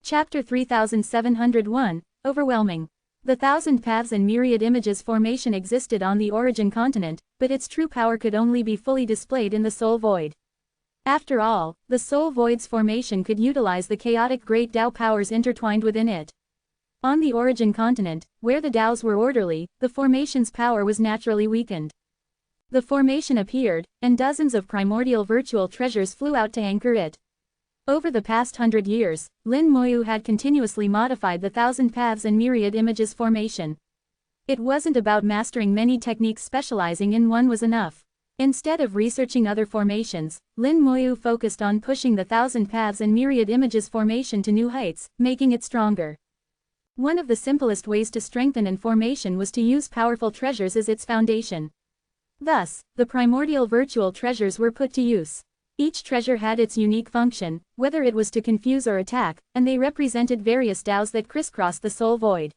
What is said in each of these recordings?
Chapter 3701, Overwhelming. The Thousand Paths and Myriad Images formation existed on the Origin continent, but its true power could only be fully displayed in the Soul Void. After all, the Soul Void's formation could utilize the chaotic Great Tao powers intertwined within it. On the Origin continent, where the Taos were orderly, the formation's power was naturally weakened. The formation appeared, and dozens of primordial virtual treasures flew out to anchor it. Over the past 100 years, Lin Moyu had continuously modified the Thousand Paths and Myriad Images formation. It wasn't about mastering many techniques, specializing in one was enough. Instead of researching other formations, Lin Moyu focused on pushing the Thousand Paths and Myriad Images formation to new heights, making it stronger. One of the simplest ways to strengthen an formation was to use powerful treasures as its foundation. Thus, the primordial virtual treasures were put to use. Each treasure had its unique function, whether it was to confuse or attack, and they represented various Taos that crisscrossed the Soul Void.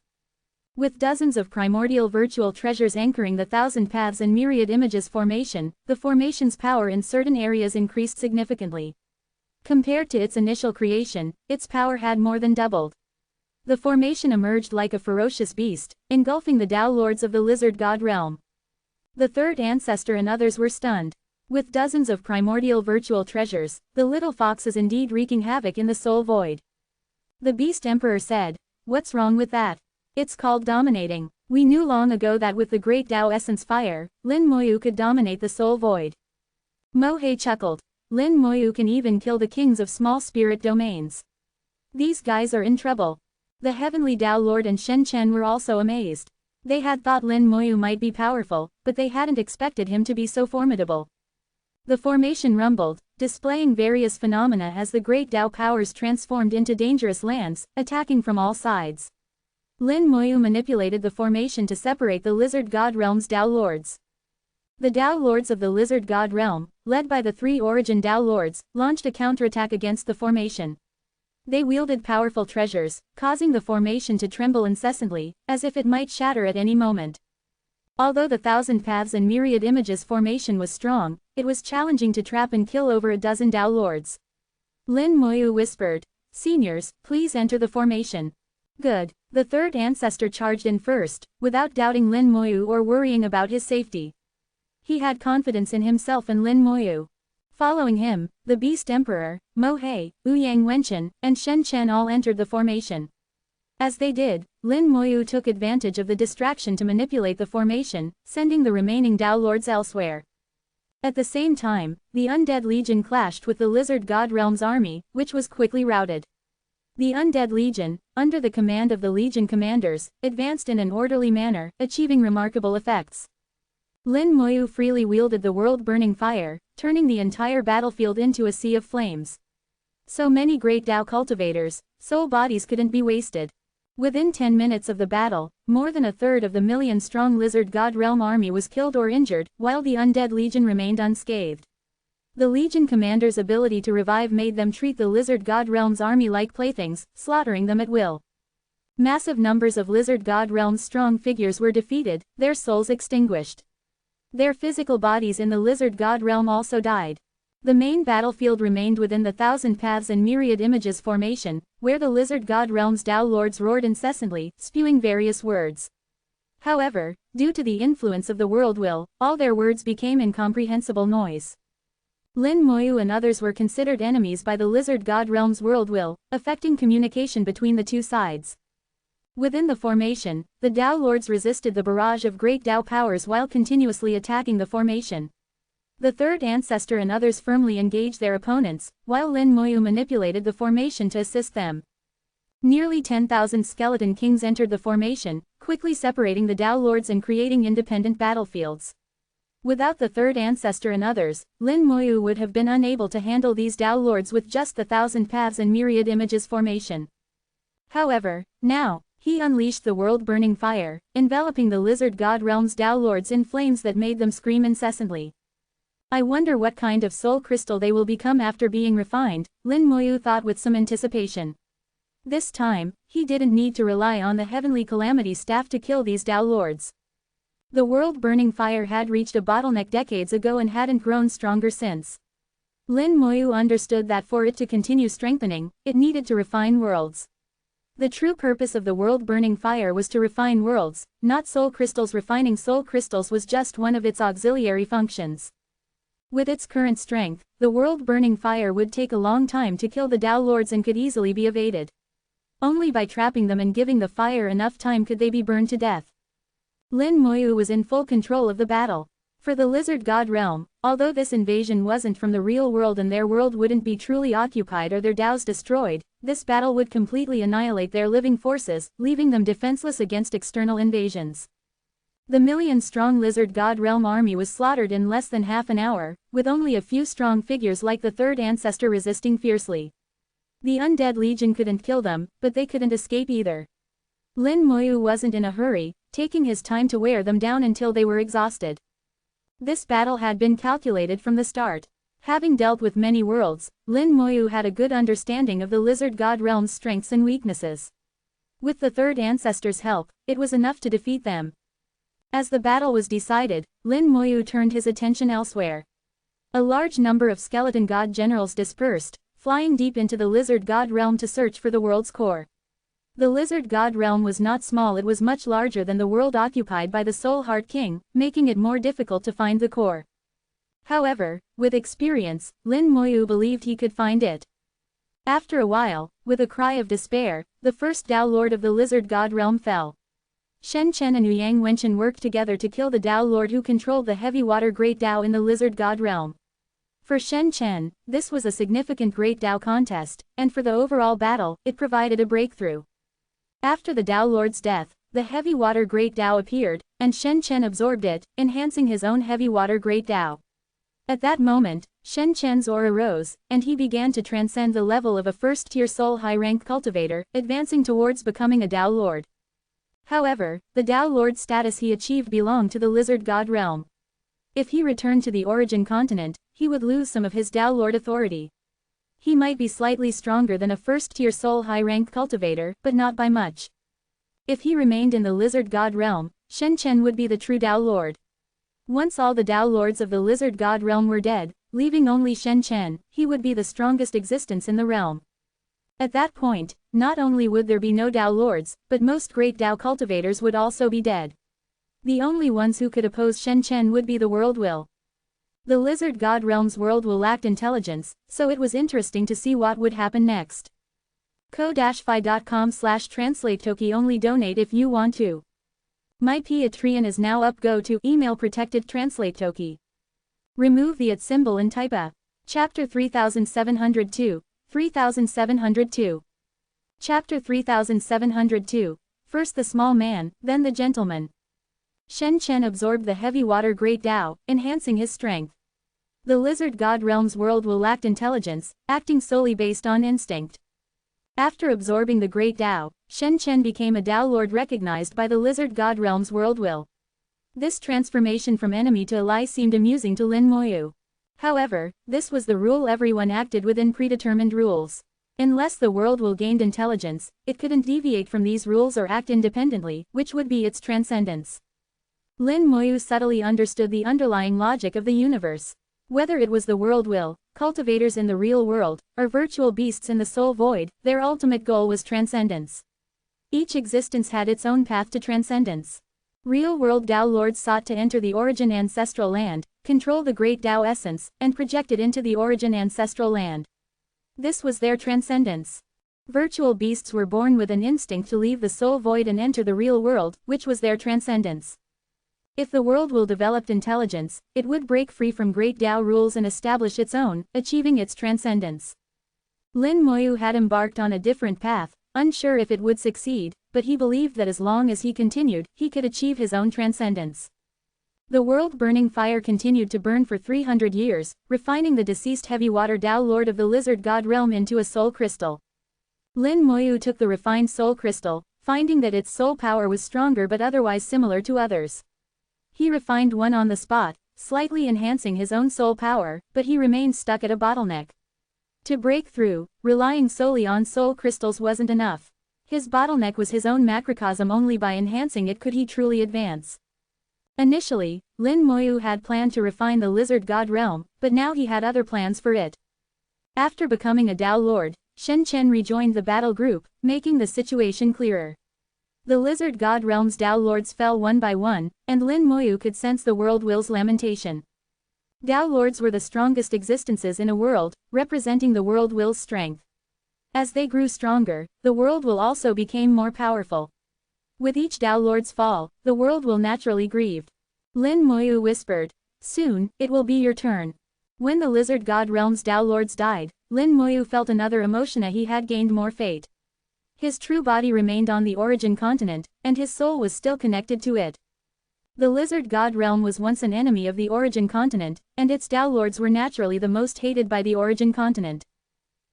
With dozens of primordial virtual treasures anchoring the Thousand Paths and Myriad Images formation, the formation's power in certain areas increased significantly. Compared to its initial creation, its power had more than doubled. The formation emerged like a ferocious beast, engulfing the Tao Lords of the Lizard God realm. The Third Ancestor and others were stunned. With dozens of primordial virtual treasures, the little fox is indeed wreaking havoc in the Soul Void. The Beast Emperor said, "What's wrong with that? It's called dominating. We knew long ago that with the Great Tao Essence Fire, Lin Moyu could dominate the Soul Void." Mohei chuckled. "Lin Moyu can even kill the kings of small spirit domains. These guys are in trouble." The Heavenly Tao Lord and Shen Chen were also amazed. They had thought Lin Moyu might be powerful, but they hadn't expected him to be so formidable. The formation rumbled, displaying various phenomena as the Great Tao powers transformed into dangerous lands, attacking from all sides. Lin Moyu manipulated the formation to separate the Lizard God Realm's Tao Lords. The Tao Lords of the Lizard God Realm, led by the three Origin Tao Lords, launched a counterattack against the formation. They wielded powerful treasures, causing the formation to tremble incessantly, as if it might shatter at any moment. Although the Thousand Paths and Myriad Images formation was strong, it was challenging to trap and kill over a dozen Tao Lords. Lin Moyu whispered, "Seniors, please enter the formation." Good. The Third Ancestor charged in first, without doubting Lin Moyu or worrying about his safety. He had confidence in himself and Lin Moyu. Following him, the Beast Emperor, Mohei, Ouyang Wenchen, and Shen Chen all entered the formation. As they did, Lin Moyu took advantage of the distraction to manipulate the formation, sending the remaining Tao Lords elsewhere. At the same time, the Undead Legion clashed with the Lizard God Realm's army, which was quickly routed. The Undead Legion, under the command of the Legion commanders, advanced in an orderly manner, achieving remarkable effects. Lin Moyu freely wielded the world-burning fire, turning the entire battlefield into a sea of flames. So many great Tao cultivators, soul bodies couldn't be wasted. Within 10 minutes of the battle, more than a third of the million-strong Lizard God Realm army was killed or injured, while the Undead Legion remained unscathed. The Legion commander's ability to revive made them treat the Lizard God Realm's army like playthings, slaughtering them at will. Massive numbers of Lizard God Realm's strong figures were defeated, their souls extinguished. Their physical bodies in the Lizard God Realm also died. The main battlefield remained within the Thousand Paths and Myriad Images formation, where the Lizard God Realm's Tao Lords roared incessantly, spewing various words. However, due to the influence of the world will, all their words became incomprehensible noise. Lin Moyu and others were considered enemies by the Lizard God Realm's world will, affecting communication between the two sides. Within the formation, the Tao Lords resisted the barrage of great Tao powers while continuously attacking the formation. The Third Ancestor and others firmly engaged their opponents, while Lin Moyu manipulated the formation to assist them. Nearly 10,000 skeleton kings entered the formation, quickly separating the Tao Lords and creating independent battlefields. Without the Third Ancestor and others, Lin Moyu would have been unable to handle these Tao Lords with just the Thousand Paths and Myriad Images formation. However, now, he unleashed the world-burning fire, enveloping the Lizard God Realm's Tao Lords in flames that made them scream incessantly. "I wonder what kind of soul crystal they will become after being refined," Lin Moyu thought with some anticipation. This time, he didn't need to rely on the Heavenly Calamity staff to kill these Tao Lords. The world-burning fire had reached a bottleneck decades ago and hadn't grown stronger since. Lin Moyu understood that for it to continue strengthening, it needed to refine worlds. The true purpose of the world-burning fire was to refine worlds, not soul crystals. Refining soul crystals was just one of its auxiliary functions. With its current strength, the world-burning fire would take a long time to kill the Tao Lords and could easily be evaded. Only by trapping them and giving the fire enough time could they be burned to death. Lin Moyu was in full control of the battle. For the Lizard God realm, although this invasion wasn't from the real world and their world wouldn't be truly occupied or their Taos destroyed, this battle would completely annihilate their living forces, leaving them defenseless against external invasions. The million-strong Lizard God realm army was slaughtered in less than half an hour, with only a few strong figures like the third ancestor resisting fiercely. The undead legion couldn't kill them, but they couldn't escape either. Lin Moyu wasn't in a hurry, taking his time to wear them down until they were exhausted. This battle had been calculated from the start. Having dealt with many worlds, Lin Moyu had a good understanding of the Lizard God realm's strengths and weaknesses. With the third ancestor's help, it was enough to defeat them. As the battle was decided, Lin Moyu turned his attention elsewhere. A large number of skeleton god generals dispersed, flying deep into the Lizard God realm to search for the world's core. The Lizard God realm was not small, it was much larger than the world occupied by the Soul Heart King, making it more difficult to find the core. However, with experience, Lin Moyu believed he could find it. After a while, with a cry of despair, the first Tao Lord of the Lizard God realm fell. Shen Chen and Yang Wenchen worked together to kill the Tao Lord who controlled the heavy water Great Tao in the Lizard God realm. For Shen Chen, this was a significant Great Tao contest, and for the overall battle, it provided a breakthrough. After the Tao Lord's death, the heavy water Great Tao appeared, and Shen Chen absorbed it, enhancing his own heavy water Great Tao. At that moment, Shen Chen's aura rose, and he began to transcend the level of a first-tier soul high-rank cultivator, advancing towards becoming a Tao Lord. However, the Tao Lord status he achieved belonged to the Lizard God realm. If he returned to the origin continent, he would lose some of his Tao Lord authority. He might be slightly stronger than a first-tier soul high-rank cultivator, but not by much. If he remained in the Lizard God realm, Shen Chen would be the true Tao Lord. Once all the Tao Lords of the Lizard God realm were dead, leaving only Shen Chen, he would be the strongest existence in the realm. At that point, not only would there be no Tao Lords, but most great Tao cultivators would also be dead. The only ones who could oppose Shen Chen would be the world will. The Lizard God realm's world will lacked intelligence, so it was interesting to see what would happen next. ko-fi.com/translate-toki only donate if you want to. My Patreon is now up. Go to email protected translate toki. Remove the @ symbol and type a. Chapter 3702, 3702. Chapter 3702, first the small man, then the gentleman. Shen Chen absorbed the heavy water Great Tao, enhancing his strength. The Lizard God realm's world will lacked intelligence, acting solely based on instinct. After absorbing the Great Tao, Shen Chen became a Tao Lord recognized by the Lizard God realm's world will. This transformation from enemy to ally seemed amusing to Lin Moyu. However, this was the rule, everyone acted within predetermined rules. Unless the world will gained intelligence, it couldn't deviate from these rules or act independently, which would be its transcendence. Lin Moyu subtly understood the underlying logic of the universe. Whether it was the world will, cultivators in the real world, or virtual beasts in the soul void, their ultimate goal was transcendence. Each existence had its own path to transcendence. Real-world Tao Lords sought to enter the origin ancestral land, control the great Tao essence, and project it into the origin ancestral land. This was their transcendence. Virtual beasts were born with an instinct to leave the soul void and enter the real world, which was their transcendence. If the world will developed intelligence, it would break free from great Tao rules and establish its own, achieving its transcendence. Lin Moyu had embarked on a different path, unsure if it would succeed, but he believed that as long as he continued, he could achieve his own transcendence. The world-burning fire continued to burn for 300 years, refining the deceased heavy water Tao Lord of the Lizard God realm into a soul crystal. Lin Moyu took the refined soul crystal, finding that its soul power was stronger but otherwise similar to others. He refined one on the spot, slightly enhancing his own soul power, but he remained stuck at a bottleneck. To break through, relying solely on soul crystals wasn't enough. His bottleneck was his own macrocosm. Only by enhancing it could he truly advance. Initially, Lin Moyu had planned to refine the Lizard God realm, but now he had other plans for it. After becoming a Tao Lord, Shen Chen rejoined the battle group, making the situation clearer. The lizard god realm's Tao lords fell one by one, and Lin Moyu could sense the world will's lamentation. Tao lords were the strongest existences in a world, representing the world will's strength. As they grew stronger, the world will also became more powerful. With each Tao lord's fall, the world will naturally grieved. Lin Moyu whispered, "Soon, it will be your turn." When the lizard god realm's Tao lords died, Lin Moyu felt another emotion: he had gained more fate. His true body remained on the origin continent, and his soul was still connected to it. The lizard god realm was once an enemy of the origin continent, and its Tao lords were naturally the most hated by the origin continent.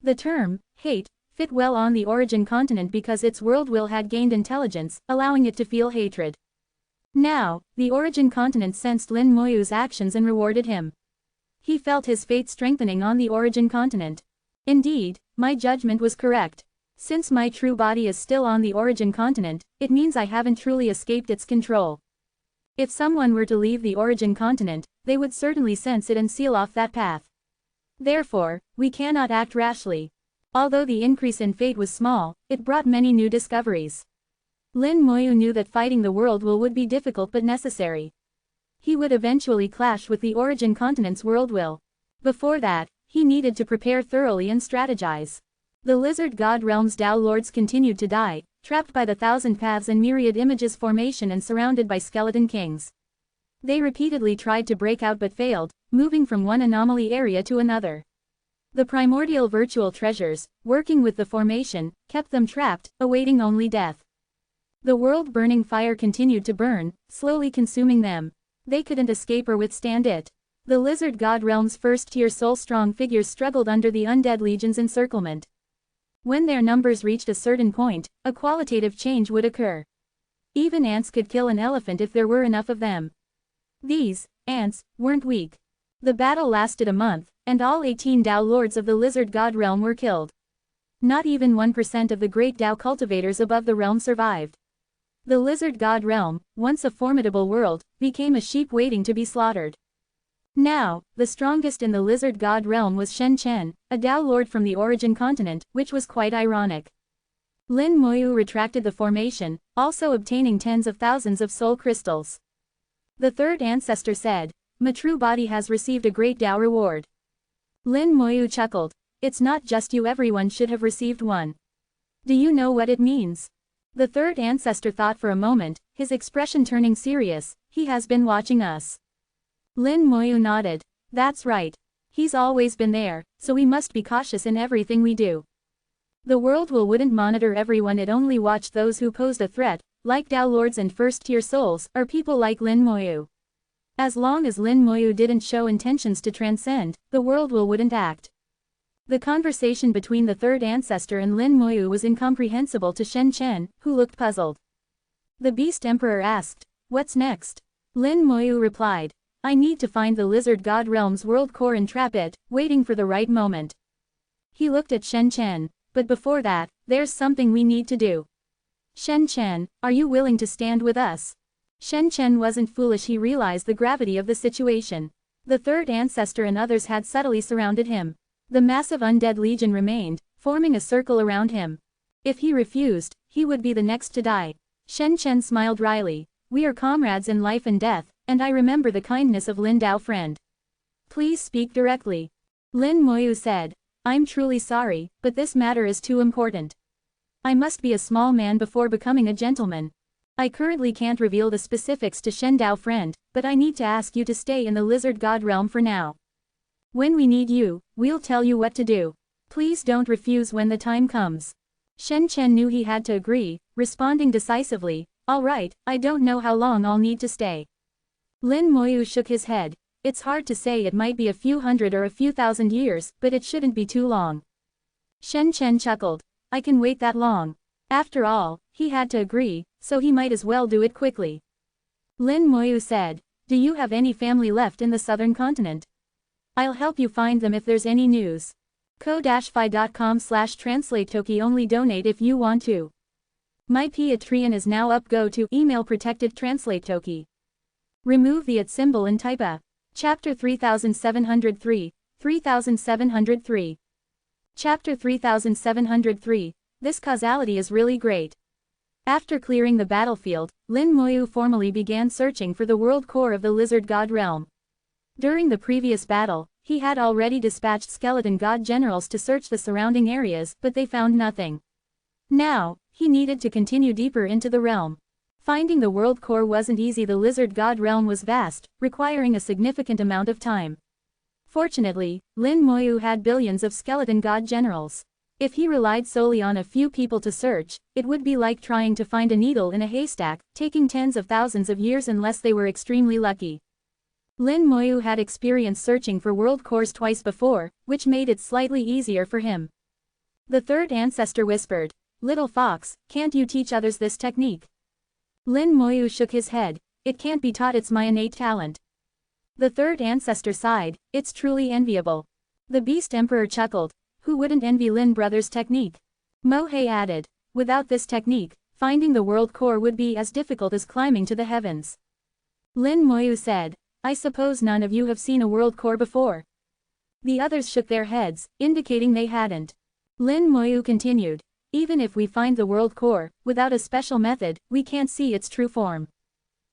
The term, hate, fit well on the origin continent because its world will had gained intelligence, allowing it to feel hatred. Now, the origin continent sensed Lin Moyu's actions and rewarded him. He felt his fate strengthening on the origin continent. Indeed, my judgment was correct. Since my true body is still on the origin continent, it means I haven't truly escaped its control. If someone were to leave the origin continent, they would certainly sense it and seal off that path. Therefore, we cannot act rashly. Although the increase in fate was small, it brought many new discoveries. Lin Moyu knew that fighting the world will would be difficult but necessary. He would eventually clash with the origin continent's world will. Before that, he needed to prepare thoroughly and strategize. The lizard god realm's Tao lords continued to die, trapped by the thousand paths and myriad images formation and surrounded by skeleton kings. They repeatedly tried to break out but failed, moving from one anomaly area to another. The primordial virtual treasures, working with the formation, kept them trapped, awaiting only death. The world-burning fire continued to burn, slowly consuming them. They couldn't escape or withstand it. The lizard god realm's first-tier soul-strong figures struggled under the undead legion's encirclement. When their numbers reached a certain point, a qualitative change would occur. Even ants could kill an elephant if there were enough of them. These ants weren't weak. The battle lasted a month, and all 18 Tao lords of the lizard god realm were killed. Not even 1% of the great Tao cultivators above the realm survived. The lizard god realm, once a formidable world, became a sheep waiting to be slaughtered. Now, the strongest in the lizard god realm was Shen Chen, a Tao lord from the origin continent, which was quite ironic. Lin Moyu retracted the formation, also obtaining tens of thousands of soul crystals. The third ancestor said, "My true body has received a great Tao reward." Lin Moyu chuckled, "It's not just you, everyone should have received one. Do you know what it means?" The third ancestor thought for a moment, his expression turning serious. "He has been watching us." Lin Moyu nodded. "That's right. He's always been there, so we must be cautious in everything we do." The world wouldn't monitor everyone, it only watched those who posed a threat, like Tao lords and first-tier souls, or people like Lin Moyu. As long as Lin Moyu didn't show intentions to transcend, the world wouldn't act. The conversation between the third ancestor and Lin Moyu was incomprehensible to Shen Chen, who looked puzzled. The Beast Emperor asked, "What's next?" Lin Moyu replied, "I need to find the lizard god realm's world core and trap it, waiting for the right moment." He looked at Shen Chen, "But before that, there's something we need to do. Shen Chen, are you willing to stand with us?" Shen Chen wasn't foolish, he realized the gravity of the situation. The third ancestor and others had subtly surrounded him. The massive undead legion remained, forming a circle around him. If he refused, he would be the next to die. Shen Chen smiled wryly, "We are comrades in life and death, and I remember the kindness of Lin Dao friend. Please speak directly." Lin Moyu said, "I'm truly sorry, but this matter is too important. I must be a small man before becoming a gentleman. I currently can't reveal the specifics to Shen Dao friend, but I need to ask you to stay in the lizard god realm for now. When we need you, we'll tell you what to do. Please don't refuse when the time comes." Shen Chen knew he had to agree, responding decisively, "All right, I don't know how long I'll need to stay." Lin Moyu shook his head. "It's hard to say, it might be a few hundred or a few thousand years, but it shouldn't be too long." Shen Chen chuckled, "I can wait that long." After all, he had to agree, so he might as well do it quickly. Lin Moyu said, "Do you have any family left in the southern continent? I'll help you find them if there's any news. ko-fi.com/translate-toki, only donate if you want to. My Patreon is now up, go to email protected translate toki. Remove the @ symbol and type a. Chapter 3703, 3703. Chapter 3703. This causality is really great. After clearing the battlefield, Lin Moyu formally began searching for the world core of the lizard god realm. During the previous battle, he had already dispatched skeleton god generals to search the surrounding areas, but they found nothing. Now, he needed to continue deeper into the realm. Finding the world core wasn't easy. The lizard god realm was vast, requiring a significant amount of time. Fortunately, Lin Moyu had billions of skeleton god generals. If he relied solely on a few people to search, it would be like trying to find a needle in a haystack, taking tens of thousands of years unless they were extremely lucky. Lin Moyu had experience searching for world cores twice before, which made it slightly easier for him. The third ancestor whispered, "Little fox, can't you teach others this technique?" Lin Moyu shook his head. "It can't be taught, it's my innate talent." The third ancestor sighed, "It's truly enviable." The Beast Emperor chuckled. "Who wouldn't envy Lin brother's technique?" Mohei added, "Without this technique, finding the world core would be as difficult as climbing to the heavens." Lin Moyu said, "I suppose none of you have seen a world core before?" The others shook their heads, indicating they hadn't. Lin Moyu continued, "Even if we find the world core, without a special method, we can't see its true form.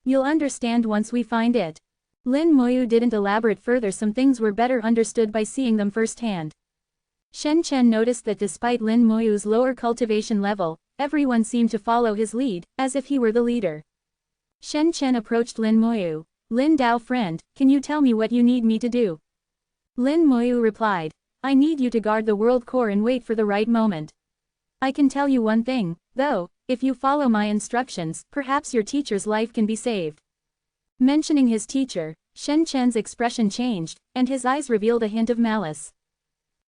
You'll understand once we find it." Lin Moyu didn't elaborate further. Some things were better understood by seeing them firsthand. Shen Chen noticed that despite Lin Moyu's lower cultivation level, everyone seemed to follow his lead, as if he were the leader. Shen Chen approached Lin Moyu. "Lin Dao friend, can you tell me what you need me to do?" Lin Moyu replied, "I need you to guard the world core and wait for the right moment. I can tell you one thing, though, if you follow my instructions, perhaps your teacher's life can be saved." Mentioning his teacher, Shen Chen's expression changed, and his eyes revealed a hint of malice.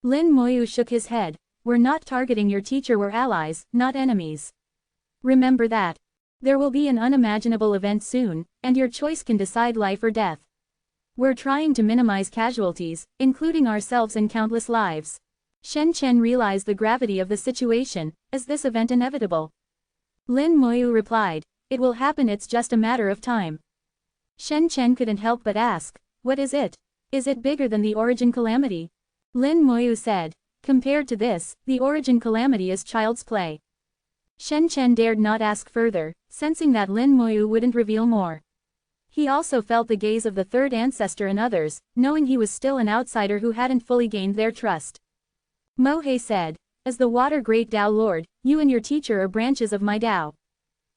Lin Moyu shook his head. "We're not targeting your teacher, we're allies, not enemies. Remember that. There will be an unimaginable event soon, and your choice can decide life or death. We're trying to minimize casualties, including ourselves and countless lives." Shen Chen realized the gravity of the situation. "Is this event inevitable?" Lin Moyu replied, "It will happen, it's just a matter of time." Shen Chen couldn't help but ask, "What is it? Is it bigger than the origin calamity?" Lin Moyu said, "Compared to this, the origin calamity is child's play." Shen Chen dared not ask further, sensing that Lin Moyu wouldn't reveal more. He also felt the gaze of the third ancestor and others, knowing he was still an outsider who hadn't fully gained their trust. Mohei said, "As the Water Great Dao Lord, you and your teacher are branches of my Dao.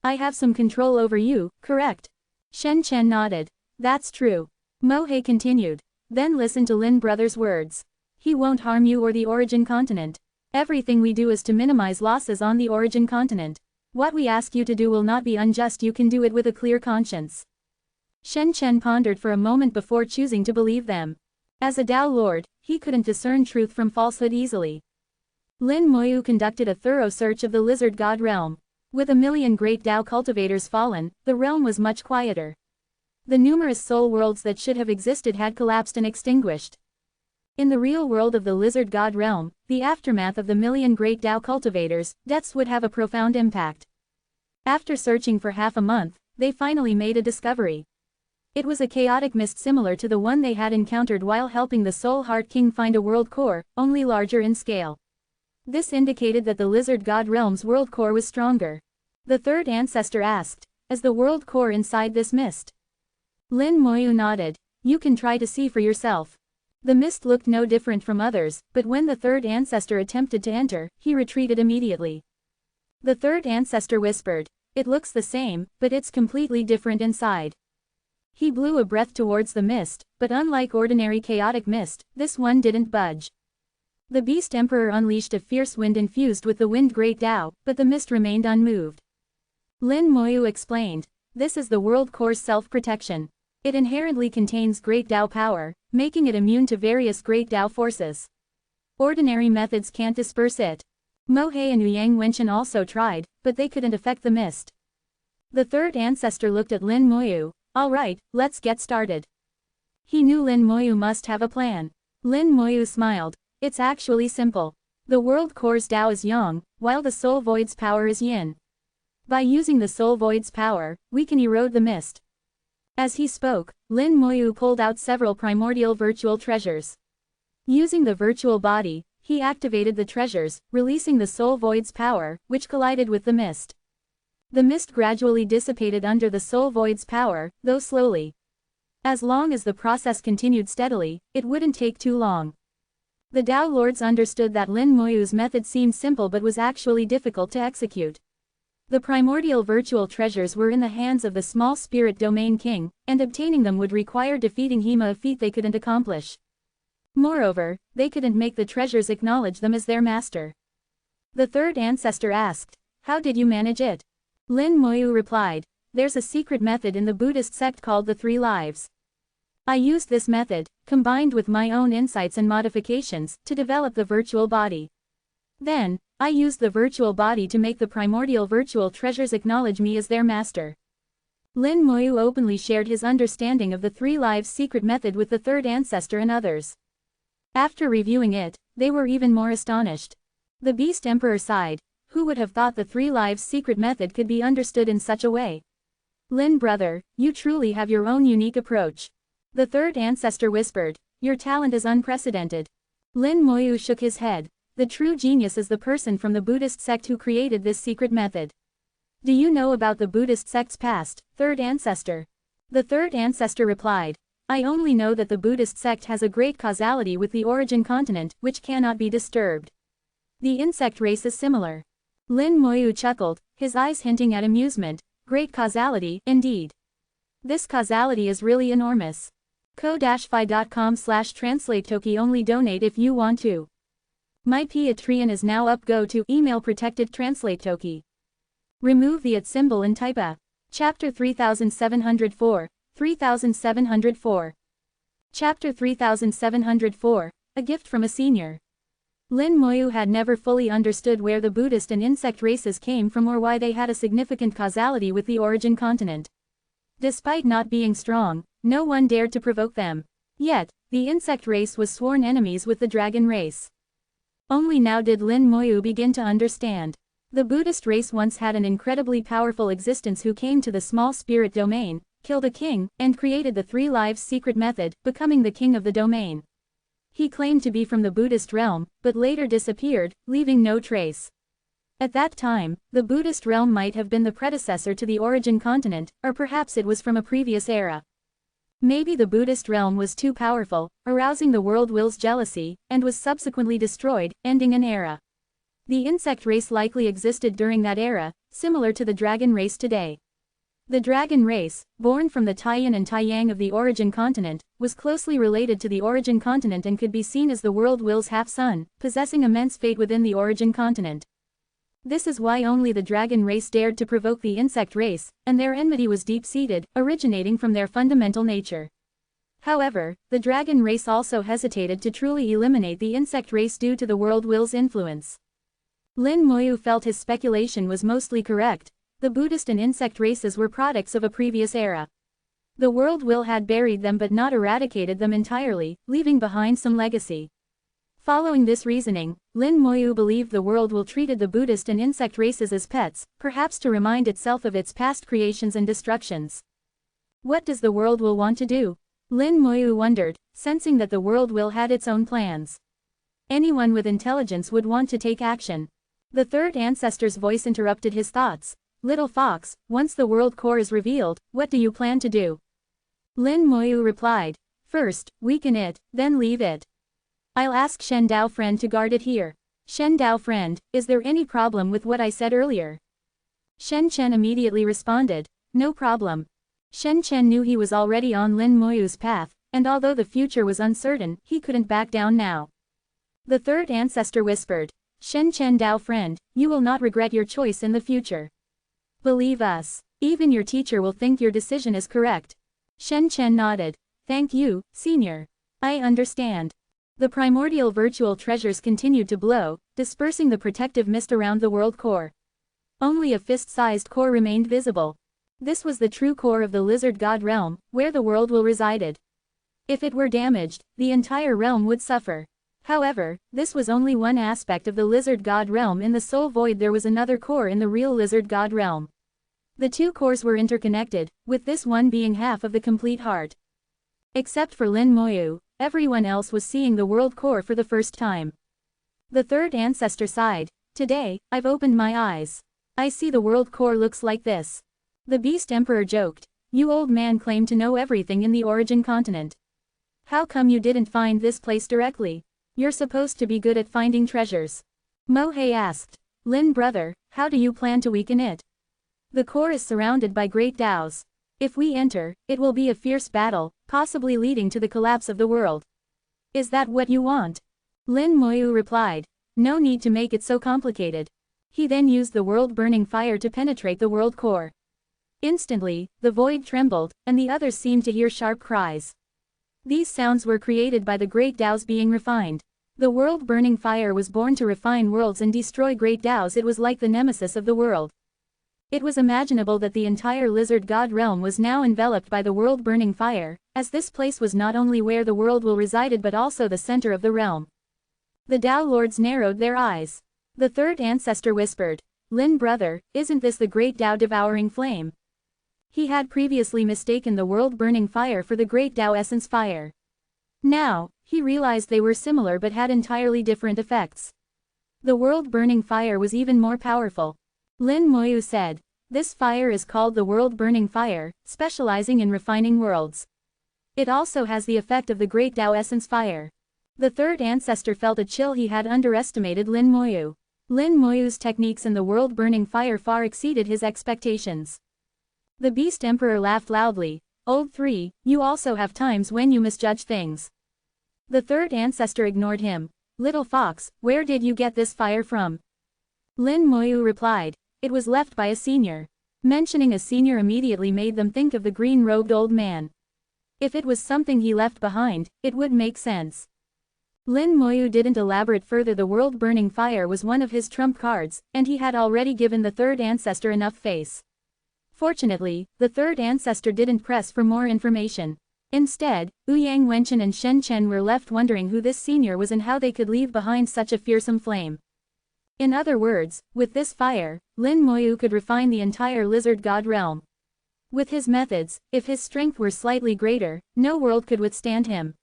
I have some control over you, correct?" Shen Chen nodded. "That's true." Mohei continued, "Then listen to Lin brother's words. He won't harm you or the origin continent. Everything we do is to minimize losses on the origin continent. What we ask you to do will not be unjust, you can do it with a clear conscience." Shen Chen pondered for a moment before choosing to believe them. As a Dao Lord, he couldn't discern truth from falsehood easily. Lin Moyu conducted a thorough search of the lizard god realm. With 1,000,000 great Dao cultivators fallen, the realm was much quieter. The numerous soul worlds that should have existed had collapsed and extinguished. In the real world of the lizard god realm, the aftermath of the 1,000,000 great Dao cultivators' deaths would have a profound impact. After searching for half a month, they finally made a discovery. It was a chaotic mist similar to the one they had encountered while helping the Soul Heart King find a world core, only larger in scale. This indicated that the lizard god realm's world core was stronger. The third ancestor asked, "Is the world core inside this mist?" Lin Moyu nodded. "You can try to see for yourself." The mist looked no different from others, but when the third ancestor attempted to enter, he retreated immediately. The third ancestor whispered, "It looks the same, but it's completely different inside." He blew a breath towards the mist, but unlike ordinary chaotic mist, this one didn't budge. The Beast Emperor unleashed a fierce wind infused with the Wind Great Dao, but the mist remained unmoved. Lin Moyu explained, "This is the world core's self-protection. It inherently contains Great Dao power, making it immune to various Great Dao forces. Ordinary methods can't disperse it." Mohei and Yang Wenchen also tried, but they couldn't affect the mist. The third ancestor looked at Lin Moyu. "All right, let's get started." He knew Lin Moyu must have a plan. Lin Moyu smiled. "It's actually simple. The world core's Dao is yang, while the soul void's power is yin. By using the soul void's power, we can erode the mist." As he spoke, Lin Moyu pulled out several primordial virtual treasures. Using the virtual body, He activated the treasures, releasing the soul void's power, which collided with the mist. The mist gradually dissipated under the soul void's power, though slowly. As long as the process continued steadily, it wouldn't take too long. The Tao Lords understood that Lin Moyu's method seemed simple but was actually difficult to execute. The primordial virtual treasures were in the hands of the small spirit domain king, and obtaining them would require defeating him, a feat they couldn't accomplish. Moreover, they couldn't make the treasures acknowledge them as their master. The third ancestor asked, "How did you manage it?" Lin Moyu replied, "There's a secret method in the Buddhist sect called the 3 lives. I used this method, combined with my own insights and modifications, to develop the virtual body. Then, I used the virtual body to make the primordial virtual treasures acknowledge me as their master." Lin Moyu openly shared his understanding of the 3 lives secret method with the third ancestor and others. After reviewing it, they were even more astonished. The Beast Emperor sighed. Who would have thought the 3 lives secret method could be understood in such a way? Lin brother, you truly have your own unique approach. The third ancestor whispered, "Your talent is unprecedented." Lin Moyu shook his head. The true genius is the person from the Buddhist sect who created this secret method. Do you know about the Buddhist sect's past, third ancestor? The third ancestor replied, "I only know that the Buddhist sect has a great causality with the origin continent, which cannot be disturbed. The insect race is similar." Lin Moyu chuckled, his eyes hinting at amusement. Great causality, indeed. This causality is really enormous. ko-fi.com/translate-toki only donate if you want to. My Patreon is now up. Go to email protected translate toki. Remove the @ symbol and type a. Chapter 3704, 3704. Chapter 3704, A Gift from a Senior. Lin Moyu had never fully understood where the Buddhist and insect races came from or why they had a significant causality with the origin continent. Despite not being strong, no one dared to provoke them. Yet, the insect race was sworn enemies with the dragon race. Only now did Lin Moyu begin to understand. The Buddhist race once had an incredibly powerful existence who came to the small spirit domain, killed a king, and created the 3 lives secret method, becoming the king of the domain. He claimed to be from the Buddhist realm, but later disappeared, leaving no trace. At that time, the Buddhist realm might have been the predecessor to the origin continent, or perhaps it was from a previous era. Maybe the Buddhist realm was too powerful, arousing the world will's jealousy, and was subsequently destroyed, ending an era. The insect race likely existed during that era, similar to the dragon race today. The dragon race, born from the Taiyin and Taiyang of the origin continent, was closely related to the origin continent and could be seen as the world will's half-son, possessing immense fate within the origin continent. This is why only the dragon race dared to provoke the insect race, and their enmity was deep-seated, originating from their fundamental nature. However, the dragon race also hesitated to truly eliminate the insect race due to the world will's influence. Lin Moyu felt his speculation was mostly correct. The Buddhist and insect races were products of a previous era. The world will had buried them but not eradicated them entirely, leaving behind some legacy. Following this reasoning, Lin Moyu believed the world will treated the Buddhist and insect races as pets, perhaps to remind itself of its past creations and destructions. What does the world will want to do? Lin Moyu wondered, sensing that the world will had its own plans. Anyone with intelligence would want to take action. The third ancestor's voice interrupted his thoughts. Little fox, once the world core is revealed, what do you plan to do? Lin Moyu replied, first, weaken it, then leave it. I'll ask Shen Dao friend to guard it here. Shen Dao friend, is there any problem with what I said earlier? Shen Chen immediately responded, no problem. Shen Chen knew he was already on Lin Moyu's path, and although the future was uncertain, he couldn't back down now. The third ancestor whispered, Shen Chen Dao friend, you will not regret your choice in the future. Believe us. Even your teacher will think your decision is correct. Shen Chen nodded. Thank you, senior. I understand. The primordial virtual treasures continued to blow, dispersing the protective mist around the world core. Only a fist-sized core remained visible. This was the true core of the lizard god realm, where the world will resided. If it were damaged, the entire realm would suffer. However, this was only one aspect of the lizard god realm. In the soul void there was another core in the real lizard god realm. The 2 cores were interconnected, with this one being half of the complete heart. Except for Lin Moyu, everyone else was seeing the world core for the first time. The third ancestor sighed. Today, I've opened my eyes. I see the world core looks like this. The Beast Emperor joked. You old man claim to know everything in the origin continent. How come you didn't find this place directly? You're supposed to be good at finding treasures. Mohei asked. Lin brother, how do you plan to weaken it? The core is surrounded by great Daos. If we enter, it will be a fierce battle, possibly leading to the collapse of the world. Is that what you want? Lin Moyu replied. No need to make it so complicated. He then used the world-burning fire to penetrate the world core. Instantly, the void trembled, and the others seemed to hear sharp cries. These sounds were created by the great Daos being refined. The world-burning fire was born to refine worlds and destroy great Daos. It was like the nemesis of the world. It was imaginable that the entire lizard god realm was now enveloped by the world-burning fire, as this place was not only where the world will resided but also the center of the realm. The Dao lords narrowed their eyes. The third ancestor whispered, Lin brother, isn't this the great Dao devouring flame? He had previously mistaken the world-burning fire for the great Dao essence fire. Now, he realized they were similar but had entirely different effects. The world-burning fire was even more powerful. Lin Moyu said, this fire is called the world-burning fire, specializing in refining worlds. It also has the effect of the great Dao essence fire. The third ancestor felt a chill. He had underestimated Lin Moyu. Lin Moyu's techniques in the world-burning fire far exceeded his expectations. The Beast Emperor laughed loudly. Old 3, you also have times when you misjudge things. The third ancestor ignored him. Little fox, where did you get this fire from? Lin Moyu replied. It was left by a senior. Mentioning a senior immediately made them think of the green-robed old man. If it was something he left behind, it would make sense. Lin Moyu didn't elaborate further. The world-burning fire was one of his trump cards, and he had already given the third ancestor enough face. Fortunately, the third ancestor didn't press for more information. Instead, Ouyang Wenchen and Shen Chen were left wondering who this senior was and how they could leave behind such a fearsome flame. In other words, with this fire, Lin Moyu could refine the entire lizard god realm. With his methods, if his strength were slightly greater, no world could withstand him.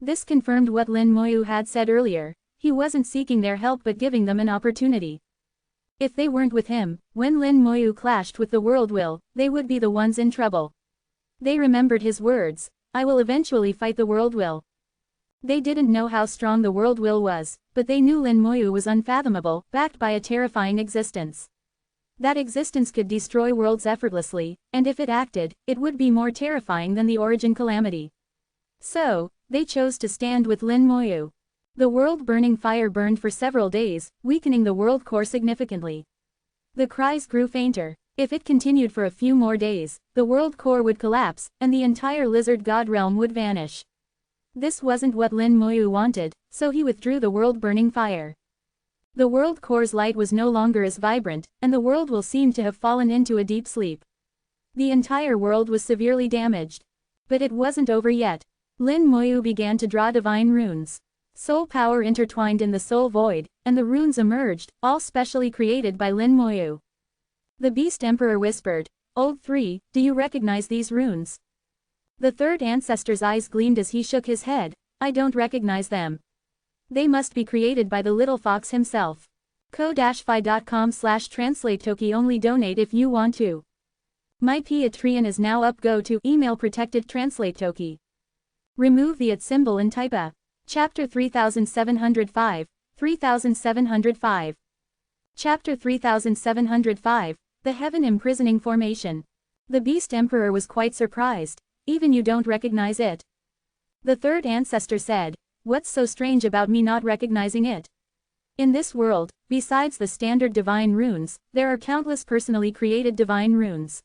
This confirmed what Lin Moyu had said earlier. He wasn't seeking their help but giving them an opportunity. If they weren't with him, when Lin Moyu clashed with the world will, they would be the ones in trouble. They remembered his words, I will eventually fight the world will. They didn't know how strong the world will was, but they knew Lin Moyu was unfathomable, backed by a terrifying existence. That existence could destroy worlds effortlessly, and if it acted, it would be more terrifying than the origin calamity. So, they chose to stand with Lin Moyu. The world-burning fire burned for several days, weakening the world core significantly. The cries grew fainter. If it continued for a few more days, the world core would collapse, and the entire lizard god realm would vanish. This wasn't what Lin Moyu wanted, so he withdrew the world-burning fire. The world core's light was no longer as vibrant, and the world will seem to have fallen into a deep sleep. The entire world was severely damaged. But it wasn't over yet. Lin Moyu began to draw divine runes. Soul power intertwined in the soul void, and the runes emerged, all specially created by Lin Moyu. The Beast Emperor whispered, Old 3, do you recognize these runes? The third ancestor's eyes gleamed as he shook his head. I don't recognize them. They must be created by the little fox himself. ko-fi.com/translate-toki only donate if you want to. My Patreon is now up. Go to email protected translate toki. Remove the @ symbol and type a. Chapter 3705, 3705. Chapter 3705, The Heaven Imprisoning Formation. The Beast Emperor was quite surprised. Even you don't recognize it? The third ancestor said, what's so strange about me not recognizing it? In this world, besides the standard divine runes, there are countless personally created divine runes.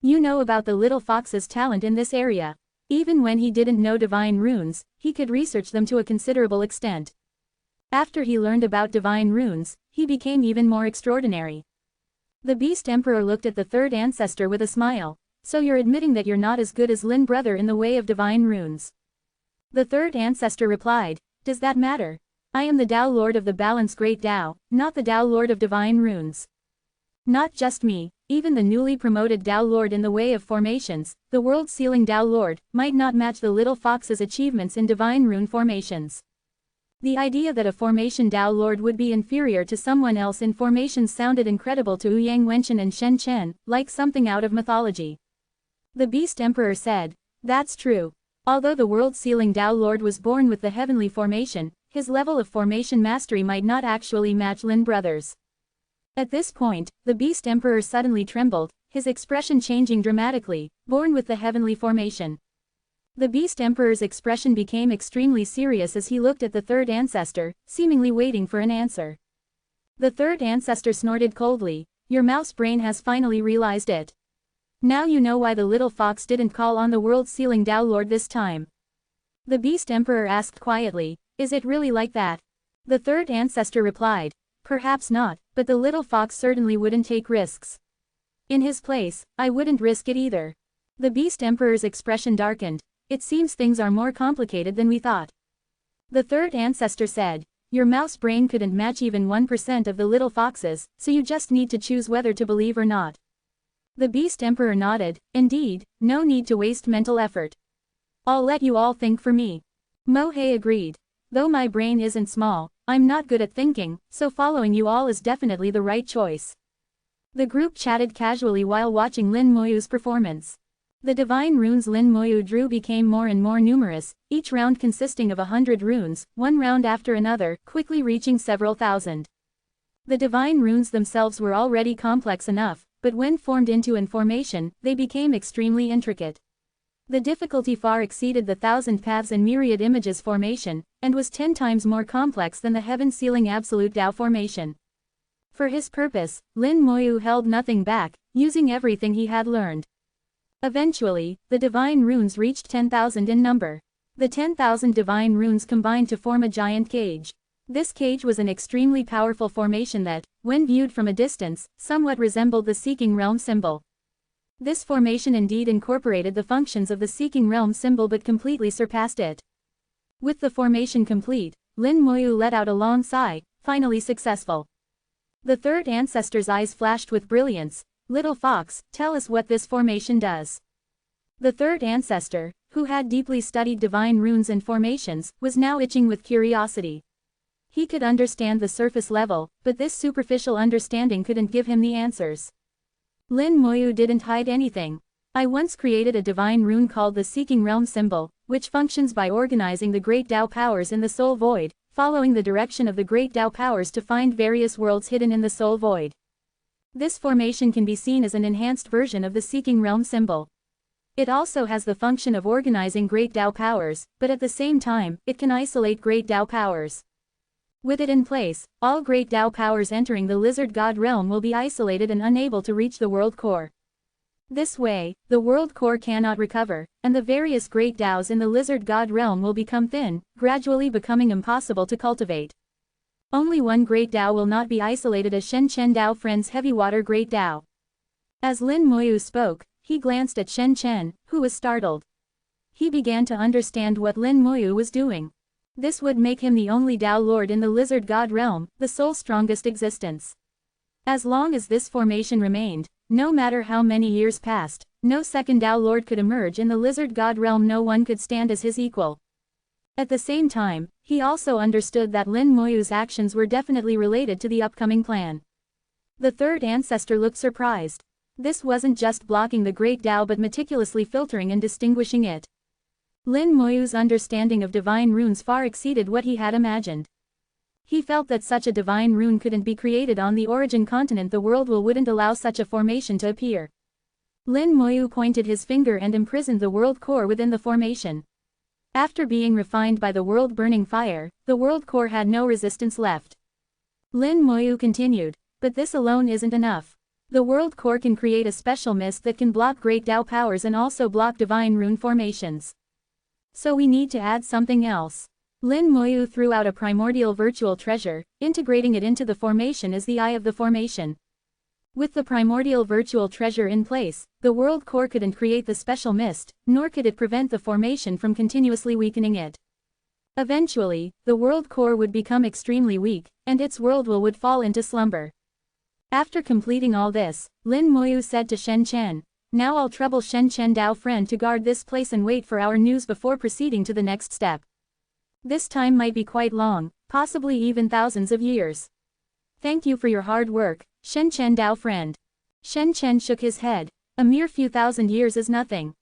You know about the little fox's talent in this area. Even when he didn't know divine runes, he could research them to a considerable extent. After he learned about divine runes, he became even more extraordinary. The Beast Emperor looked at the third ancestor with a smile. So you're admitting that you're not as good as Lin brother in the way of divine runes? The third ancestor replied, does that matter? I am the Dao Lord of the Balanced Great Dao, not the Dao Lord of divine runes. Not just me, even the newly promoted Dao Lord in the way of formations, the world-sealing Dao Lord, might not match the little fox's achievements in divine rune formations. The idea that a formation Tao Lord would be inferior to someone else in formations sounded incredible to Ouyang Wenchen and Shen Chen, like something out of mythology. The Beast Emperor said, "That's true. Although the world-sealing Tao Lord was born with the heavenly formation, his level of formation mastery might not actually match Lin brothers." At this point, the Beast Emperor suddenly trembled, his expression changing dramatically, born with the heavenly formation. The Beast Emperor's expression became extremely serious as he looked at the third ancestor, seemingly waiting for an answer. The third ancestor snorted coldly, "Your mouse brain has finally realized it. Now you know why the little fox didn't call on the world-sealing Tao Lord this time." The Beast Emperor asked quietly, "Is it really like that?" The third ancestor replied, "Perhaps not, but the little fox certainly wouldn't take risks. In his place, I wouldn't risk it either." The Beast Emperor's expression darkened. "It seems things are more complicated than we thought." The third ancestor said, "Your mouse brain couldn't match even 1% of the little foxes, so you just need to choose whether to believe or not." The Beast Emperor nodded, "Indeed, no need to waste mental effort. I'll let you all think for me." Mo He agreed. "Though my brain isn't small, I'm not good at thinking, so following you all is definitely the right choice." The group chatted casually while watching Lin Moyu's performance. The divine runes Lin Moyu drew became more and more numerous, each round consisting of 100 runes, one round after another, quickly reaching several thousand. The divine runes themselves were already complex enough, but when formed into an formation, they became extremely intricate. The difficulty far exceeded the 1,000 paths and myriad images formation, and was 10 times more complex than the heaven-sealing absolute Tao formation. For his purpose, Lin Moyu held nothing back, using everything he had learned. Eventually, the divine runes reached 10,000 in number. The 10,000 divine runes combined to form a giant cage. This cage was an extremely powerful formation that, when viewed from a distance, somewhat resembled the Seeking Realm symbol. This formation indeed incorporated the functions of the Seeking Realm symbol but completely surpassed it. With the formation complete, Lin Moyu let out a long sigh, finally successful. The third ancestor's eyes flashed with brilliance. "Little fox, tell us what this formation does." The third ancestor, who had deeply studied divine runes and formations, was now itching with curiosity. He could understand the surface level, but this superficial understanding couldn't give him the answers. Lin Moyu didn't hide anything. "I once created a divine rune called the Seeking Realm symbol, which functions by organizing the great Tao powers in the soul void, following the direction of the great Tao powers to find various worlds hidden in the soul void. This formation can be seen as an enhanced version of the Seeking Realm symbol. It also has the function of organizing great Tao powers, but at the same time, it can isolate great Tao powers. With it in place, all great Tao powers entering the lizard god realm will be isolated and unable to reach the world core. This way, the world core cannot recover, and the various great Taos in the lizard god realm will become thin, gradually becoming impossible to cultivate. Only one great Tao will not be isolated as Shen Chen Tao Friend's heavy water great Tao." As Lin Moyu spoke, he glanced at Shen Chen, who was startled. He began to understand what Lin Moyu was doing. This would make him the only Tao Lord in the lizard god realm, the sole strongest existence. As long as this formation remained, no matter how many years passed, no second Tao Lord could emerge in the lizard god realm. No one could stand as his equal. At the same time, he also understood that Lin Moyu's actions were definitely related to the upcoming plan. The third ancestor looked surprised. This wasn't just blocking the great Tao but meticulously filtering and distinguishing it. Lin Moyu's understanding of divine runes far exceeded what he had imagined. He felt that such a divine rune couldn't be created on the origin continent. The world wouldn't allow such a formation to appear. Lin Moyu pointed his finger and imprisoned the world core within the formation. After being refined by the world-burning fire, the world core had no resistance left. Lin Moyu continued, "But this alone isn't enough. The world core can create a special mist that can block great Tao powers and also block divine rune formations. So we need to add something else." Lin Moyu threw out a primordial virtual treasure, integrating it into the formation as the eye of the formation. With the primordial virtual treasure in place, the world core couldn't create the special mist, nor could it prevent the formation from continuously weakening it. Eventually, the world core would become extremely weak, and its world would fall into slumber. After completing all this, Lin Moyu said to Shen Chen, "Now I'll trouble Shen Chen Tao Friend to guard this place and wait for our news before proceeding to the next step." This time might be quite long, possibly even thousands of years. Thank you for your hard work, Shen Chen Dao friend. Shen Chen shook his head. A mere few thousand years is nothing.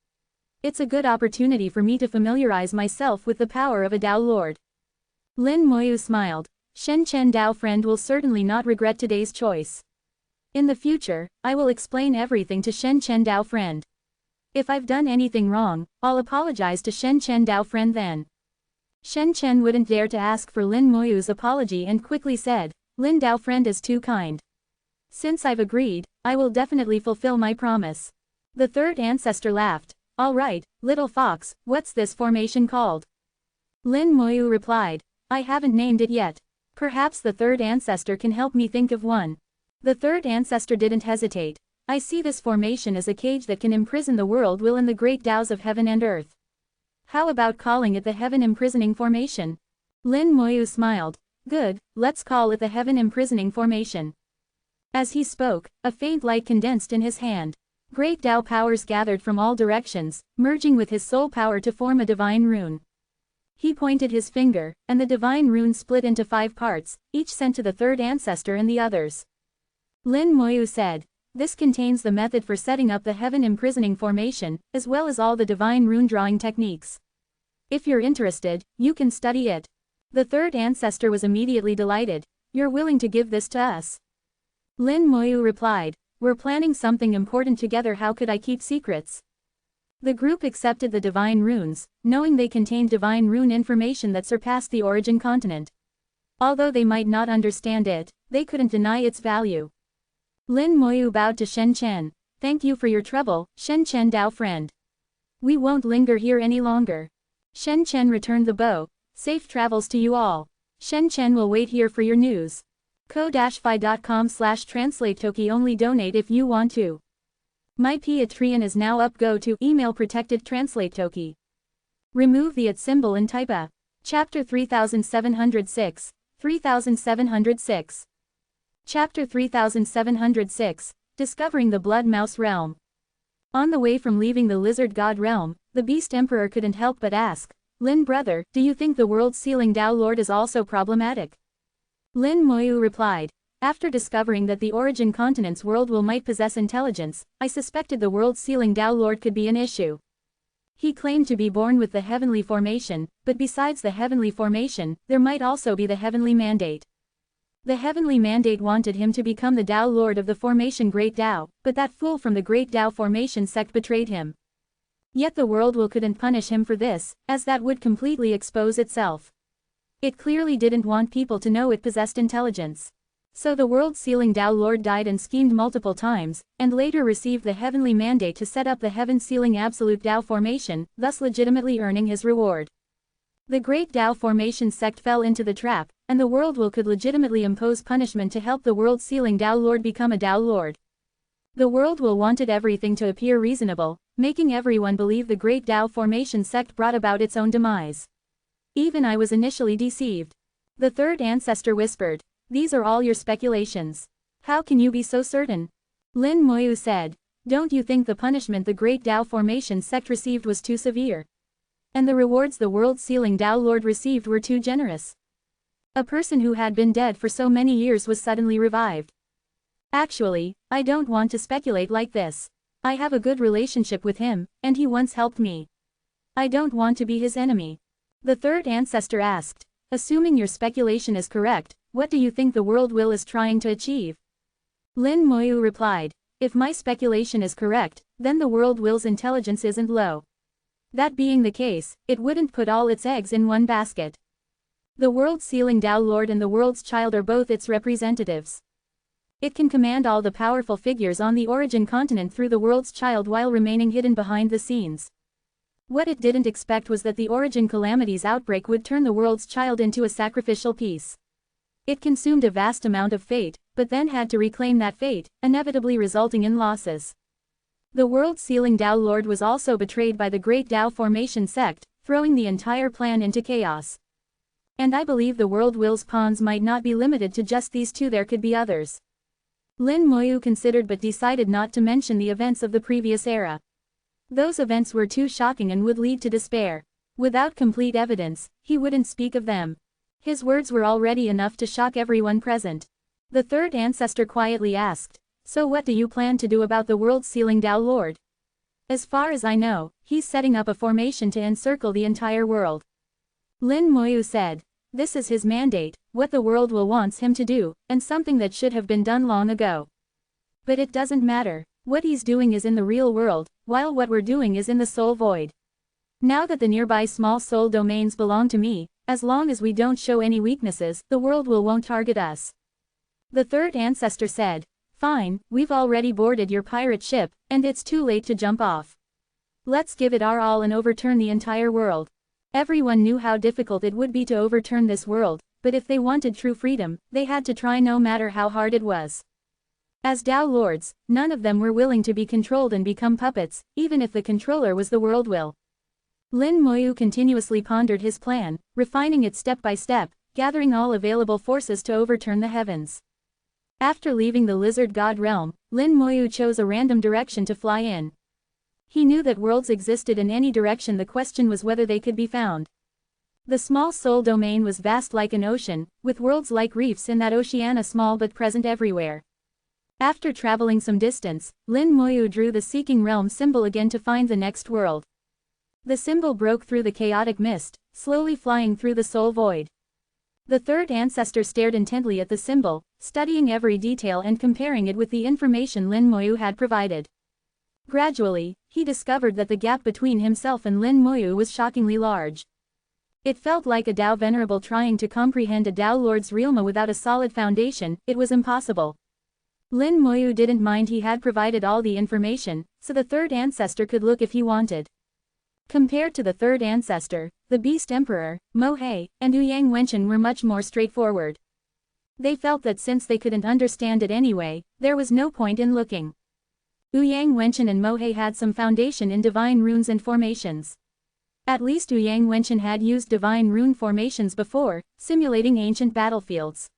It's a good opportunity for me to familiarize myself with the power of a Dao Lord. Lin Moyu smiled. Shen Chen Dao friend will certainly not regret today's choice. In the future, I will explain everything to Shen Chen Dao friend. If I've done anything wrong, I'll apologize to Shen Chen Dao friend then. Shen Chen wouldn't dare to ask for Lin Moyu's apology and quickly said, Lin Dao friend is too kind. Since I've agreed, I will definitely fulfill my promise. The third ancestor laughed. All right, little fox, what's this formation called? Lin Moyu replied, I haven't named it yet. Perhaps the third ancestor can help me think of one. The third ancestor didn't hesitate. I see this formation as a cage that can imprison the world will in the great Taos of heaven and earth. How about calling it the Heaven Imprisoning Formation? Lin Moyu smiled. Good, let's call it the Heaven Imprisoning Formation. As he spoke, a faint light condensed in his hand. Great Tao powers gathered from all directions, merging with his soul power to form a divine rune. He pointed his finger, and the divine rune split into 5 parts, each sent to the third ancestor and the others. Lin Moyu said, this contains the method for setting up the Heaven Imprisoning Formation, as well as all the divine rune drawing techniques. If you're interested, you can study it. The third ancestor was immediately delighted. You're willing to give this to us? Lin Moyu replied, we're planning something important together, how could I keep secrets? The group accepted the divine runes, knowing they contained divine rune information that surpassed the origin continent. Although they might not understand it, they couldn't deny its value. Lin Moyu bowed to Shen Chen. Thank you for your trouble, Shen Chen Dao friend. We won't linger here any longer. Shen Chen returned the bow. Safe travels to you all. Shen Chen will wait here for your news. ko-fi.com/translate-toki only donate if you want to. My Patreon is now up, go to email protected translate toki. Remove the @ symbol and type a. Chapter 3706. 3706. Chapter 3706, Discovering the Blood Mouse Realm. On the way from leaving the Lizard God realm, the Beast Emperor couldn't help but ask, Lin brother, do you think the world's sealing Tao Lord is also problematic? Lin Moyu replied, after discovering that the origin continent's world will might possess intelligence, I suspected the world's sealing Tao Lord could be an issue. He claimed to be born with the heavenly formation, but besides the heavenly formation, there might also be the heavenly mandate. The heavenly mandate wanted him to become the Tao Lord of the formation Great Tao, but that fool from the Great Tao formation sect betrayed him. Yet the world will couldn't punish him for this, as that would completely expose itself. It clearly didn't want people to know it possessed intelligence. So the world sealing Tao Lord died and schemed multiple times, and later received the heavenly mandate to set up the heaven sealing absolute Tao formation, thus legitimately earning his reward. The Great Tao formation sect fell into the trap, and the world will could legitimately impose punishment to help the world sealing Tao Lord become a Tao Lord. The world will wanted everything to appear reasonable, making everyone believe the Great Tao formation sect brought about its own demise. Even I was initially deceived. The third ancestor whispered, these are all your speculations. How can you be so certain? Lin Moyu said, don't you think the punishment the Great Tao formation sect received was too severe? And the rewards the world sealing Tao Lord received were too generous. A person who had been dead for so many years was suddenly revived. Actually, I don't want to speculate like this. I have a good relationship with him, and he once helped me. I don't want to be his enemy. The third ancestor asked, assuming your speculation is correct, what do you think the world will is trying to achieve? Lin Moyu replied, if my speculation is correct, then the world will's intelligence isn't low. That being the case, it wouldn't put all its eggs in one basket. The world sealing Tao Lord and the world's child are both its representatives. It can command all the powerful figures on the origin continent through the world's child while remaining hidden behind the scenes. What it didn't expect was that the origin calamity's outbreak would turn the world's child into a sacrificial piece. It consumed a vast amount of fate, but then had to reclaim that fate, inevitably resulting in losses. The world sealing Tao Lord was also betrayed by the Great Tao formation sect, throwing the entire plan into chaos. And I believe the world will's pawns might not be limited to just these two, there could be others. Lin Moyu considered but decided not to mention the events of the previous era. Those events were too shocking and would lead to despair. Without complete evidence, he wouldn't speak of them. His words were already enough to shock everyone present. The third ancestor quietly asked, "So what do you plan to do about the world-sealing Tao Lord?" "As far as I know, he's setting up a formation to encircle the entire world." Lin Moyu said, "This is his mandate, what the world will wants him to do, and something that should have been done long ago. But it doesn't matter. What he's doing is in the real world, while what we're doing is in the soul void. Now that the nearby small soul domains belong to me, as long as we don't show any weaknesses, the world won't target us." The third ancestor said, "Fine, we've already boarded your pirate ship, and it's too late to jump off. Let's give it our all and overturn the entire world." Everyone knew how difficult it would be to overturn this world, but if they wanted true freedom, they had to try no matter how hard it was. As Tao Lords, none of them were willing to be controlled and become puppets, even if the controller was the world will. Lin Moyu continuously pondered his plan, refining it step by step, gathering all available forces to overturn the heavens. After leaving the lizard god realm, Lin Moyu chose a random direction to fly in. He knew that worlds existed in any direction, the question was whether they could be found. The small soul domain was vast like an ocean, with worlds like reefs in that oceana, small but present everywhere. After traveling some distance, Lin Moyu drew the seeking realm symbol again to find the next world. The symbol broke through the chaotic mist, slowly flying through the soul void. The third ancestor stared intently at the symbol, studying every detail and comparing it with the information Lin Moyu had provided. Gradually, he discovered that the gap between himself and Lin Moyu was shockingly large. It felt like a Tao Venerable trying to comprehend a Tao Lord's realm without a solid foundation. It was impossible. Lin Moyu didn't mind he had provided all the information, so the third ancestor could look if he wanted. Compared to the third ancestor, the Beast Emperor, Mo He, and Ouyang Wenchen were much more straightforward. They felt that since they couldn't understand it anyway, there was no point in looking. Ouyang Wenchen and Mo He had some foundation in divine runes and formations. At least Ouyang Wenchen had used divine rune formations before, simulating ancient battlefields.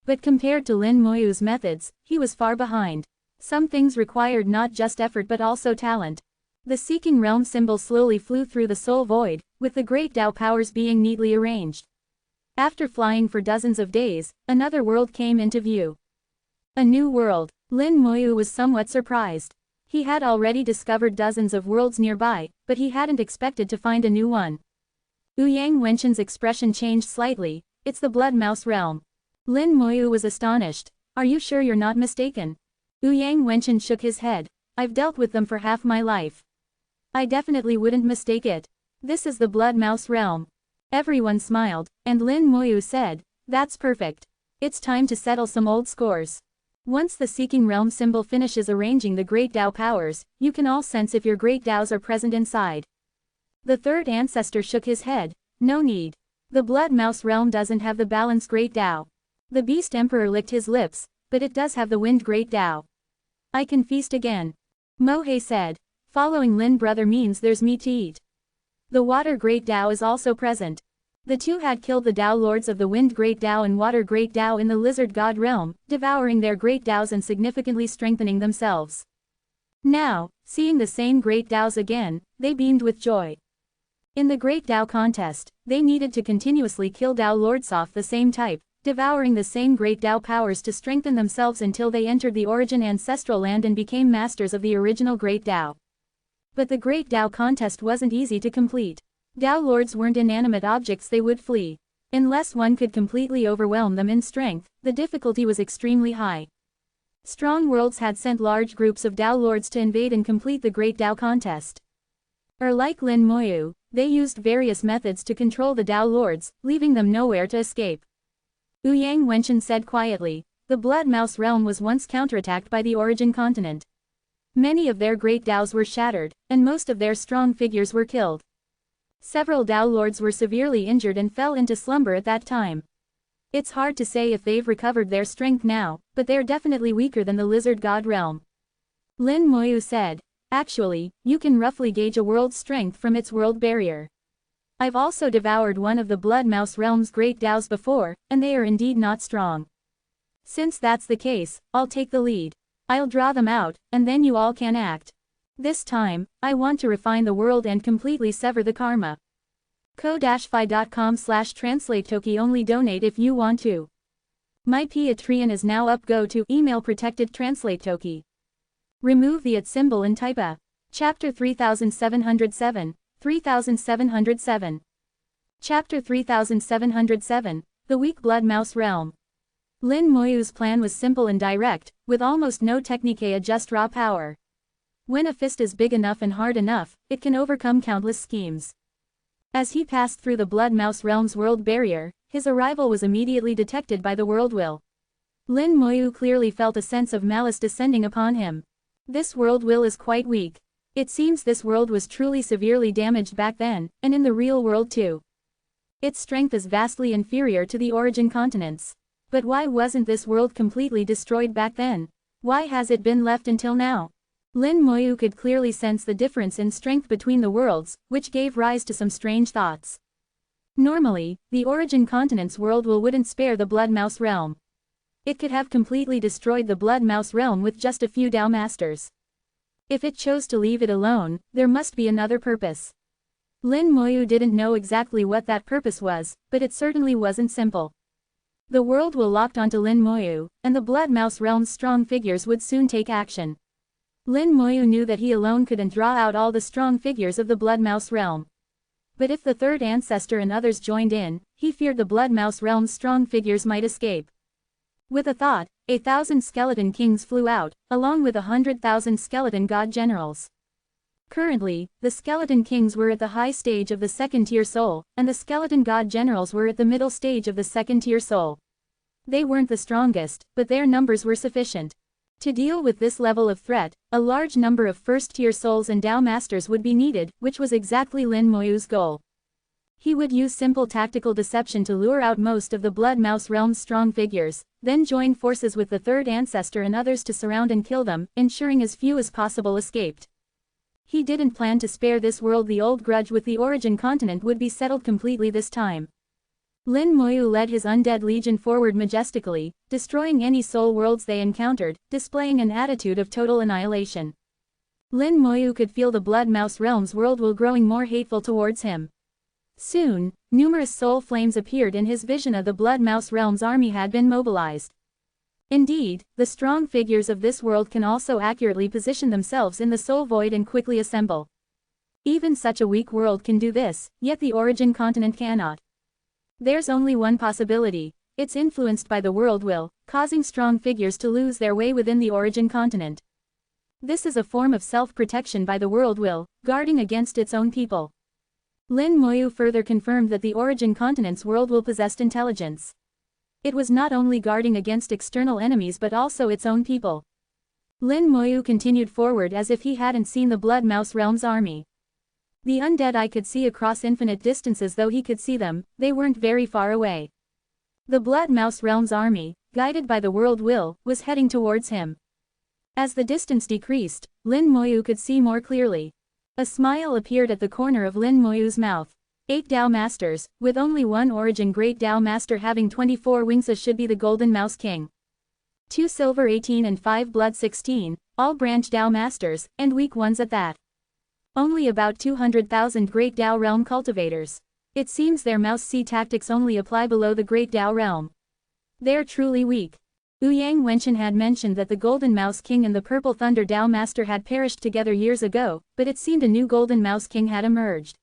But compared to Lin Moyu's methods, he was far behind. Some things required not just effort but also talent. The seeking realm symbol slowly flew through the soul void, with the great Tao powers being neatly arranged. After flying for dozens of days, another world came into view. A new world. Lin Moyu was somewhat surprised. He had already discovered dozens of worlds nearby, but he hadn't expected to find a new one. Ouyang Wenchen's expression changed slightly. "It's the Blood Mouse realm." Lin Moyu was astonished. "Are you sure you're not mistaken?" Ouyang Wenchen shook his head. "I've dealt with them for half my life. I definitely wouldn't mistake it. This is the Blood Mouse realm." Everyone smiled, and Lin Moyu said, "That's perfect. It's time to settle some old scores. Once the Seeking Realm symbol finishes arranging the Great Tao powers, you can all sense if your Great Taos are present inside." The third ancestor shook his head. "No need. The Blood Mouse realm doesn't have the balanced Great Tao." The Beast Emperor licked his lips, "But it does have the Wind Great Tao. I can feast again." Mo He said, "Following Lin brother means there's meat to eat." The Water Great Tao is also present. The two had killed the Tao Lords of the Wind Great Tao and Water Great Tao in the Lizard God realm, devouring their Great Taos and significantly strengthening themselves. Now, seeing the same Great Taos again, they beamed with joy. In the Great Tao contest, they needed to continuously kill Tao Lords of the same type, devouring the same Great Tao powers to strengthen themselves until they entered the origin ancestral land and became masters of the original Great Tao. But the Great Tao contest wasn't easy to complete. Tao Lords weren't inanimate objects they would flee. Unless one could completely overwhelm them in strength, the difficulty was extremely high. Strong worlds had sent large groups of Tao Lords to invade and complete the Great Tao contest. Like Lin Moyu, they used various methods to control the Tao Lords, leaving them nowhere to escape. Ouyang Wenchen said quietly, "The Blood Mouse realm was once counterattacked by the Origin continent. Many of their Great Taos were shattered, and most of their strong figures were killed. Several Tao Lords were severely injured and fell into slumber at that time. It's hard to say if they've recovered their strength now, but they're definitely weaker than the Lizard God realm." Lin Moyu said, "Actually, you can roughly gauge a world's strength from its world barrier. I've also devoured one of the Blood Mouse realm's Great Taos before, and they are indeed not strong. Since that's the case, I'll take the lead. I'll draw them out, and then you all can act. This time, I want to refine the world and completely sever the karma." ko-fi.com/translate-toki only donate if you want to. My Patreon is now up. Go to email protected translate toki. Remove the @ symbol and type a. Chapter 3707, 3707. Chapter 3707, The Weak Blood Mouse Realm. Lin Moyu's plan was simple and direct, with almost no technique, just raw power. When a fist is big enough and hard enough, it can overcome countless schemes. As he passed through the Blood Mouse Realm's world barrier, his arrival was immediately detected by the world will. Lin Moyu clearly felt a sense of malice descending upon him. This world will is quite weak. It seems this world was truly severely damaged back then, and in the real world too. Its strength is vastly inferior to the origin continents. But why wasn't this world completely destroyed back then? Why has it been left until now? Lin Moyu could clearly sense the difference in strength between the worlds, which gave rise to some strange thoughts. Normally, the origin continent's world wouldn't spare the Blood Mouse realm. It could have completely destroyed the Blood Mouse realm with just a few Dao Masters. If it chose to leave it alone, there must be another purpose. Lin Moyu didn't know exactly what that purpose was, but it certainly wasn't simple. The world will locked onto Lin Moyu, and the Blood Mouse realm's strong figures would soon take action. Lin Moyu knew that he alone couldn't draw out all the strong figures of the Blood Mouse realm. But if the third ancestor and others joined in, he feared the Blood Mouse realm's strong figures might escape. With a thought, 1,000 skeleton kings flew out, along with 100,000 skeleton god generals. Currently, the skeleton kings were at the high stage of the second-tier soul, and the skeleton god generals were at the middle stage of the second-tier soul. They weren't the strongest, but their numbers were sufficient. To deal with this level of threat, a large number of first-tier souls and Dao Masters would be needed, which was exactly Lin Moyu's goal. He would use simple tactical deception to lure out most of the Blood Mouse realm's strong figures, then join forces with the third ancestor and others to surround and kill them, ensuring as few as possible escaped. He didn't plan to spare this world. The old grudge with the origin continent would be settled completely this time. Lin Moyu led his undead legion forward majestically, destroying any soul worlds they encountered, displaying an attitude of total annihilation. Lin Moyu could feel the Blood Mouse realm's world will growing more hateful towards him. Soon, numerous soul flames appeared in his vision. Of the Blood Mouse realm's army had been mobilized. Indeed, the strong figures of this world can also accurately position themselves in the soul void and quickly assemble. Even such a weak world can do this, yet the origin continent cannot. There's only one possibility: it's influenced by the world will, causing strong figures to lose their way within the origin continent. This is a form of self-protection by the world will, guarding against its own people. Lin Moyu further confirmed that the origin continent's world will possessed intelligence. It was not only guarding against external enemies but also its own people. Lin Moyu continued forward as if he hadn't seen the Blood Mouse realm's army. The undead eye could see across infinite distances. Though he could see them, they weren't very far away. The Blood Mouse realm's army, guided by the world will, was heading towards him. As the distance decreased, Lin Moyu could see more clearly. A smile appeared at the corner of Lin Moyu's mouth. 8 Dao Masters, with only one origin Great Dao Master having 24 wings, should be the Golden Mouse King. 2 Silver 18 and 5 Blood 16, all branch Dao Masters, and weak ones at that. Only about 200,000 Great Dao Realm cultivators. It seems their Mouse C tactics only apply below the Great Dao Realm. They're truly weak. Ouyang Wenchen had mentioned that the Golden Mouse King and the Purple Thunder Dao Master had perished together years ago, but it seemed a new Golden Mouse King had emerged.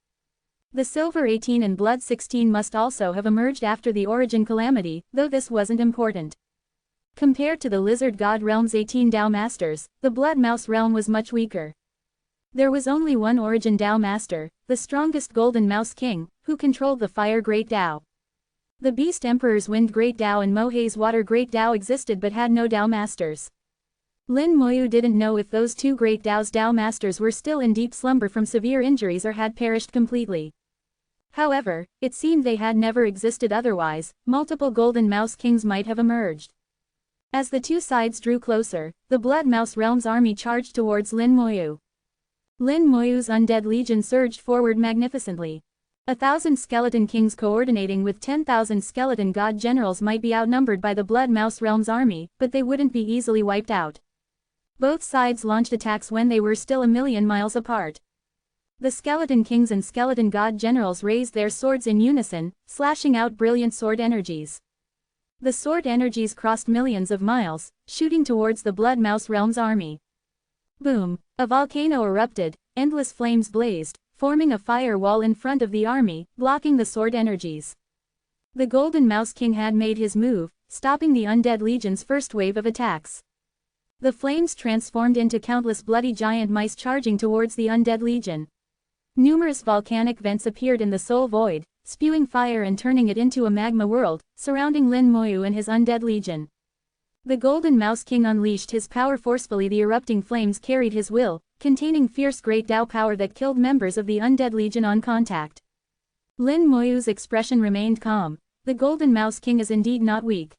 The Silver 18 and Blood 16 must also have emerged after the origin calamity, though this wasn't important. Compared to the Lizard God Realm's 18 Dao Masters, the Blood Mouse Realm was much weaker. There was only one origin Dao Master, the strongest Golden Mouse King, who controlled the Fire Great Dao. The Beast Emperor's Wind Great Dao and Mohei's Water Great Dao existed but had no Dao Masters. Lin Moyu didn't know if those two Great Dao's Dao Masters were still in deep slumber from severe injuries or had perished completely. However, it seemed they had never existed otherwise. Multiple Golden Mouse Kings might have emerged. As the two sides drew closer, the Blood Mouse Realm's army charged towards Lin Moyu. Lin Moyu's undead legion surged forward magnificently. 1,000 skeleton kings coordinating with 10,000 skeleton god generals might be outnumbered by the Blood Mouse Realm's army, but they wouldn't be easily wiped out. Both sides launched attacks when they were still a million miles apart. The skeleton kings and skeleton god generals raised their swords in unison, slashing out brilliant sword energies. The sword energies crossed millions of miles, shooting towards the Blood Mouse Realm's army. Boom! A volcano erupted, endless flames blazed, forming a fire wall in front of the army, blocking the sword energies. The Golden Mouse King had made his move, stopping the Undead Legion's first wave of attacks. The flames transformed into countless bloody giant mice charging towards the Undead Legion. Numerous volcanic vents appeared in the Soul Void, spewing fire and turning it into a magma world, surrounding Lin Moyu and his Undead Legion. The Golden Mouse King unleashed his power forcefully. The erupting flames carried his will, containing fierce great Dao power that killed members of the Undead Legion on contact. Lin Moyu's expression remained calm. The Golden Mouse King is indeed not weak.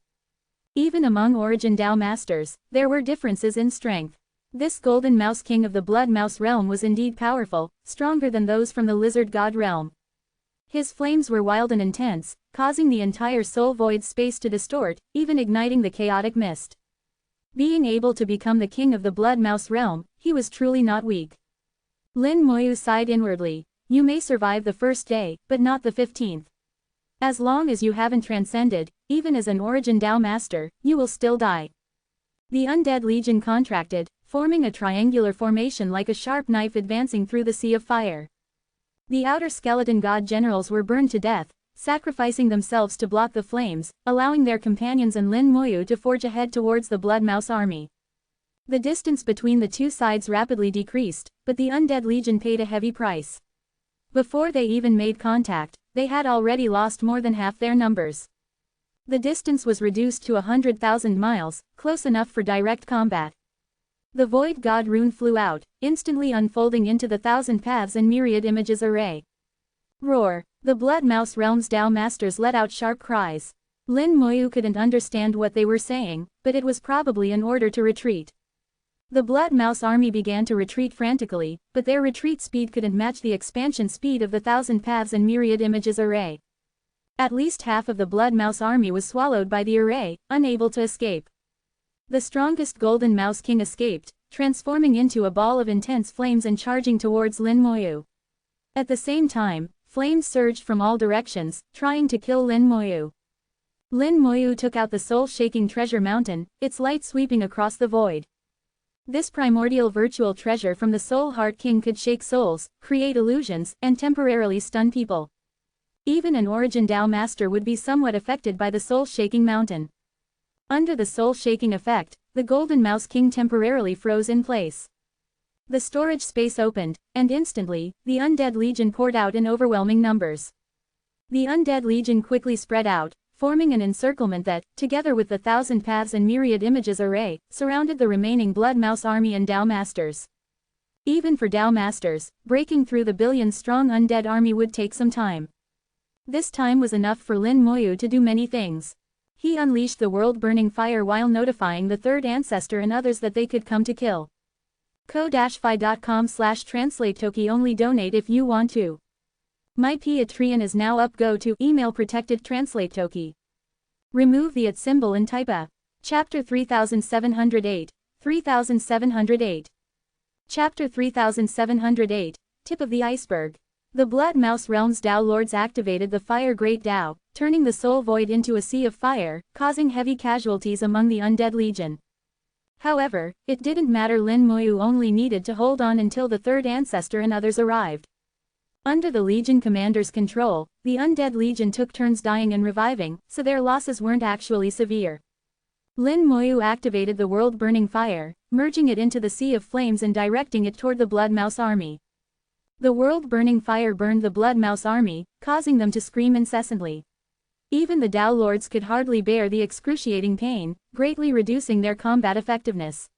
Even among Origin Dao Masters, there were differences in strength. This Golden Mouse King of the Blood Mouse Realm was indeed powerful, stronger than those from the Lizard God Realm. His flames were wild and intense, causing the entire Soul Void space to distort, even igniting the chaotic mist. Being able to become the king of the Blood Mouse Realm, he was truly not weak. Lin Moyu sighed inwardly. You may survive the first day, but not the 15th. As long as you haven't transcended, even as an Origin Dao Master, you will still die. The Undead Legion contracted, forming a triangular formation like a sharp knife advancing through the sea of fire. The outer skeleton god generals were burned to death, sacrificing themselves to block the flames, allowing their companions and Lin Moyu to forge ahead towards the Blood Mouse army. The distance between the two sides rapidly decreased, but the Undead Legion paid a heavy price. Before they even made contact, they had already lost more than half their numbers. The distance was reduced to 100,000 miles, close enough for direct combat. The Void God rune flew out, instantly unfolding into the Thousand Paths and Myriad Images array. Roar! The Blood Mouse Realm's Dao Masters let out sharp cries. Lin Moyu couldn't understand what they were saying, but it was probably an order to retreat. The Blood Mouse army began to retreat frantically, but their retreat speed couldn't match the expansion speed of the Thousand Paths and Myriad Images array. At least half of the Blood Mouse army was swallowed by the array, unable to escape. The strongest Golden Mouse King escaped, transforming into a ball of intense flames and charging towards Lin Moyu. At the same time, flames surged from all directions, trying to kill Lin Moyu. Lin Moyu took out the soul-shaking treasure mountain, its light sweeping across the void. This primordial virtual treasure from the Soul Heart King could shake souls, create illusions, and temporarily stun people. Even an Origin Dao Master would be somewhat affected by the soul-shaking mountain. Under the soul-shaking effect, the Golden Mouse King temporarily froze in place. The storage space opened, and instantly, the Undead Legion poured out in overwhelming numbers. The Undead Legion quickly spread out, forming an encirclement that, together with the Thousand Paths and Myriad Images array, surrounded the remaining Blood Mouse army and Dao Masters. Even for Dao Masters, breaking through the billion-strong Undead army would take some time. This time was enough for Lin Moyu to do many things. He unleashed the world-burning fire while notifying the Third Ancestor and others that they could come to kill. ko-fi.com/translate-toki only donate if you want to. My Patreon is now up. Go to email protected translate toki. Remove the @ symbol and type a. Chapter 3708, 3708. Chapter 3708, Tip of the Iceberg. The Blood Mouse Realm's Dao Lords activated the Fire Great Dao, turning the Soul Void into a sea of fire, causing heavy casualties among the Undead Legion. However, it didn't matter. Lin Moyu only needed to hold on until the Third Ancestor and others arrived. Under the Legion commander's control, the Undead Legion took turns dying and reviving, so their losses weren't actually severe. Lin Moyu activated the world-burning fire, merging it into the sea of flames and directing it toward the Blood Mouse army. The world-burning fire burned the Blood Mouse army, causing them to scream incessantly. Even the Dao Lords could hardly bear the excruciating pain, greatly reducing their combat effectiveness.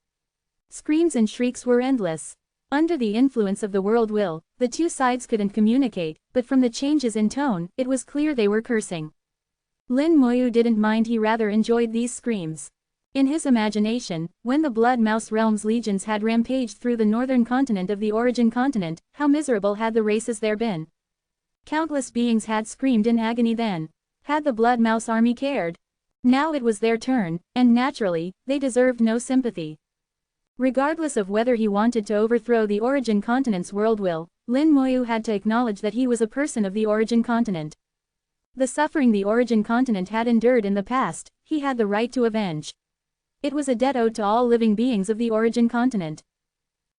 Screams and shrieks were endless. Under the influence of the world will, the two sides couldn't communicate, but from the changes in tone, it was clear they were cursing. Lin Moyu didn't mind. He rather enjoyed these screams. In his imagination, when the Blood Mouse Realm's legions had rampaged through the northern continent of the Origin continent, how miserable had the races there been. Countless beings had screamed in agony then. Had the Blood Mouse army cared? Now it was their turn, and naturally, they deserved no sympathy. Regardless of whether he wanted to overthrow the Origin continent's world will, Lin Moyu had to acknowledge that he was a person of the origin continent. The suffering the origin continent had endured in the past, he had the right to avenge. It was a debt owed to all living beings of the origin continent.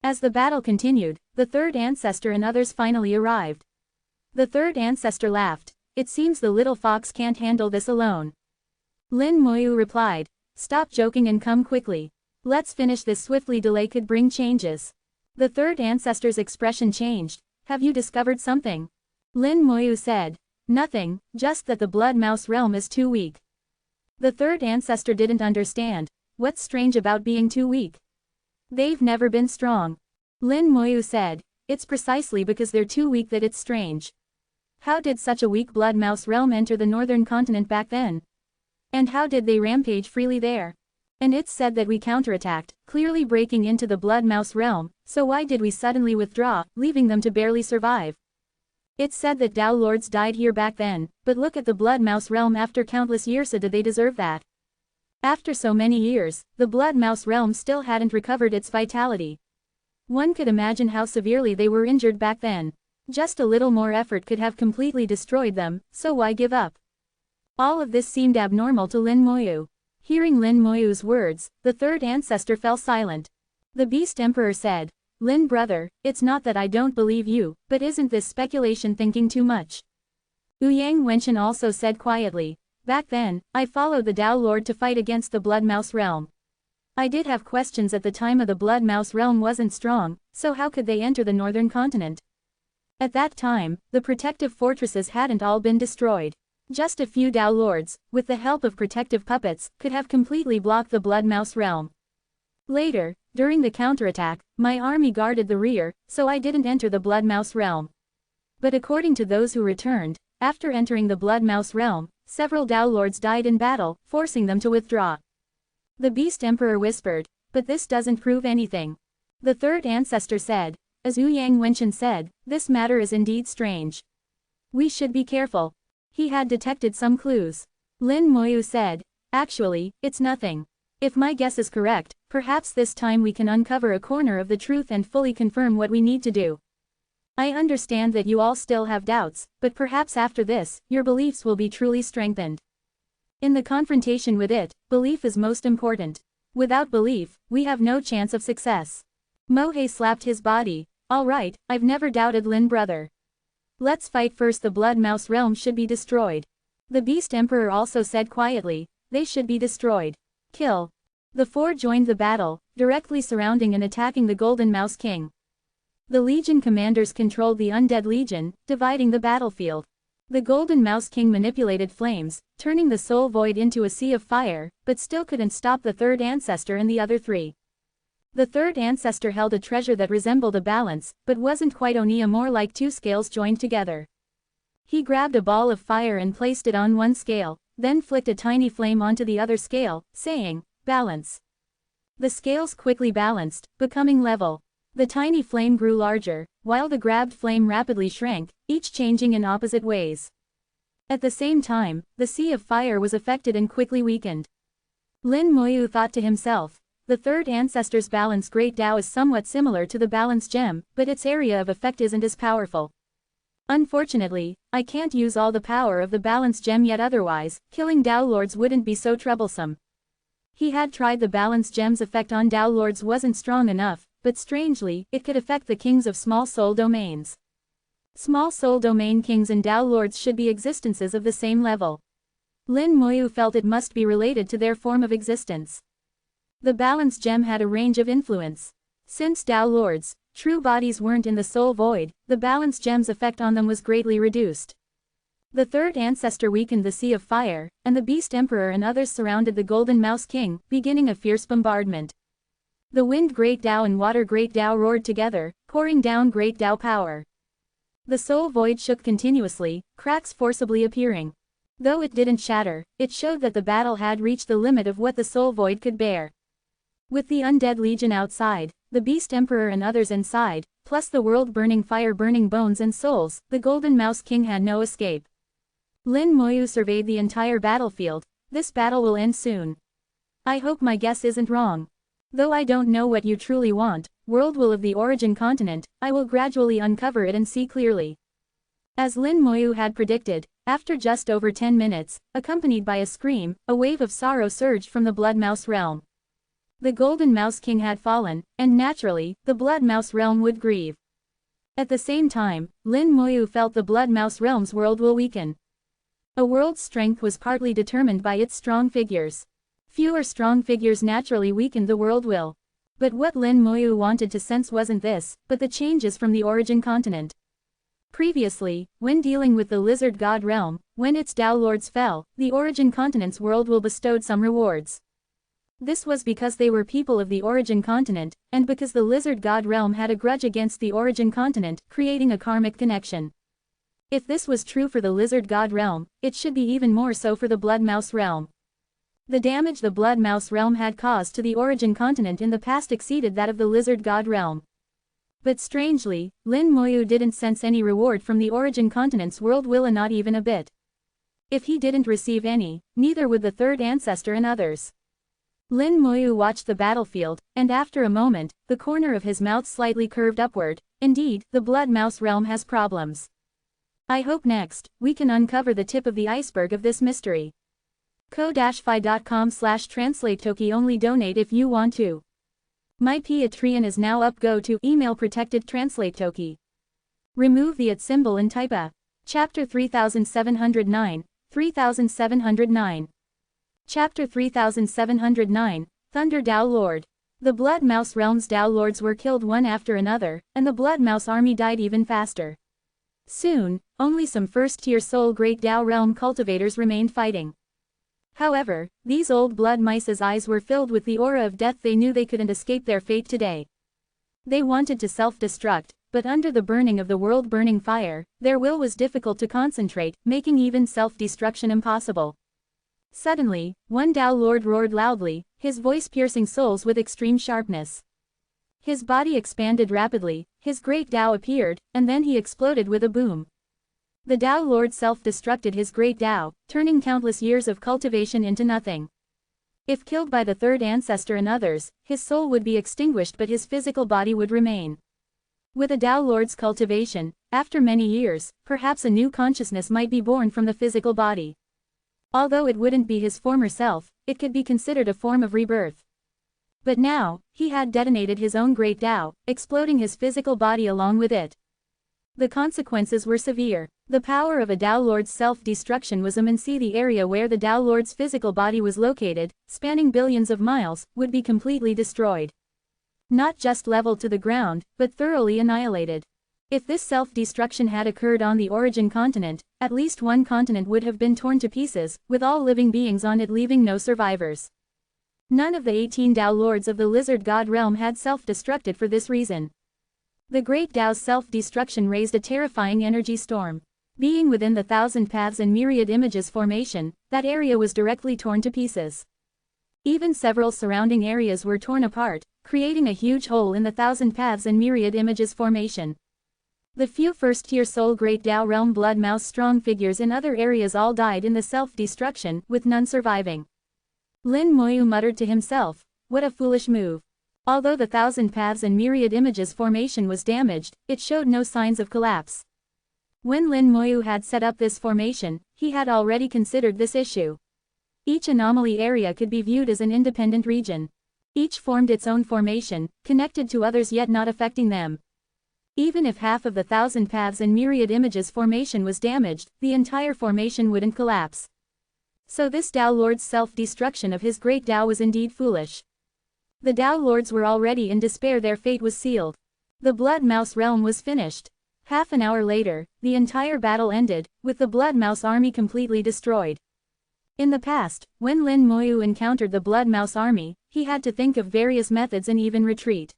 As the battle continued, the third ancestor and others finally arrived. The third ancestor laughed. It seems the little fox can't handle this alone. Lin Moyu replied. Stop joking and come quickly. Let's finish this swiftly. Delay could bring changes. The third ancestor's expression changed. Have you discovered something? Lin Moyu said. Nothing, just that the blood mouse realm is too weak. The third ancestor didn't understand. What's strange about being too weak? They've never been strong. Lin Moyu said. It's precisely because they're too weak that it's strange. How did such a weak blood mouse realm enter the northern continent back then? And how did they rampage freely there? And it's said that we counterattacked, clearly breaking into the blood mouse realm, so why did we suddenly withdraw, leaving them to barely survive? It's said that Dao Lords died here back then, but look at the blood mouse realm after countless years. So did they deserve that? After so many years, the blood mouse realm still hadn't recovered its vitality. One could imagine how severely they were injured back then. Just a little more effort could have completely destroyed them, so why give up? All of this seemed abnormal to Lin Moyu. Hearing Lin Moyu's words, the third ancestor fell silent. The Beast Emperor said, Lin brother, it's not that I don't believe you, but isn't this speculation thinking too much? Ouyang Wenchen also said quietly, back then, I followed the Dao Lord to fight against the Blood Mouse realm. I did have questions at the time. Of the Blood Mouse realm wasn't strong, so how could they enter the northern continent? At that time, the protective fortresses hadn't all been destroyed. Just a few Dao Lords, with the help of protective puppets, could have completely blocked the Blood Mouse realm. Later, during the counterattack, my army guarded the rear, so I didn't enter the Blood Mouse realm. But according to those who returned, after entering the Blood Mouse realm, several Dao Lords died in battle, forcing them to withdraw. The Beast Emperor whispered, but this doesn't prove anything. The third ancestor said, as Ouyang Wenchen said, this matter is indeed strange. We should be careful. He had detected some clues. Lin Moyu said, actually, it's nothing. If my guess is correct, perhaps this time we can uncover a corner of the truth and fully confirm what we need to do. I understand that you all still have doubts, but perhaps after this, your beliefs will be truly strengthened. In the confrontation with it, belief is most important. Without belief, we have no chance of success. Mohei slapped his body. All right, I've never doubted Lin brother. Let's fight first. The Blood Mouse realm should be destroyed. The Beast Emperor also said quietly, they should be destroyed. Kill. The four joined the battle, directly surrounding and attacking the Golden Mouse King. The Legion commanders controlled the Undead Legion, dividing the battlefield. The Golden Mouse King manipulated flames, turning the Soul Void into a sea of fire, but still couldn't stop the third ancestor and the other three. The third ancestor held a treasure that resembled a balance, but wasn't quite Onia, more like two scales joined together. He grabbed a ball of fire and placed it on one scale, then flicked a tiny flame onto the other scale, saying, balance. The scales quickly balanced, becoming level. The tiny flame grew larger, while the grabbed flame rapidly shrank, each changing in opposite ways. At the same time, the sea of fire was affected and quickly weakened. Lin Moyu thought to himself, the third ancestor's balance Great Tao is somewhat similar to the balance gem, but its area of effect isn't as powerful. Unfortunately, I can't use all the power of the balance gem yet, otherwise, killing Dao Lords wouldn't be so troublesome. He had tried the balance gem's effect on Dao Lords wasn't strong enough, but strangely, it could affect the kings of small soul domains. Small soul domain kings and Dao Lords should be existences of the same level. Lin Moyu felt it must be related to their form of existence. The balance gem had a range of influence. Since Dao Lords, true bodies weren't in the soul void, the balance gem's effect on them was greatly reduced. The third ancestor weakened the sea of fire, and the Beast Emperor and others surrounded the Golden Mouse King, beginning a fierce bombardment. The wind Great Tao and water Great Tao roared together, pouring down Great Tao power. The soul void shook continuously, cracks forcibly appearing. Though it didn't shatter, it showed that the battle had reached the limit of what the soul void could bear. With the Undead Legion outside, the Beast Emperor and others inside, plus the world-burning fire burning bones and souls, the Golden Mouse King had no escape. Lin Moyu surveyed the entire battlefield. This battle will end soon. I hope my guess isn't wrong. Though I don't know what you truly want, world will of the origin continent, I will gradually uncover it and see clearly. As Lin Moyu had predicted, after just over 10 minutes, accompanied by a scream, a wave of sorrow surged from the Blood Mouse realm. The Golden Mouse King had fallen, and naturally, the Blood Mouse realm would grieve. At the same time, Lin Moyu felt the Blood Mouse realm's world will weaken. A world's strength was partly determined by its strong figures. Fewer strong figures naturally weakened the world will. But what Lin Moyu wanted to sense wasn't this, but the changes from the origin continent. Previously, when dealing with the Lizard God realm, when its Tao Lords fell, the origin continent's world will bestowed some rewards. This was because they were people of the origin continent, and because the Lizard God realm had a grudge against the origin continent, creating a karmic connection. If this was true for the Lizard God realm, it should be even more so for the Blood Mouse realm. The damage the Blood Mouse realm had caused to the origin continent in the past exceeded that of the Lizard God realm. But strangely, Lin Moyu didn't sense any reward from the origin continent's world will, not even a bit. If he didn't receive any, neither would the third ancestor and others. Lin Moyu watched the battlefield, and after a moment, the corner of his mouth slightly curved upward. Indeed, the Blood Mouse realm has problems. I hope next, we can uncover the tip of the iceberg of this mystery. ko-fi.com/translate-toki only donate if you want to. My Patreon is now up. Go to email protected translate toki. Remove the @ symbol and type a. Chapter 3709, 3709. Chapter 3709, Thunder Tao Lord. The Blood Mouse realm's Tao Lords were killed one after another, and the Blood Mouse army died even faster. Soon, only some first-tier Soul Great Tao realm cultivators remained fighting. However, these old blood mice's eyes were filled with the aura of death. They knew they couldn't escape their fate today. They wanted to self-destruct, but under the burning of the world-burning fire, their will was difficult to concentrate, making even self-destruction impossible. Suddenly, one Tao Lord roared loudly, his voice piercing souls with extreme sharpness. His body expanded rapidly, his great Tao appeared, and then he exploded with a boom. The Tao Lord self-destructed his great Tao, turning countless years of cultivation into nothing. If killed by the third ancestor and others, his soul would be extinguished but his physical body would remain. With a Tao Lord's cultivation, after many years, perhaps a new consciousness might be born from the physical body. Although it wouldn't be his former self, it could be considered a form of rebirth. But now, he had detonated his own great Tao, exploding his physical body along with it. The consequences were severe. The power of a Tao Lord's self-destruction was immense. The area where the Tao Lord's physical body was located, spanning billions of miles, would be completely destroyed. Not just leveled to the ground, but thoroughly annihilated. If this self-destruction had occurred on the origin continent, at least one continent would have been torn to pieces, with all living beings on it leaving no survivors. None of the 18 Tao Lords of the Lizard God realm had self-destructed for this reason. The Great Tao's self-destruction raised a terrifying energy storm. Being within the Thousand Paths and Myriad Images formation, that area was directly torn to pieces. Even several surrounding areas were torn apart, creating a huge hole in the Thousand Paths and Myriad Images formation. The few first-tier Soul Great Tao Realm Blood Mouse strong figures in other areas all died in the self-destruction, with none surviving. Lin Moyu muttered to himself, what a foolish move. Although the Thousand Paths and Myriad Images formation was damaged, it showed no signs of collapse. When Lin Moyu had set up this formation, he had already considered this issue. Each anomaly area could be viewed as an independent region. Each formed its own formation, connected to others yet not affecting them. Even if half of the Thousand Paths and Myriad Images formation was damaged, the entire formation wouldn't collapse. So this Tao Lord's self-destruction of his great Tao was indeed foolish. The Tao Lords were already in despair. Their fate was sealed. The Blood Mouse realm was finished. Half an hour later, the entire battle ended, with the Blood Mouse army completely destroyed. In the past, when Lin Moyu encountered the Blood Mouse army, he had to think of various methods and even retreat.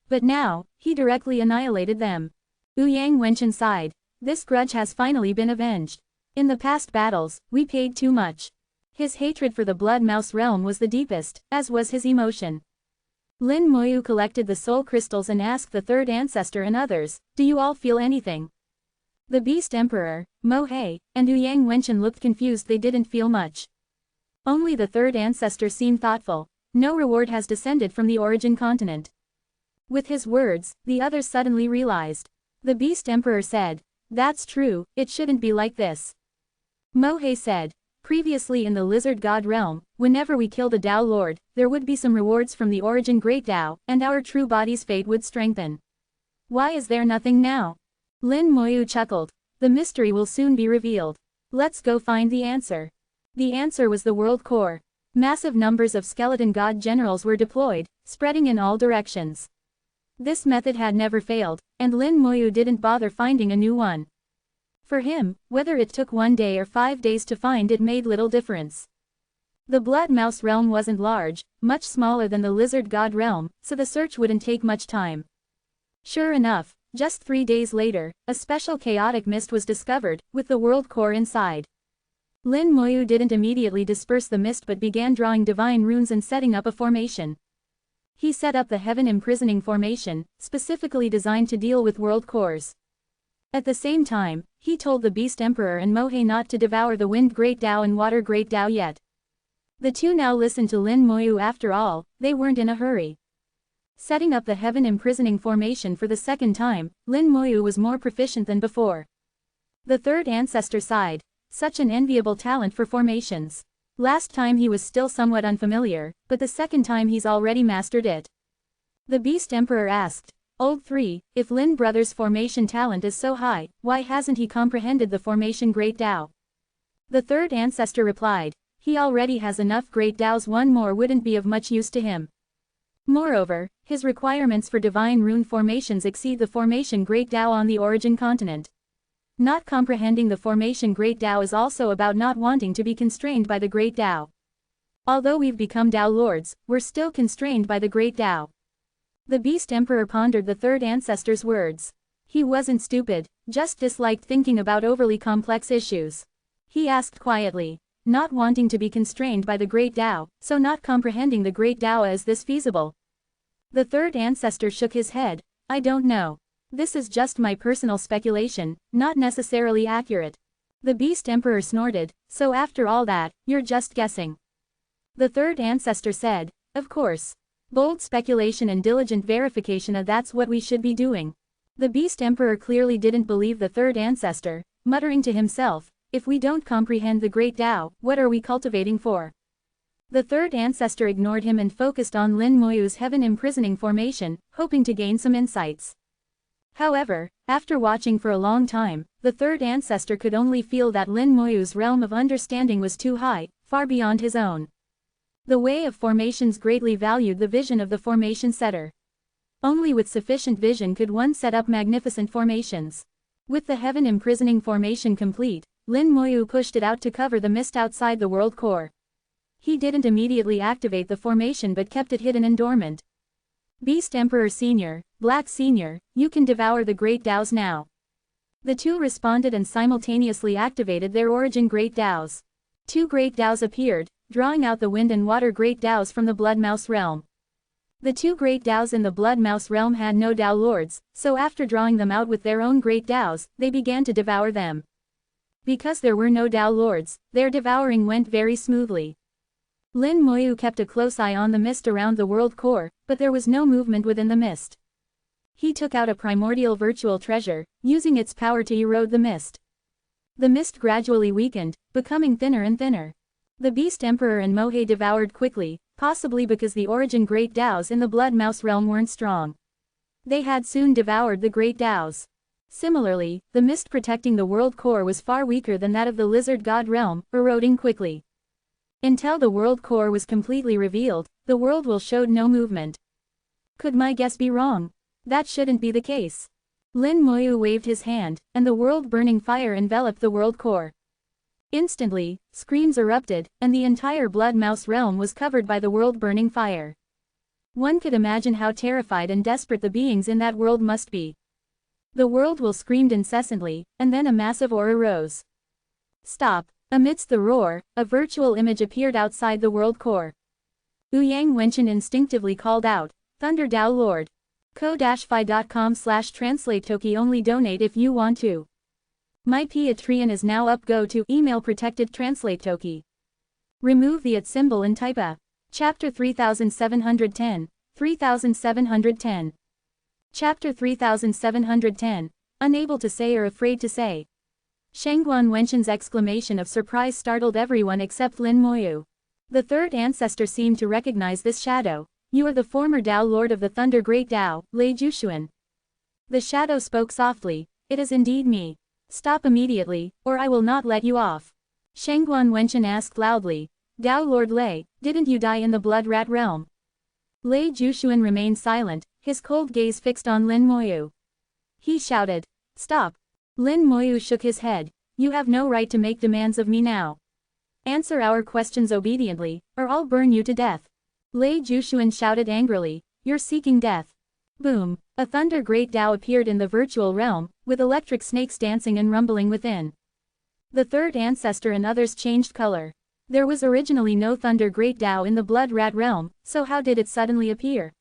But now, he directly annihilated them. Ouyang Wenchen sighed. This grudge has finally been avenged. In the past battles, we paid too much. His hatred for the Blood Mouse realm was the deepest, as was his emotion. Lin Moyu collected the soul crystals and asked the third ancestor and others, do you all feel anything? The Beast Emperor, Mo He, and Ouyang Wenchen looked confused. They didn't feel much. Only the third ancestor seemed thoughtful. No reward has descended from the origin continent. With his words, the others suddenly realized. The Beast Emperor said, "That's true, it shouldn't be like this." Mohei said, "Previously in the Lizard God realm, whenever we killed a Tao Lord, there would be some rewards from the origin Great Tao, and our true body's fate would strengthen. Why is there nothing now?" Lin Moyu chuckled. "The mystery will soon be revealed. Let's go find the answer." The answer was the World Core. Massive numbers of skeleton god generals were deployed, spreading in all directions. This method had never failed, and Lin Moyu didn't bother finding a new one. For him, whether it took 1 day or 5 days to find it made little difference. The Blood Mouse realm wasn't large, much smaller than the Lizard God realm, so the search wouldn't take much time. Sure enough, just 3 days later, a special chaotic mist was discovered, with the world core inside. Lin Moyu didn't immediately disperse the mist but began drawing divine runes and setting up a formation. He set up the Heaven Imprisoning Formation, specifically designed to deal with world cores. At the same time, he told the Beast Emperor and Mohei not to devour the Wind Great Tao and Water Great Tao yet. The two now listened to Lin Moyu. After all, they weren't in a hurry. Setting up the Heaven Imprisoning Formation for the second time, Lin Moyu was more proficient than before. The third ancestor sighed. Such an enviable talent for formations. Last time he was still somewhat unfamiliar, but the second time he's already mastered it. The Beast Emperor asked, "Old 3, if Lin Brother's formation talent is so high, why hasn't he comprehended the formation Great Tao?" The third ancestor replied, "He already has enough Great Taos, one more wouldn't be of much use to him. Moreover, his requirements for divine rune formations exceed the formation Great Tao on the origin continent. Not comprehending the formation Great Tao is also about not wanting to be constrained by the Great Tao. Although we've become Tao Lords, we're still constrained by the Great Tao." The Beast Emperor pondered the third ancestor's words. He wasn't stupid, just disliked thinking about overly complex issues. He asked quietly, "Not wanting to be constrained by the Great Tao, so not comprehending the Great Tao, is this feasible?" The third ancestor shook his head. "I don't know. This is just my personal speculation, not necessarily accurate." The Beast Emperor snorted, "So after all that, you're just guessing?" The third ancestor said, "Of course. Bold speculation and diligent verification, that's what we should be doing." The Beast Emperor clearly didn't believe the third ancestor, muttering to himself, "If we don't comprehend the Great Tao, what are we cultivating for?" The third ancestor ignored him and focused on Lin Moyu's Heaven Imprisoning Formation, hoping to gain some insights. However, after watching for a long time, the third ancestor could only feel that Lin Moyu's realm of understanding was too high, far beyond his own. The Way of Formations greatly valued the vision of the formation setter. Only with sufficient vision could one set up magnificent formations. With the Heaven Imprisoning Formation complete, Lin Moyu pushed it out to cover the mist outside the world core. He didn't immediately activate the formation but kept it hidden and dormant. "Beast Emperor Senior, Black Senior, you can devour the Great Taos now." The two responded and simultaneously activated their origin Great Taos. 2 Great Taos appeared, drawing out the Wind and Water Great Taos from the Blood Mouse realm. The 2 Great Taos in the Blood Mouse realm had no Tao Lords, so after drawing them out with their own Great Taos, they began to devour them. Because there were no Tao Lords, their devouring went very smoothly. Lin Moyu kept a close eye on the mist around the world core, but there was no movement within the mist. He took out a primordial virtual treasure, using its power to erode the mist. The mist gradually weakened, becoming thinner and thinner. The Beast Emperor and Mohei devoured quickly, possibly because the origin Great Taos in the Blood Mouse realm weren't strong. They had soon devoured the Great Taos. Similarly, the mist protecting the world core was far weaker than that of the Lizard God realm, eroding quickly. Until the world core was completely revealed, the world will showed no movement. Could my guess be wrong? That shouldn't be the case. Lin Moyu waved his hand, and the world-burning fire enveloped the world core. Instantly, screams erupted, and the entire Blood Mouse realm was covered by the world-burning fire. One could imagine how terrified and desperate the beings in that world must be. The world will screamed incessantly, and then a massive roar arose. "Stop!" Amidst the roar, a virtual image appeared outside the world core. Ouyang Wenchen instinctively called out, "Thunder Tao Lord. ko-fi.com/translate-toki only donate if you want to. My Patreon is now up, go to email protected translate toki. Remove the @ symbol and type a Chapter 3710, 3710. Chapter 3710, Unable to say or afraid to say. Shangguan Wenshan's exclamation of surprise startled everyone except Lin Moyu. The third ancestor seemed to recognize this shadow. You are the former Dao Lord of the Thunder Great Dao, Lei Jushuan. The shadow spoke softly. It is indeed me. Stop immediately, or I will not let you off. Shangguan Wenshan asked loudly. Dao Lord Lei, didn't you die in the Blood Rat realm? Lei Jushuan remained silent, his cold gaze fixed on Lin Moyu. He shouted. Stop. Lin Moyu shook his head. You have no right to make demands of me now. Answer our questions obediently, or I'll burn you to death. Lei Jushuan shouted angrily. You're seeking death. Boom. A Thunder Great Dao appeared in the virtual realm, with electric snakes dancing and rumbling within. The third ancestor and others changed color. There was originally no Thunder Great Dao in the Blood Rat realm, so how did it suddenly appear?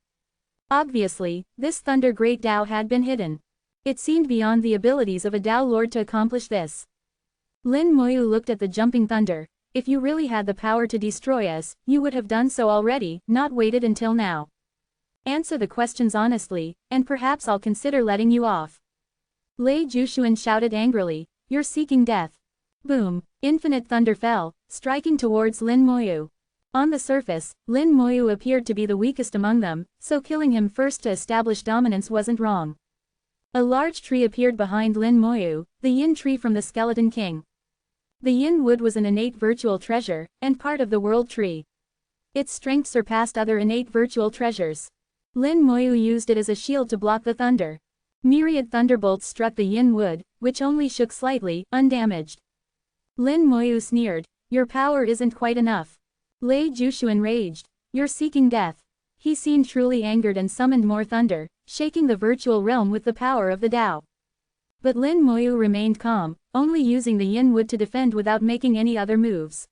Obviously, this Thunder Great Dao had been hidden. It seemed beyond the abilities of a Dao Lord to accomplish this. Lin Moyu looked at the jumping thunder. If you really had the power to destroy us, you would have done so already, not waited until now. Answer the questions honestly, and perhaps I'll consider letting you off. Lei Jushuan shouted angrily. You're seeking death. Boom. Infinite thunder fell, striking towards Lin Moyu. On the surface, Lin Moyu appeared to be the weakest among them, so killing him first to establish dominance wasn't wrong. A large tree appeared behind Lin Moyu, the yin tree from the Skeleton King. The yin wood was an innate virtual treasure, and part of the world tree. Its strength surpassed other innate virtual treasures. Lin Moyu used it as a shield to block the thunder. Myriad thunderbolts struck the yin wood, which only shook slightly, undamaged. Lin Moyu sneered. Your power isn't quite enough. Lei Jushuan raged. You're seeking death. He seemed truly angered and summoned more thunder, shaking the virtual realm with the power of the Dao. But Lin Moyu remained calm, only using the yin wood to defend without making any other moves.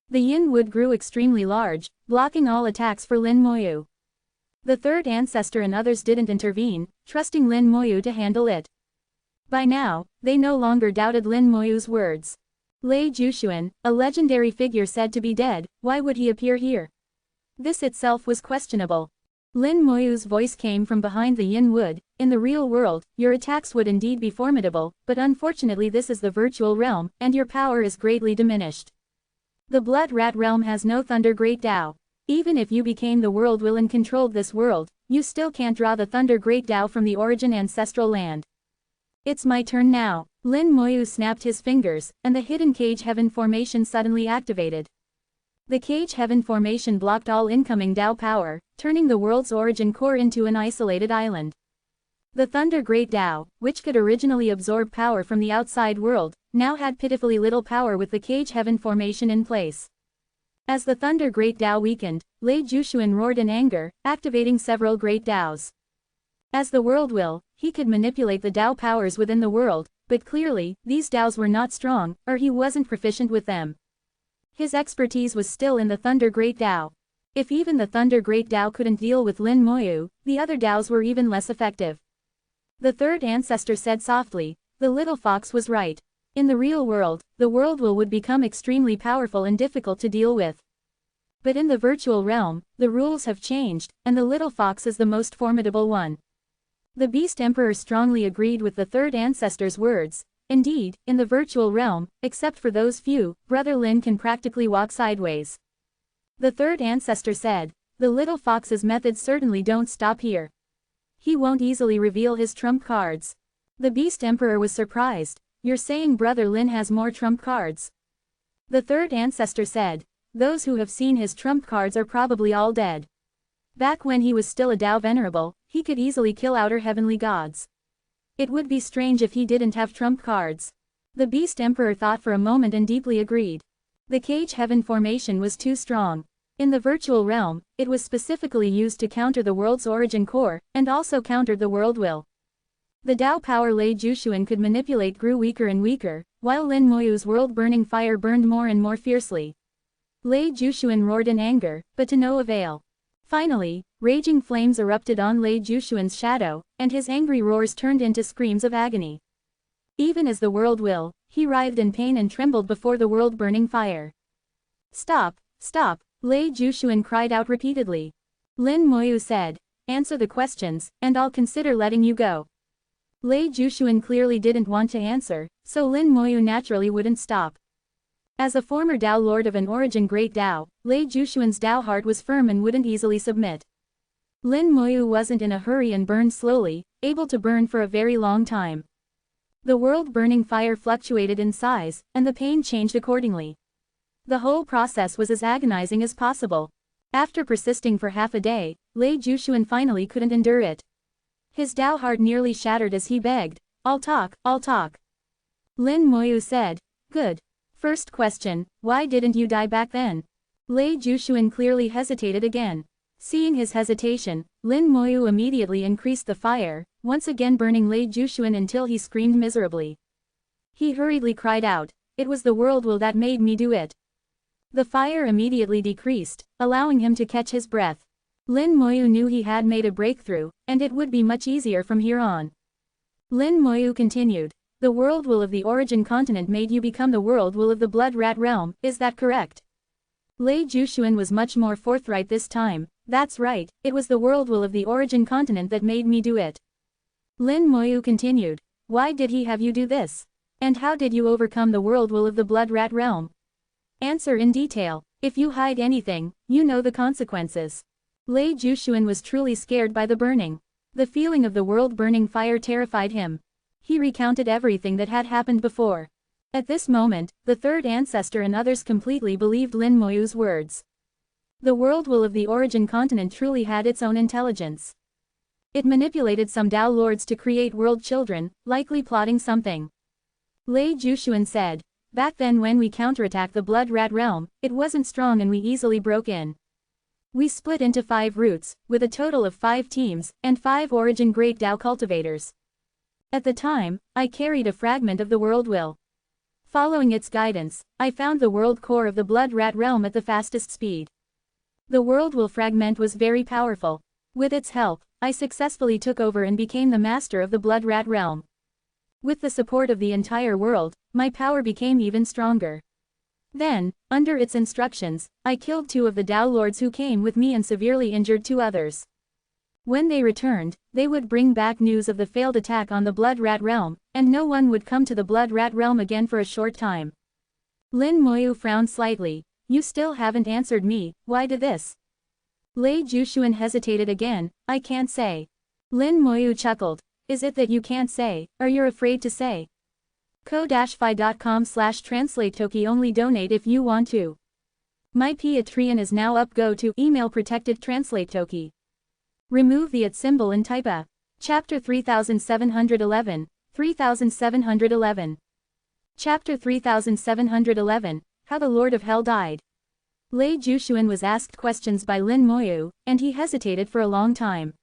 The yin wood grew extremely large, blocking all attacks for Lin Moyu. The third ancestor and others didn't intervene, trusting Lin Moyu to handle it. By now, they no longer doubted Lin Moyu's words. Lei Jushuan, a legendary figure said to be dead, why would he appear here? This itself was questionable. Lin Moyu's voice came from behind the yin wood. In the real world, your attacks would indeed be formidable, but unfortunately this is the virtual realm, and your power is greatly diminished. The Blood Rat realm has no Thunder Great Dao. Even if you became the world will and controlled this world, you still can't draw the Thunder Great Dao from the origin ancestral land. It's my turn now. Lin Moyu snapped his fingers, and the hidden Cage Heaven formation suddenly activated. The Cage Heaven formation blocked all incoming Dao power, turning the world's origin core into an isolated island. The Thunder Great Dao, which could originally absorb power from the outside world, now had pitifully little power with the Cage Heaven formation in place. As the Thunder Great Dao weakened, Lei Jushuan roared in anger, activating several Great Daos. As the world will, he could manipulate the Dao powers within the world, but clearly, these Daos were not strong, or he wasn't proficient with them. His expertise was still in the Thunder Great Dao. If even the Thunder Great Dao couldn't deal with Lin Moyu, the other Daos were even less effective. The third ancestor said softly, the little fox was right. In the real world, the world will would become extremely powerful and difficult to deal with. But in the virtual realm, the rules have changed, and the little fox is the most formidable one. The Beast Emperor strongly agreed with the third ancestor's words. Indeed, in the virtual realm, except for those few, Brother Lin can practically walk sideways. The third ancestor said, the little fox's methods certainly don't stop here. He won't easily reveal his trump cards. The Beast Emperor was surprised. You're saying Brother Lin has more trump cards? The third ancestor said, those who have seen his trump cards are probably all dead. Back when he was still a Dao Venerable, he could easily kill outer heavenly gods. It would be strange if he didn't have trump cards. The Beast Emperor thought for a moment and deeply agreed. The Cage Heaven formation was too strong. In the virtual realm, it was specifically used to counter the world's origin core, and also countered the world will. The Dao power Lei Jushuan could manipulate grew weaker and weaker, while Lin Moyu's world-burning fire burned more and more fiercely. Lei Jushuan roared in anger, but to no avail. Finally, raging flames erupted on Lei Jushuan's shadow, and his angry roars turned into screams of agony. Even as the world will, he writhed in pain and trembled before the world-burning fire. Stop, stop! Lei Jushuan cried out repeatedly. Lin Moyu said, answer the questions, and I'll consider letting you go. Lei Jushuan clearly didn't want to answer, so Lin Moyu naturally wouldn't stop. As a former Dao Lord of an origin great Dao, Lei Jushuan's Dao heart was firm and wouldn't easily submit. Lin Moyu wasn't in a hurry and burned slowly, able to burn for a very long time. The world-burning fire fluctuated in size, and the pain changed accordingly. The whole process was as agonizing as possible. After persisting for half a day, Lei Jushuan finally couldn't endure it. His Dao heart nearly shattered as he begged, I'll talk, I'll talk. Lin Moyu said, good. First question, why didn't you die back then? Lei Jushuan clearly hesitated again. Seeing his hesitation, Lin Moyu immediately increased the fire, once again burning Lei Jushuan until he screamed miserably. He hurriedly cried out, it was the world will that made me do it. The fire immediately decreased, allowing him to catch his breath. Lin Moyu knew he had made a breakthrough, and it would be much easier from here on. Lin Moyu continued, the world will of the origin continent made you become the world will of the blood rat realm, is that correct? Lei Jushuan was much more forthright this time, that's right, it was the world will of the origin continent that made me do it. Lin Moyu continued, why did he have you do this? And how did you overcome the world will of the blood rat realm? Answer in detail. If you hide anything, you know the consequences. Lei Jushuan was truly scared by the burning. The feeling of the world-burning fire terrified him. He recounted everything that had happened before. At this moment, the third ancestor and others completely believed Lin Moyu's words. The world will of the origin continent truly had its own intelligence. It manipulated some Dao lords to create world children, likely plotting something. Lei Jushuan said, back then when we counterattacked the blood rat realm, it wasn't strong and we easily broke in. We split into 5 routes, with a total of 5 teams, and 5 origin great Dao cultivators. At the time, I carried a fragment of the world will. Following its guidance, I found the world core of the blood rat realm at the fastest speed. The world will fragment was very powerful. With its help, I successfully took over and became the master of the blood rat realm. With the support of the entire world, my power became even stronger. Then, under its instructions, I killed 2 of the Dao lords who came with me and severely injured 2 others. When they returned, they would bring back news of the failed attack on the blood rat realm, and no one would come to the blood rat realm again for a short time. Lin Moyu frowned slightly. You still haven't answered me, why did this? Lei Jushuan hesitated again, I can't say. Lin Moyu chuckled. Is it that you can't say, or you're afraid to say? ko-fi.com/translate-toki only donate if you want to. My Patreon is now up, go to email protected translate toki. Remove the @ symbol and type a. Chapter 3711, 3711. Chapter 3711, How the Lord of Hell Died. Lei Jushuan was asked questions by Lin Moyu, and he hesitated for a long time.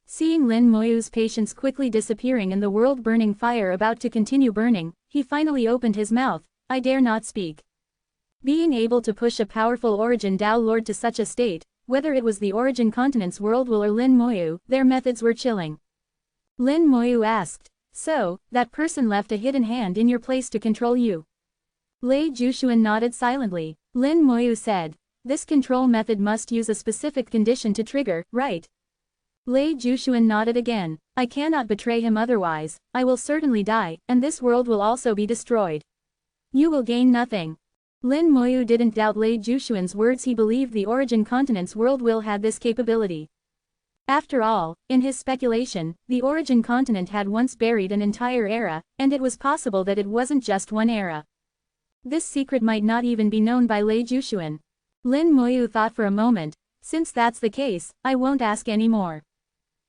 Seeing Lin Moyu's patience quickly disappearing and the world-burning fire about to continue burning, he finally opened his mouth, I dare not speak. Being able to push a powerful origin Dao Lord to such a state, whether it was the origin continent's world will or Lin Moyu, their methods were chilling. Lin Moyu asked, so, that person left a hidden hand in your place to control you? Lei Jushuan nodded silently. Lin Moyu said, this control method must use a specific condition to trigger, right? Lei Jushuan nodded again. I cannot betray him otherwise, I will certainly die, and this world will also be destroyed. You will gain nothing. Lin Moyu didn't doubt Lei Jushuan's words, he believed the origin continent's world will had this capability. After all, in his speculation, the origin continent had once buried an entire era, and it was possible that it wasn't just one era. This secret might not even be known by Lei Jushuan. Lin Moyu thought for a moment, since that's the case, I won't ask any more.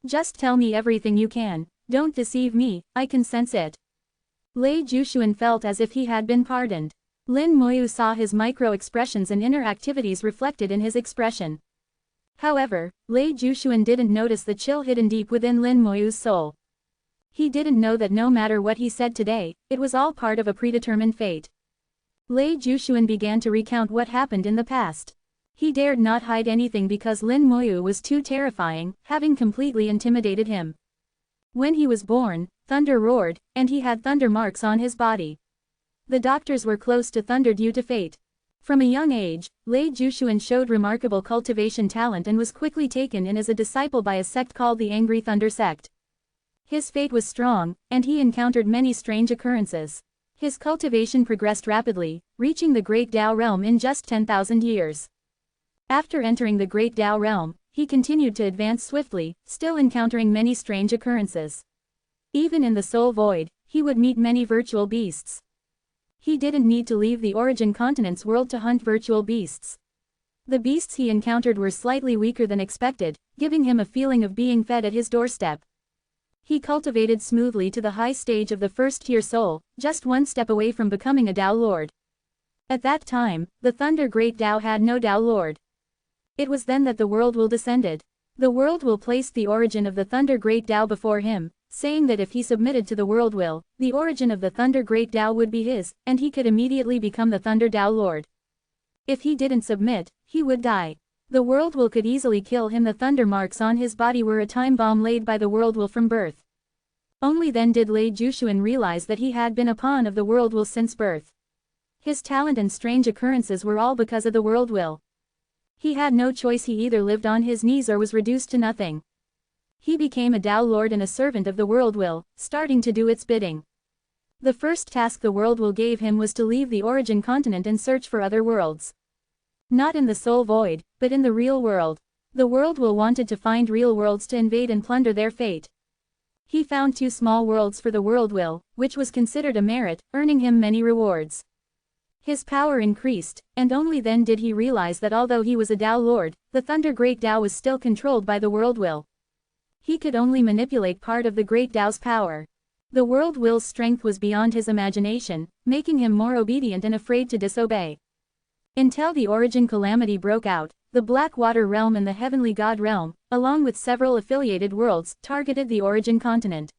Just tell me everything you can, don't deceive me, I can sense it. Lei Jushuan felt as if he had been pardoned. Lin Moyu saw his micro-expressions and inner activities reflected in his expression. However, Lei Jushuan didn't notice the chill hidden deep within Lin Moyu's soul. He didn't know that no matter what he said today, it was all part of a predetermined fate. Lei Jushuan began to recount what happened in the past. He dared not hide anything because Lin Moyu was too terrifying, having completely intimidated him. When he was born, thunder roared, and he had thunder marks on his body. The doctors were close to thunder due to fate. From a young age, Lei Jushuan showed remarkable cultivation talent and was quickly taken in as a disciple by a sect called the Angry Thunder Sect. His fate was strong, and he encountered many strange occurrences. His cultivation progressed rapidly, reaching the Great Tao realm in just 10,000 years. After entering the Great Tao realm, he continued to advance swiftly, still encountering many strange occurrences. Even in the Soul Void, he would meet many virtual beasts. He didn't need to leave the Origin Continent's world to hunt virtual beasts. The beasts he encountered were slightly weaker than expected, giving him a feeling of being fed at his doorstep. He cultivated smoothly to the high stage of the first-tier soul, just one step away from becoming a Tao Lord. At that time, the Thunder Great Tao had no Tao Lord. It was then that the world will descended. The world will place the origin of the Thunder Great Tao before him, saying that if he submitted to the world will, the origin of the Thunder Great Tao would be his, and he could immediately become the Thunder Tao Lord. If he didn't submit, he would die. The world will could easily kill him. The thunder marks on his body were a time bomb laid by the world will from birth. Only then did Lei Jushuan realize that he had been a pawn of the world will since birth. His talent and strange occurrences were all because of the world will. He had no choice. He either lived on his knees or was reduced to nothing. He became a Tao Lord and a servant of the world will, starting to do its bidding. The first task the world will gave him was to leave the Origin Continent and search for other worlds. Not in the Soul Void, but in the real world. The world will wanted to find real worlds to invade and plunder their fate. He found 2 small worlds for the world will, which was considered a merit, earning him many rewards. His power increased, and only then did he realize that although he was a Tao Lord, the Thunder Great Tao was still controlled by the world will. He could only manipulate part of the Great Tao's power. The world will's strength was beyond his imagination, making him more obedient and afraid to disobey. Until the Origin calamity broke out, the Black Water realm and the Heavenly God realm, along with several affiliated worlds, targeted the Origin continent.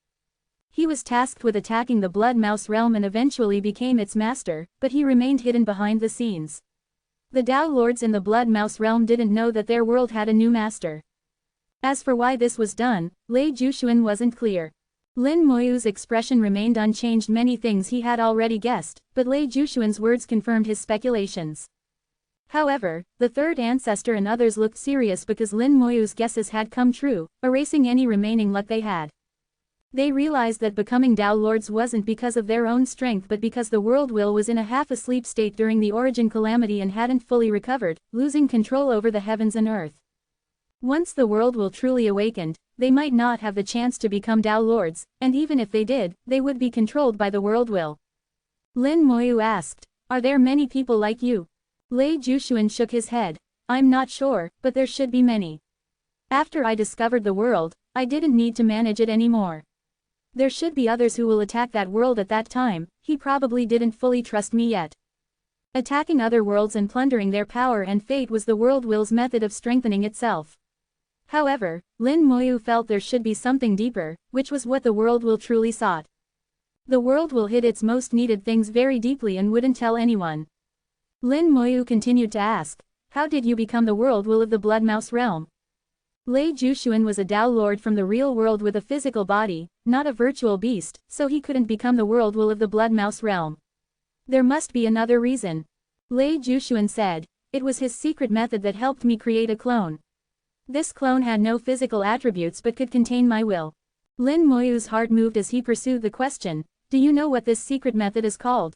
He was tasked with attacking the Blood Mouse realm and eventually became its master, but he remained hidden behind the scenes. The Tao Lords in the Blood Mouse realm didn't know that their world had a new master. As for why this was done, Lei Jushuan wasn't clear. Lin Moyu's expression remained unchanged. Many things he had already guessed, but Lei Jushuan's words confirmed his speculations. However, the third ancestor and others looked serious because Lin Moyu's guesses had come true, erasing any remaining luck they had. They realized that becoming Tao Lords wasn't because of their own strength but because the world will was in a half-asleep state during the Origin calamity and hadn't fully recovered, losing control over the heavens and earth. Once the world will truly awakened, they might not have the chance to become Tao Lords, and even if they did, they would be controlled by the world will. Lin Moyu asked, "Are there many people like you?" Lei Jushuan shook his head. "I'm not sure, but there should be many. After I discovered the world, I didn't need to manage it anymore. There should be others who will attack that world at that time. He probably didn't fully trust me yet." Attacking other worlds and plundering their power and fate was the world will's method of strengthening itself. However, Lin Moyu felt there should be something deeper, which was what the world will truly sought. The world will hid its most needed things very deeply and wouldn't tell anyone. Lin Moyu continued to ask, "How did you become the world will of the Blood Mouse realm?" Lei Jushuan was a Tao Lord from the real world with a physical body, not a virtual beast, so he couldn't become the world will of the Blood Mouse realm. There must be another reason. Lei Jushuan said, "It was his secret method that helped me create a clone. This clone had no physical attributes but could contain my will." Lin Moyu's heart moved as he pursued the question, "Do you know what this secret method is called?"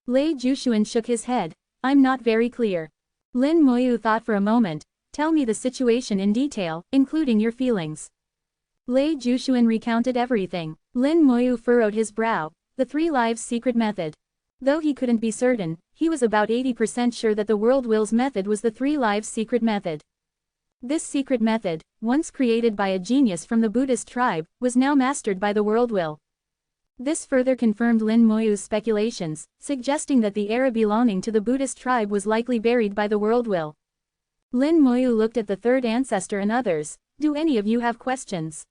Lei Jushuan shook his head. "I'm not very clear." Lin Moyu thought for a moment. "Tell me the situation in detail, including your feelings." Lei Jushuan recounted everything. Lin Moyu furrowed his brow. The 3 lives secret method. Though he couldn't be certain, he was about 80% sure that the world will's method was the 3 lives secret method. This secret method, once created by a genius from the Buddhist tribe, was now mastered by the world will. This further confirmed Lin Moyu's speculations, suggesting that the era belonging to the Buddhist tribe was likely buried by the world will. Lin Moyu looked at the third ancestor and others. "Do any of you have questions?"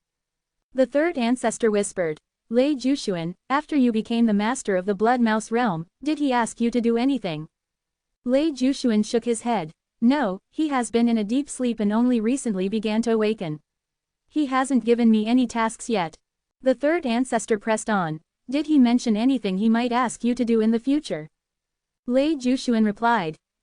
The third ancestor whispered, "Lei Jushuan, after you became the master of the Blood Mouse realm, did he ask you to do anything?" Lei Jushuan shook his head. "No, he has been in a deep sleep and only recently began to awaken. He hasn't given me any tasks yet." The third ancestor pressed on. "Did he mention anything he might ask you to do in the future?" Lei Jushuan replied,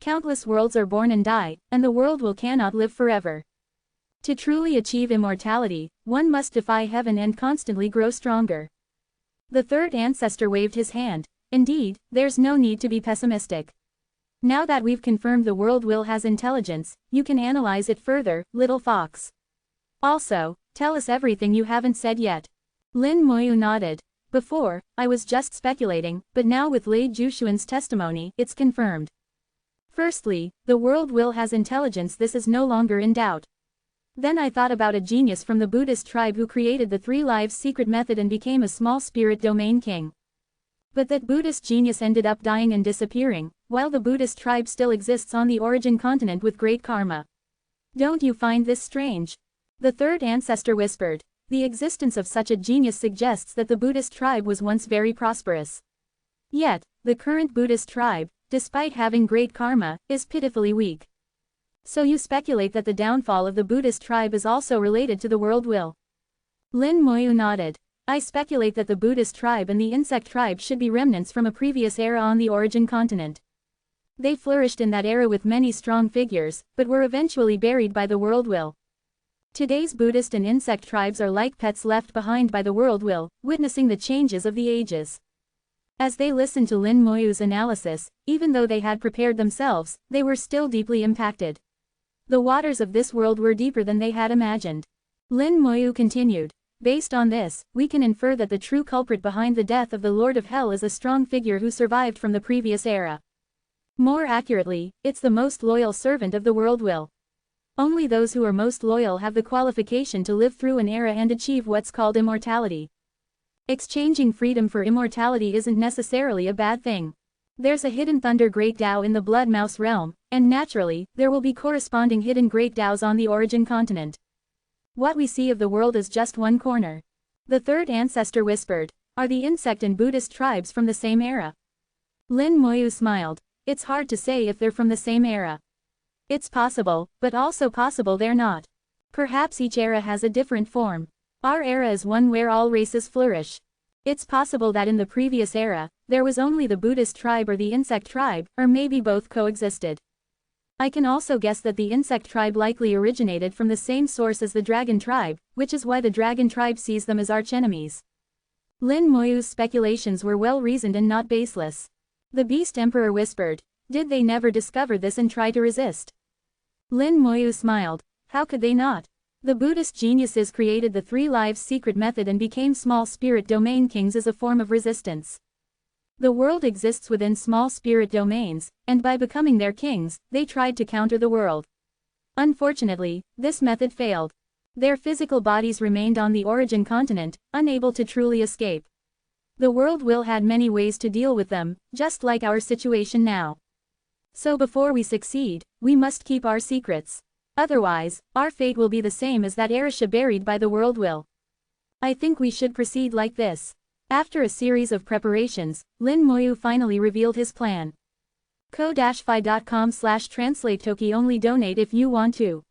Countless worlds are born and die, and the world will cannot live forever. To truly achieve immortality, one must defy heaven and constantly grow stronger. The third ancestor waved his hand. Indeed, there's no need to be pessimistic. Now that we've confirmed the world will has intelligence, you can analyze it further, little fox. Also, tell us everything you haven't said yet. Lin Moyu nodded. Before, I was just speculating, but now with Lei Jushuan's testimony, it's confirmed. Firstly, the world will has intelligence, this is no longer in doubt. Then I thought about a genius from the Buddhist tribe who created the 3 lives secret method and became a small spirit domain king. But that Buddhist genius ended up dying and disappearing, while the Buddhist tribe still exists on the origin continent with great karma. Don't you find this strange? The third ancestor whispered. The existence of such a genius suggests that the Buddhist tribe was once very prosperous. Yet, the current Buddhist tribe, despite having great karma, is pitifully weak. So you speculate that the downfall of the Buddhist tribe is also related to the world will? Lin Moyu nodded. I speculate that the Buddhist tribe and the insect tribe should be remnants from a previous era on the origin continent. They flourished in that era with many strong figures, but were eventually buried by the world will. Today's Buddhist and insect tribes are like pets left behind by the world will, witnessing the changes of the ages. As they listened to Lin Moyu's analysis, even though they had prepared themselves, they were still deeply impacted. The waters of this world were deeper than they had imagined. Lin Moyu continued. Based on this, we can infer that the true culprit behind the death of the Lord of Hell is a strong figure who survived from the previous era. More accurately, it's the most loyal servant of the world will. Only those who are most loyal have the qualification to live through an era and achieve what's called immortality. Exchanging freedom for immortality isn't necessarily a bad thing. There's a hidden thunder great Tao in the Blood Mouse realm, and naturally, there will be corresponding hidden great Taos on the origin continent. What we see of the world is just one corner. The third ancestor whispered. Are the insect and Buddhist tribes from the same era? Lin Moyu smiled. It's hard to say if they're from the same era. It's possible, but also possible they're not. Perhaps each era has a different form. Our era is one where all races flourish. It's possible that in the previous era, there was only the Buddhist tribe or the insect tribe, or maybe both coexisted. I can also guess that the insect tribe likely originated from the same source as the dragon tribe, which is why the dragon tribe sees them as archenemies. Lin Moyu's speculations were well reasoned and not baseless. The Beast Emperor whispered. Did they never discover this and try to resist? Lin Moyu smiled. How could they not? The Buddhist geniuses created the 3 lives secret method and became small spirit domain kings as a form of resistance. The world exists within small spirit domains, and by becoming their kings, they tried to counter the world. Unfortunately, this method failed. Their physical bodies remained on the origin continent, unable to truly escape. The world will had many ways to deal with them, just like our situation now. So before we succeed, we must keep our secrets. Otherwise, our fate will be the same as that Erisha buried by the world will. I think we should proceed like this. After a series of preparations, Lin Moyu finally revealed his plan. ko-fi.com/translate-toki only donate if you want to.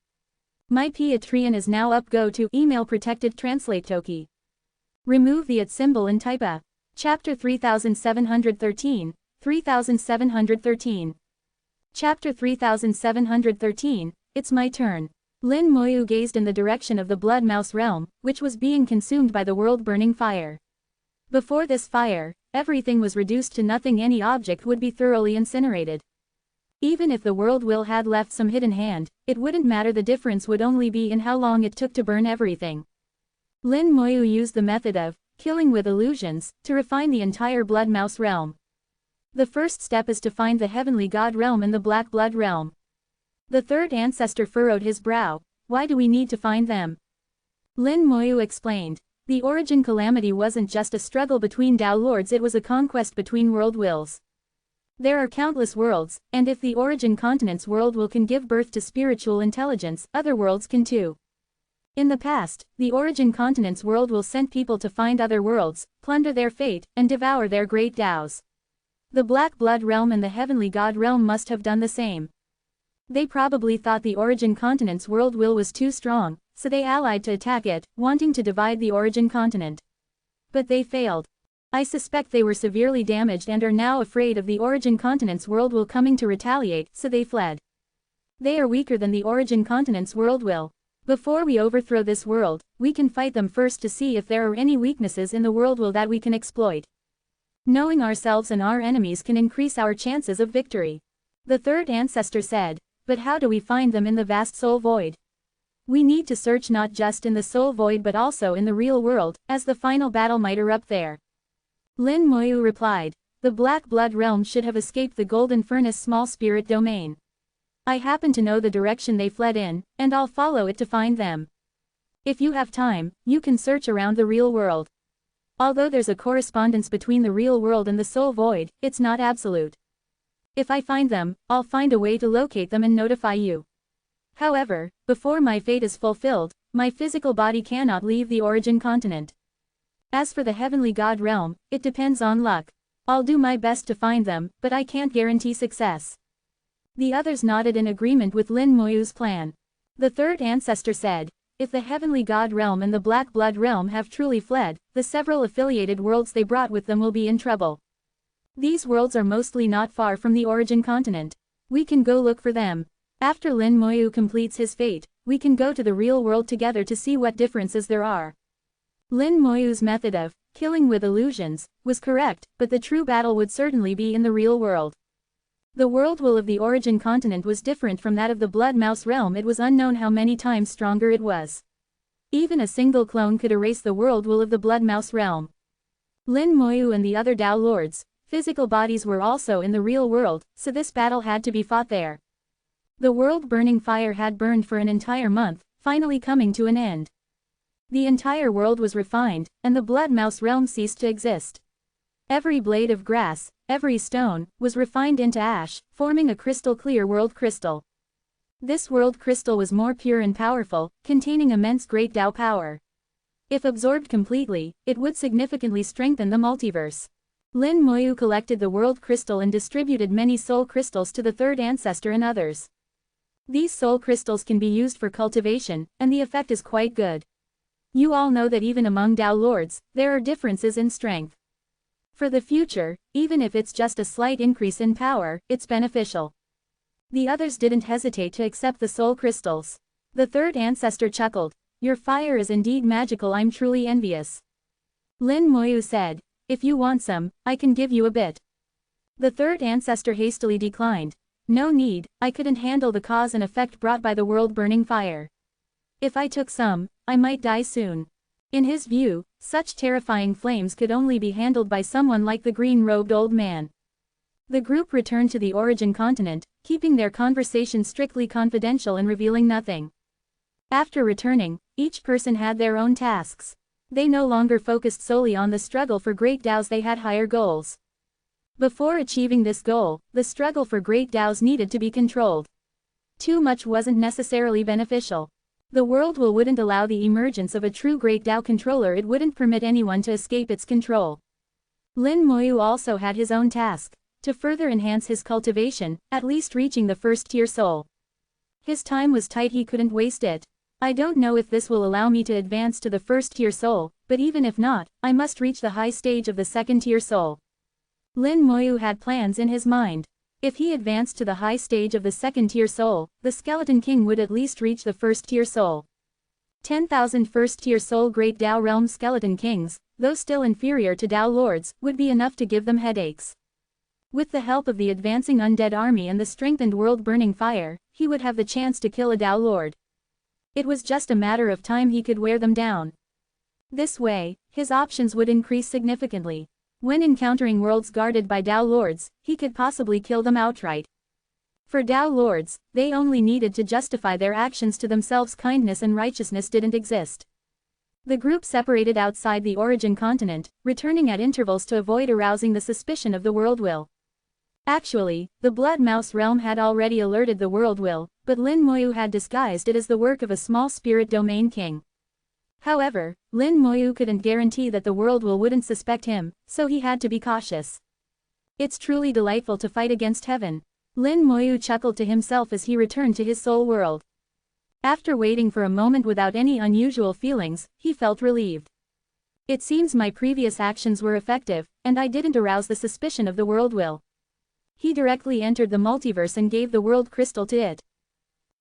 My Patreon is now up, go to email protected translate toki. Remove the @ symbol and type a. Chapter 3713, 3713. Chapter 3713, It's My Turn. Lin Moyu gazed in the direction of the Blood Mouse realm, which was being consumed by the world-burning fire. Before this fire, everything was reduced to nothing. Any object would be thoroughly incinerated. Even if the world will had left some hidden hand, it wouldn't matter, the difference would only be in how long it took to burn everything. Lin Moyu used the method of killing with illusions to refine the entire Blood Mouse realm. The first step is to find the Heavenly God realm and the Black Blood realm. The third ancestor furrowed his brow. Why do we need to find them? Lin Moyu explained. The origin calamity wasn't just a struggle between Tao lords, it was a conquest between world wills. There are countless worlds, and if the origin continent's world will can give birth to spiritual intelligence, other worlds can too. In the past, the origin continent's world will sent people to find other worlds, plunder their fate, and devour their great Taos. The Black Blood realm and the Heavenly God realm must have done the same. They probably thought the origin continent's world will was too strong, so they allied to attack it, wanting to divide the origin continent. But they failed. I suspect they were severely damaged and are now afraid of the origin continent's world will coming to retaliate, so they fled. They are weaker than the origin continent's world will. Before we overthrow this world, we can fight them first to see if there are any weaknesses in the world will that we can exploit. Knowing ourselves and our enemies can increase our chances of victory. The third ancestor said, but how do we find them in the vast soul void? We need to search not just in the soul void but also in the real world, as the final battle might erupt there. Lin Moyu replied, the Black Blood realm should have escaped the Golden Furnace small spirit domain. I happen to know the direction they fled in, and I'll follow it to find them. If you have time, you can search around the real world. Although there's a correspondence between the real world and the soul void, it's not absolute. If I find them, I'll find a way to locate them and notify you. However, before my fate is fulfilled, my physical body cannot leave the origin continent. As for the heavenly god realm, it depends on luck. I'll do my best to find them, but I can't guarantee success. The others nodded in agreement with Lin Moyu's plan. The third ancestor said, if the heavenly god realm and the Black Blood realm have truly fled, the several affiliated worlds they brought with them will be in trouble. These worlds are mostly not far from the origin continent. We can go look for them. After Lin Moyu completes his fate, we can go to the real world together to see what differences there are. Lin Moyu's method of killing with illusions was correct, but the true battle would certainly be in the real world. The world will of the origin continent was different from that of the Blood Mouse realm. It was unknown how many times stronger it was. Even a single clone could erase the world will of the Blood Mouse realm. Lin Moyu and the other Dao Lords' physical bodies were also in the real world, so this battle had to be fought there. The world-burning fire had burned for an entire month, finally coming to an end. The entire world was refined, and the Blood Mouse realm ceased to exist. Every blade of grass, every stone, was refined into ash, forming a crystal-clear world crystal. This world crystal was more pure and powerful, containing immense great Dao power. If absorbed completely, it would significantly strengthen the multiverse. Lin Moyu collected the world crystal and distributed many soul crystals to the third ancestor and others. These soul crystals can be used for cultivation, and the effect is quite good. You all know that even among Dao Lords, there are differences in strength. For the future, even if it's just a slight increase in power, it's beneficial. The others didn't hesitate to accept the soul crystals. The third ancestor chuckled. Your fire is indeed magical. I'm truly envious. Lin Moyu said, if you want some, I can give you a bit. The third ancestor hastily declined. No need, I couldn't handle the cause and effect brought by the world-burning fire. If I took some, I might die soon. In his view, such terrifying flames could only be handled by someone like the green-robed old man. The group returned to the origin continent, keeping their conversation strictly confidential and revealing nothing. After returning, each person had their own tasks. They no longer focused solely on the struggle for great Daos, they had higher goals. Before achieving this goal, the struggle for great Daos needed to be controlled. Too much wasn't necessarily beneficial. The world will wouldn't allow the emergence of a true great Dao controller. It wouldn't permit anyone to escape its control. Lin Moyu also had his own task, to further enhance his cultivation, at least reaching the first-tier soul. His time was tight, he couldn't waste it. I don't know if this will allow me to advance to the first-tier soul, but even if not, I must reach the high stage of the second-tier soul. Lin Moyu had plans in his mind. If he advanced to the high stage of the second-tier soul, the Skeleton King would at least reach the first-tier soul. 10,000 first-tier soul Great Dao Realm Skeleton Kings, though still inferior to Dao Lords, would be enough to give them headaches. With the help of the advancing undead army and the strengthened world-burning fire, he would have the chance to kill a Dao Lord. It was just a matter of time he could wear them down. This way, his options would increase significantly. When encountering worlds guarded by Dao Lords, he could possibly kill them outright. For Dao Lords, they only needed to justify their actions to themselves. Kindness and righteousness didn't exist. The group separated outside the origin continent, returning at intervals to avoid arousing the suspicion of the world will. Actually, the Blood Mouse realm had already alerted the world will, but Lin Moyu had disguised it as the work of a small spirit domain king. However, Lin Moyu couldn't guarantee that the world will wouldn't suspect him, so he had to be cautious. It's truly delightful to fight against heaven. Lin Moyu chuckled to himself as he returned to his soul world. After waiting for a moment without any unusual feelings, he felt relieved. It seems my previous actions were effective, and I didn't arouse the suspicion of the world will. He directly entered the multiverse and gave the world crystal to it.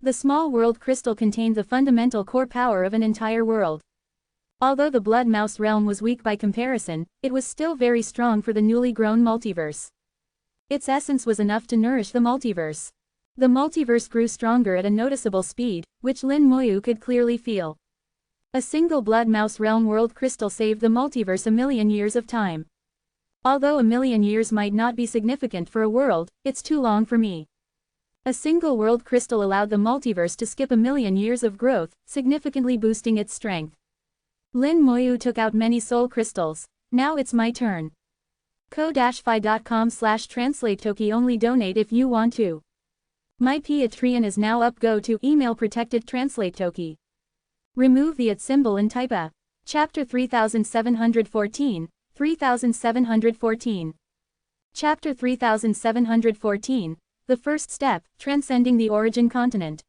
The small world crystal contained the fundamental core power of an entire world. Although the blood mouse realm was weak by comparison, it was still very strong for the newly grown multiverse. Its essence was enough to nourish the multiverse. The multiverse grew stronger at a noticeable speed, which Lin Moyu could clearly feel. A single blood mouse realm world crystal saved the multiverse a million years of time. Although a million years might not be significant for a world, it's too long for me. A single world crystal allowed the multiverse to skip a million years of growth, significantly boosting its strength. Lin Moyu took out many soul crystals. Now it's my turn. ko-fi.com/translate-toki only donate if you want to. My Patreon is now up. Go to email protected translate toki. Remove the @ symbol and type a. Chapter 3714, 3714. Chapter 3714, The First Step, Transcending the Origin Continent.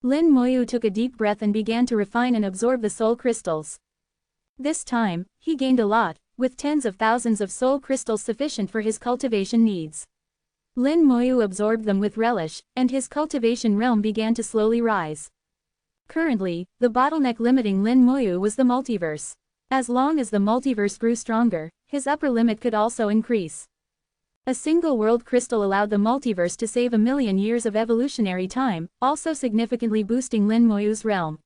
Lin Moyu took a deep breath and began to refine and absorb the soul crystals. This time, he gained a lot, with tens of thousands of soul crystals sufficient for his cultivation needs. Lin Moyu absorbed them with relish, and his cultivation realm began to slowly rise. Currently, the bottleneck limiting Lin Moyu was the multiverse. As long as the multiverse grew stronger, his upper limit could also increase. A single world crystal allowed the multiverse to save a million years of evolutionary time, also significantly boosting Lin Moyu's realm.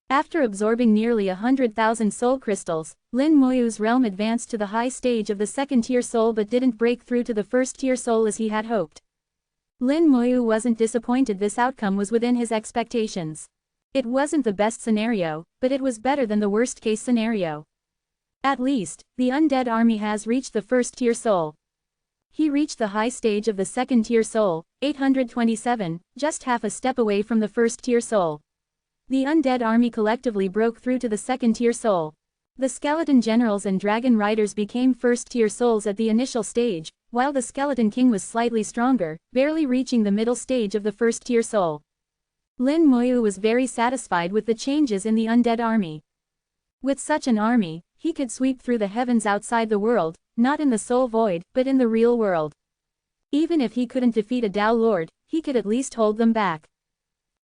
After absorbing nearly 100,000 soul crystals, Lin Moyu's realm advanced to the high stage of the second-tier soul but didn't break through to the first-tier soul as he had hoped. Lin Moyu wasn't disappointed. This outcome was within his expectations. It wasn't the best scenario, but it was better than the worst-case scenario. At least, the undead army has reached the first-tier soul. He reached the high stage of the second-tier soul, 827, just half a step away from the first-tier soul. The undead army collectively broke through to the second-tier soul. The skeleton generals and dragon riders became first-tier souls at the initial stage, while the skeleton king was slightly stronger, barely reaching the middle stage of the first-tier soul. Lin Moyu was very satisfied with the changes in the undead army. With such an army, he could sweep through the heavens outside the world, not in the soul void, but in the real world. Even if he couldn't defeat a Dao Lord, he could at least hold them back.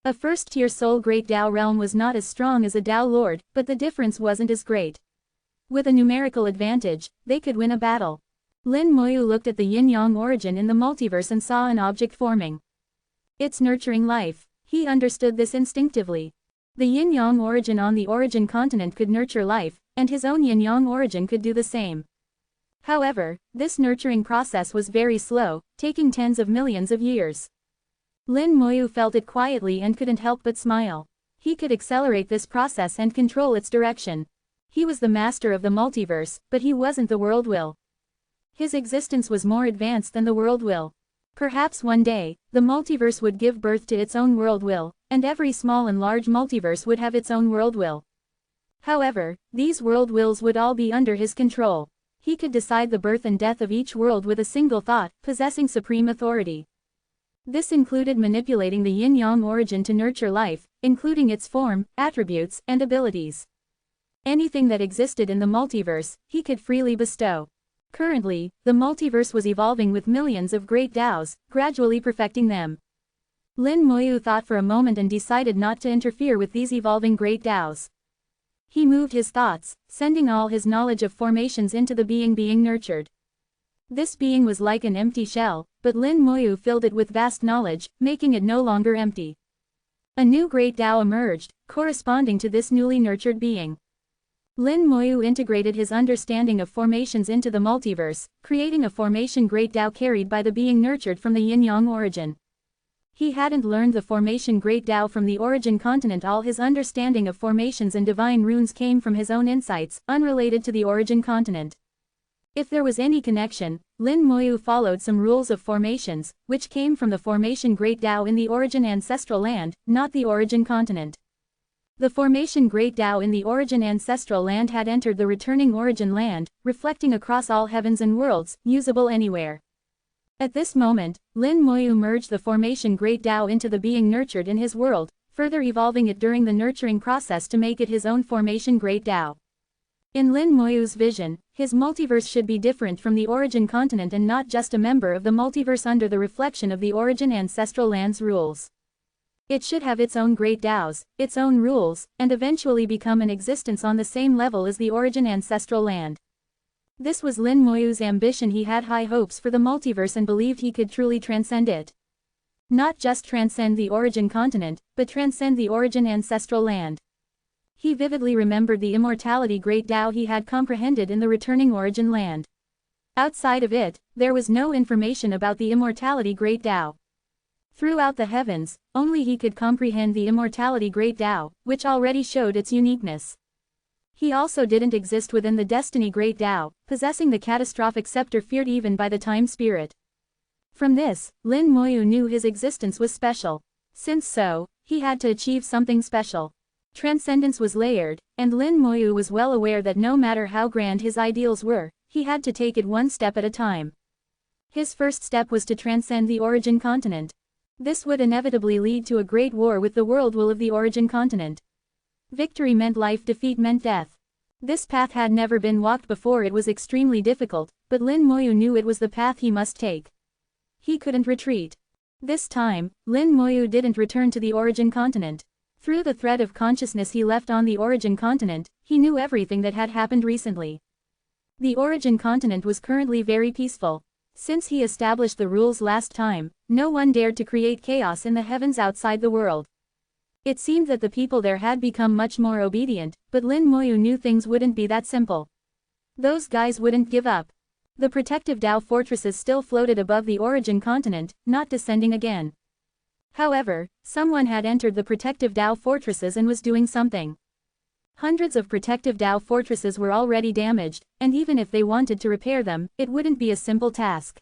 A first-tier soul Great Dao realm was not as strong as a Dao Lord, but the difference wasn't as great. With a numerical advantage, they could win a battle. Lin Moyu looked at the yin-yang origin in the multiverse and saw an object forming. It's nurturing life. He understood this instinctively. The yin-yang origin on the origin continent could nurture life, and his own yin-yang origin could do the same. However, this nurturing process was very slow, taking tens of millions of years. Lin Moyu felt it quietly and couldn't help but smile. He could accelerate this process and control its direction. He was the master of the multiverse, but he wasn't the world will. His existence was more advanced than the world will. Perhaps one day, the multiverse would give birth to its own world will, and every small and large multiverse would have its own world will. However, these world wills would all be under his control. He could decide the birth and death of each world with a single thought, possessing supreme authority. This included manipulating the yin-yang origin to nurture life, including its form, attributes, and abilities. Anything that existed in the multiverse, he could freely bestow. Currently, the multiverse was evolving with millions of great Daos, gradually perfecting them. Lin Moyu thought for a moment and decided not to interfere with these evolving great Daos. He moved his thoughts, sending all his knowledge of formations into the being nurtured. This being was like an empty shell, but Lin Moyu filled it with vast knowledge, making it no longer empty. A new great Dao emerged, corresponding to this newly nurtured being. Lin Moyu integrated his understanding of formations into the multiverse, creating a formation great Dao carried by the being nurtured from the yin-yang origin. He hadn't learned the formation great Dao from the origin continent. All his understanding of formations and divine runes came from his own insights, unrelated to the origin continent. If there was any connection, Lin Moyu followed some rules of formations, which came from the formation great Dao in the origin ancestral land, not the origin continent. The formation great Dao in the origin ancestral land had entered the returning origin land, reflecting across all heavens and worlds, usable anywhere. At this moment, Lin Moyu merged the formation great Dao into the being nurtured in his world, further evolving it during the nurturing process to make it his own formation great Dao. In Lin Moyu's vision, his multiverse should be different from the origin continent and not just a member of the multiverse under the reflection of the origin ancestral land's rules. It should have its own great Taos, its own rules, and eventually become an existence on the same level as the origin ancestral land. This was Lin Moyu's ambition. He had high hopes for the multiverse and believed he could truly transcend it. Not just transcend the origin continent, but transcend the origin ancestral land. He vividly remembered the immortality great Tao he had comprehended in the returning origin land. Outside of it, there was no information about the immortality great Tao. Throughout the heavens, only he could comprehend the immortality great Tao, which already showed its uniqueness. He also didn't exist within the destiny great Tao, possessing the catastrophic scepter feared even by the time spirit. From this, Lin Moyu knew his existence was special. Since so, he had to achieve something special. Transcendence was layered, and Lin Moyu was well aware that no matter how grand his ideals were, he had to take it one step at a time. His first step was to transcend the origin continent. This would inevitably lead to a great war with the world will of the origin continent. Victory meant life, defeat meant death. This path had never been walked before. It was extremely difficult, but Lin Moyu knew it was the path he must take. He couldn't retreat. This time, Lin Moyu didn't return to the origin continent. Through the thread of consciousness he left on the origin continent, he knew everything that had happened recently. The origin continent was currently very peaceful. Since he established the rules last time, no one dared to create chaos in the heavens outside the world. It seemed that the people there had become much more obedient, but Lin Moyu knew things wouldn't be that simple. Those guys wouldn't give up. The protective Tao fortresses still floated above the origin continent, not descending again. However, someone had entered the protective Tao fortresses and was doing something. Hundreds of protective Tao fortresses were already damaged, and even if they wanted to repair them, it wouldn't be a simple task.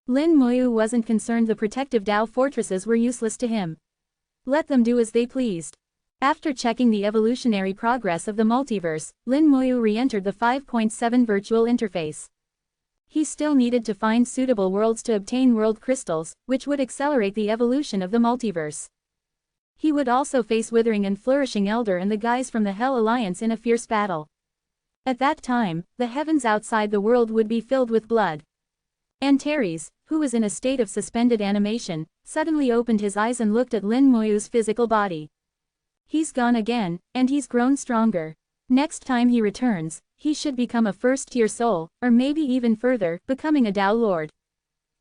Lin Moyu wasn't concerned. The protective Tao fortresses were useless to him. Let them do as they pleased. After checking the evolutionary progress of the multiverse, Lin Moyu re-entered the 5.7 virtual interface. He still needed to find suitable worlds to obtain world crystals, which would accelerate the evolution of the multiverse. He would also face Withering and Flourishing Elder and the guys from the Hell Alliance in a fierce battle. At that time, the heavens outside the world would be filled with blood. Antares, who was in a state of suspended animation, suddenly opened his eyes and looked at Lin Moyu's physical body. He's gone again, and he's grown stronger. Next time he returns, he should become a first-tier soul, or maybe even further, becoming a Tao Lord.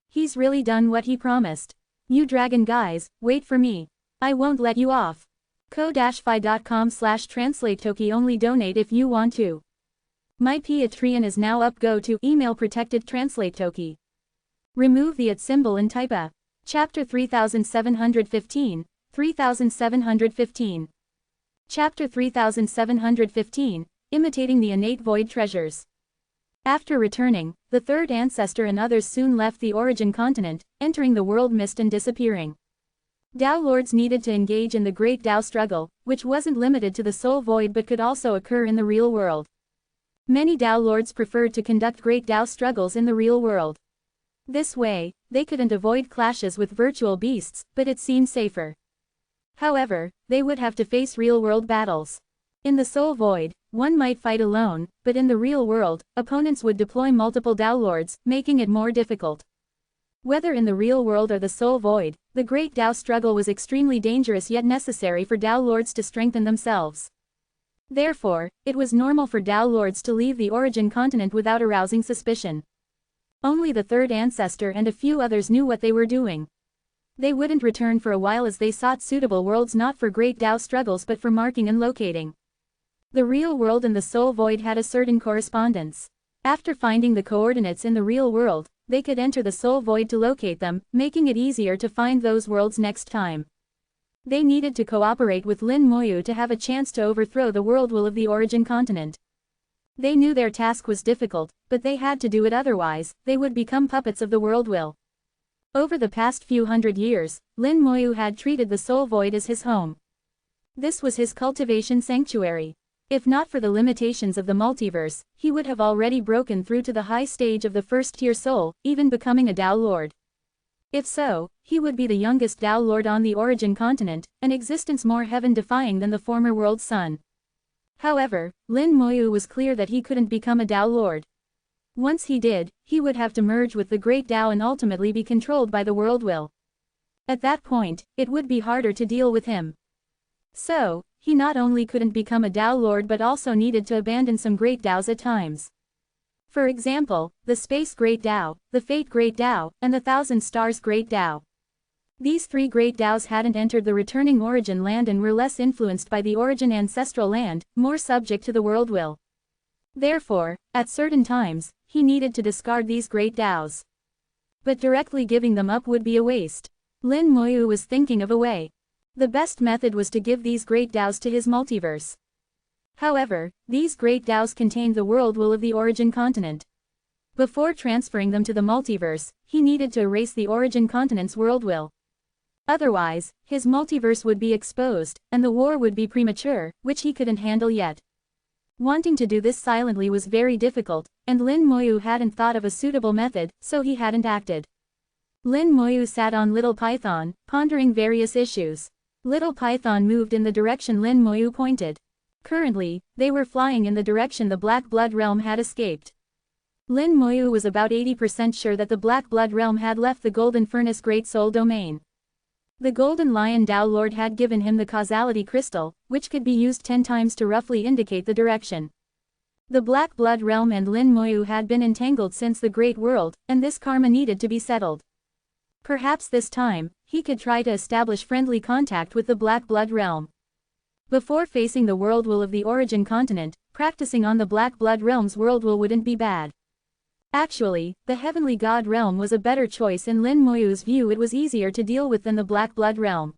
He's really done what he promised. You dragon guys, wait for me. I won't let you off. ko-fi.com/translate-toki only donate if you want to. My Patreon is now up. Go to email protected translate toki. Remove the @ symbol and type a. Chapter 3715, 3715. Chapter 3715, Imitating the Innate Void Treasures. After returning, the third ancestor and others soon left the origin continent, entering the world mist and disappearing. Tao Lords needed to engage in the great Tao struggle, which wasn't limited to the soul void but could also occur in the real world. Many Tao Lords preferred to conduct great Tao struggles in the real world. This way, they couldn't avoid clashes with virtual beasts, but it seemed safer. However, they would have to face real-world battles. In the soul void, one might fight alone, but in the real world, opponents would deploy multiple Tao Lords, making it more difficult. Whether in the real world or the soul void, the great Tao struggle was extremely dangerous yet necessary for Tao Lords to strengthen themselves. Therefore, it was normal for Tao Lords to leave the origin continent without arousing suspicion. Only the third ancestor and a few others knew what they were doing. They wouldn't return for a while as they sought suitable worlds not for great Tao struggles but for marking and locating. The real world and the soul void had a certain correspondence. After finding the coordinates in the real world, they could enter the soul void to locate them, making it easier to find those worlds next time. They needed to cooperate with Lin Moyu to have a chance to overthrow the world will of the origin continent. They knew their task was difficult, but they had to do it, otherwise, they would become puppets of the world will. Over the past few hundred years, Lin Moyu had treated the soul void as his home. This was his cultivation sanctuary. If not for the limitations of the multiverse, he would have already broken through to the high stage of the first-tier soul, even becoming a Tao Lord. If so, he would be the youngest Tao Lord on the origin continent, an existence more heaven-defying than the former world's sun. However, Lin Moyu was clear that he couldn't become a Tao Lord. Once he did, he would have to merge with the Great Tao and ultimately be controlled by the world will. At that point, it would be harder to deal with him. So, he not only couldn't become a Tao Lord but also needed to abandon some Great Taos at times. For example, the Space Great Tao, the Fate Great Tao, and the Thousand Stars Great Tao. These three Great Taos hadn't entered the returning origin land and were less influenced by the origin ancestral land, more subject to the world will. Therefore, at certain times, he needed to discard these Great Taos. But directly giving them up would be a waste. Lin Moyu was thinking of a way. The best method was to give these Great Taos to his multiverse. However, these Great Taos contained the world will of the origin continent. Before transferring them to the multiverse, he needed to erase the origin continent's world will. Otherwise, his multiverse would be exposed, and the war would be premature, which he couldn't handle yet. Wanting to do this silently was very difficult, and Lin Moyu hadn't thought of a suitable method, so he hadn't acted. Lin Moyu sat on Little Python, pondering various issues. Little Python moved in the direction Lin Moyu pointed. Currently, they were flying in the direction the Black Blood Realm had escaped. Lin Moyu was about 80% sure that the Black Blood Realm had left the Golden Furnace Great Soul Domain. The Golden Lion Tao Lord had given him the Causality Crystal, which could be used 10 times to roughly indicate the direction. The Black Blood Realm and Lin Moyu had been entangled since the Great World, and this karma needed to be settled. Perhaps this time, he could try to establish friendly contact with the Black Blood Realm. Before facing the world will of the origin continent, practicing on the Black Blood Realm's world will wouldn't be bad. Actually, the Heavenly God Realm was a better choice. In Lin Moyu's view, it was easier to deal with than the Black Blood Realm.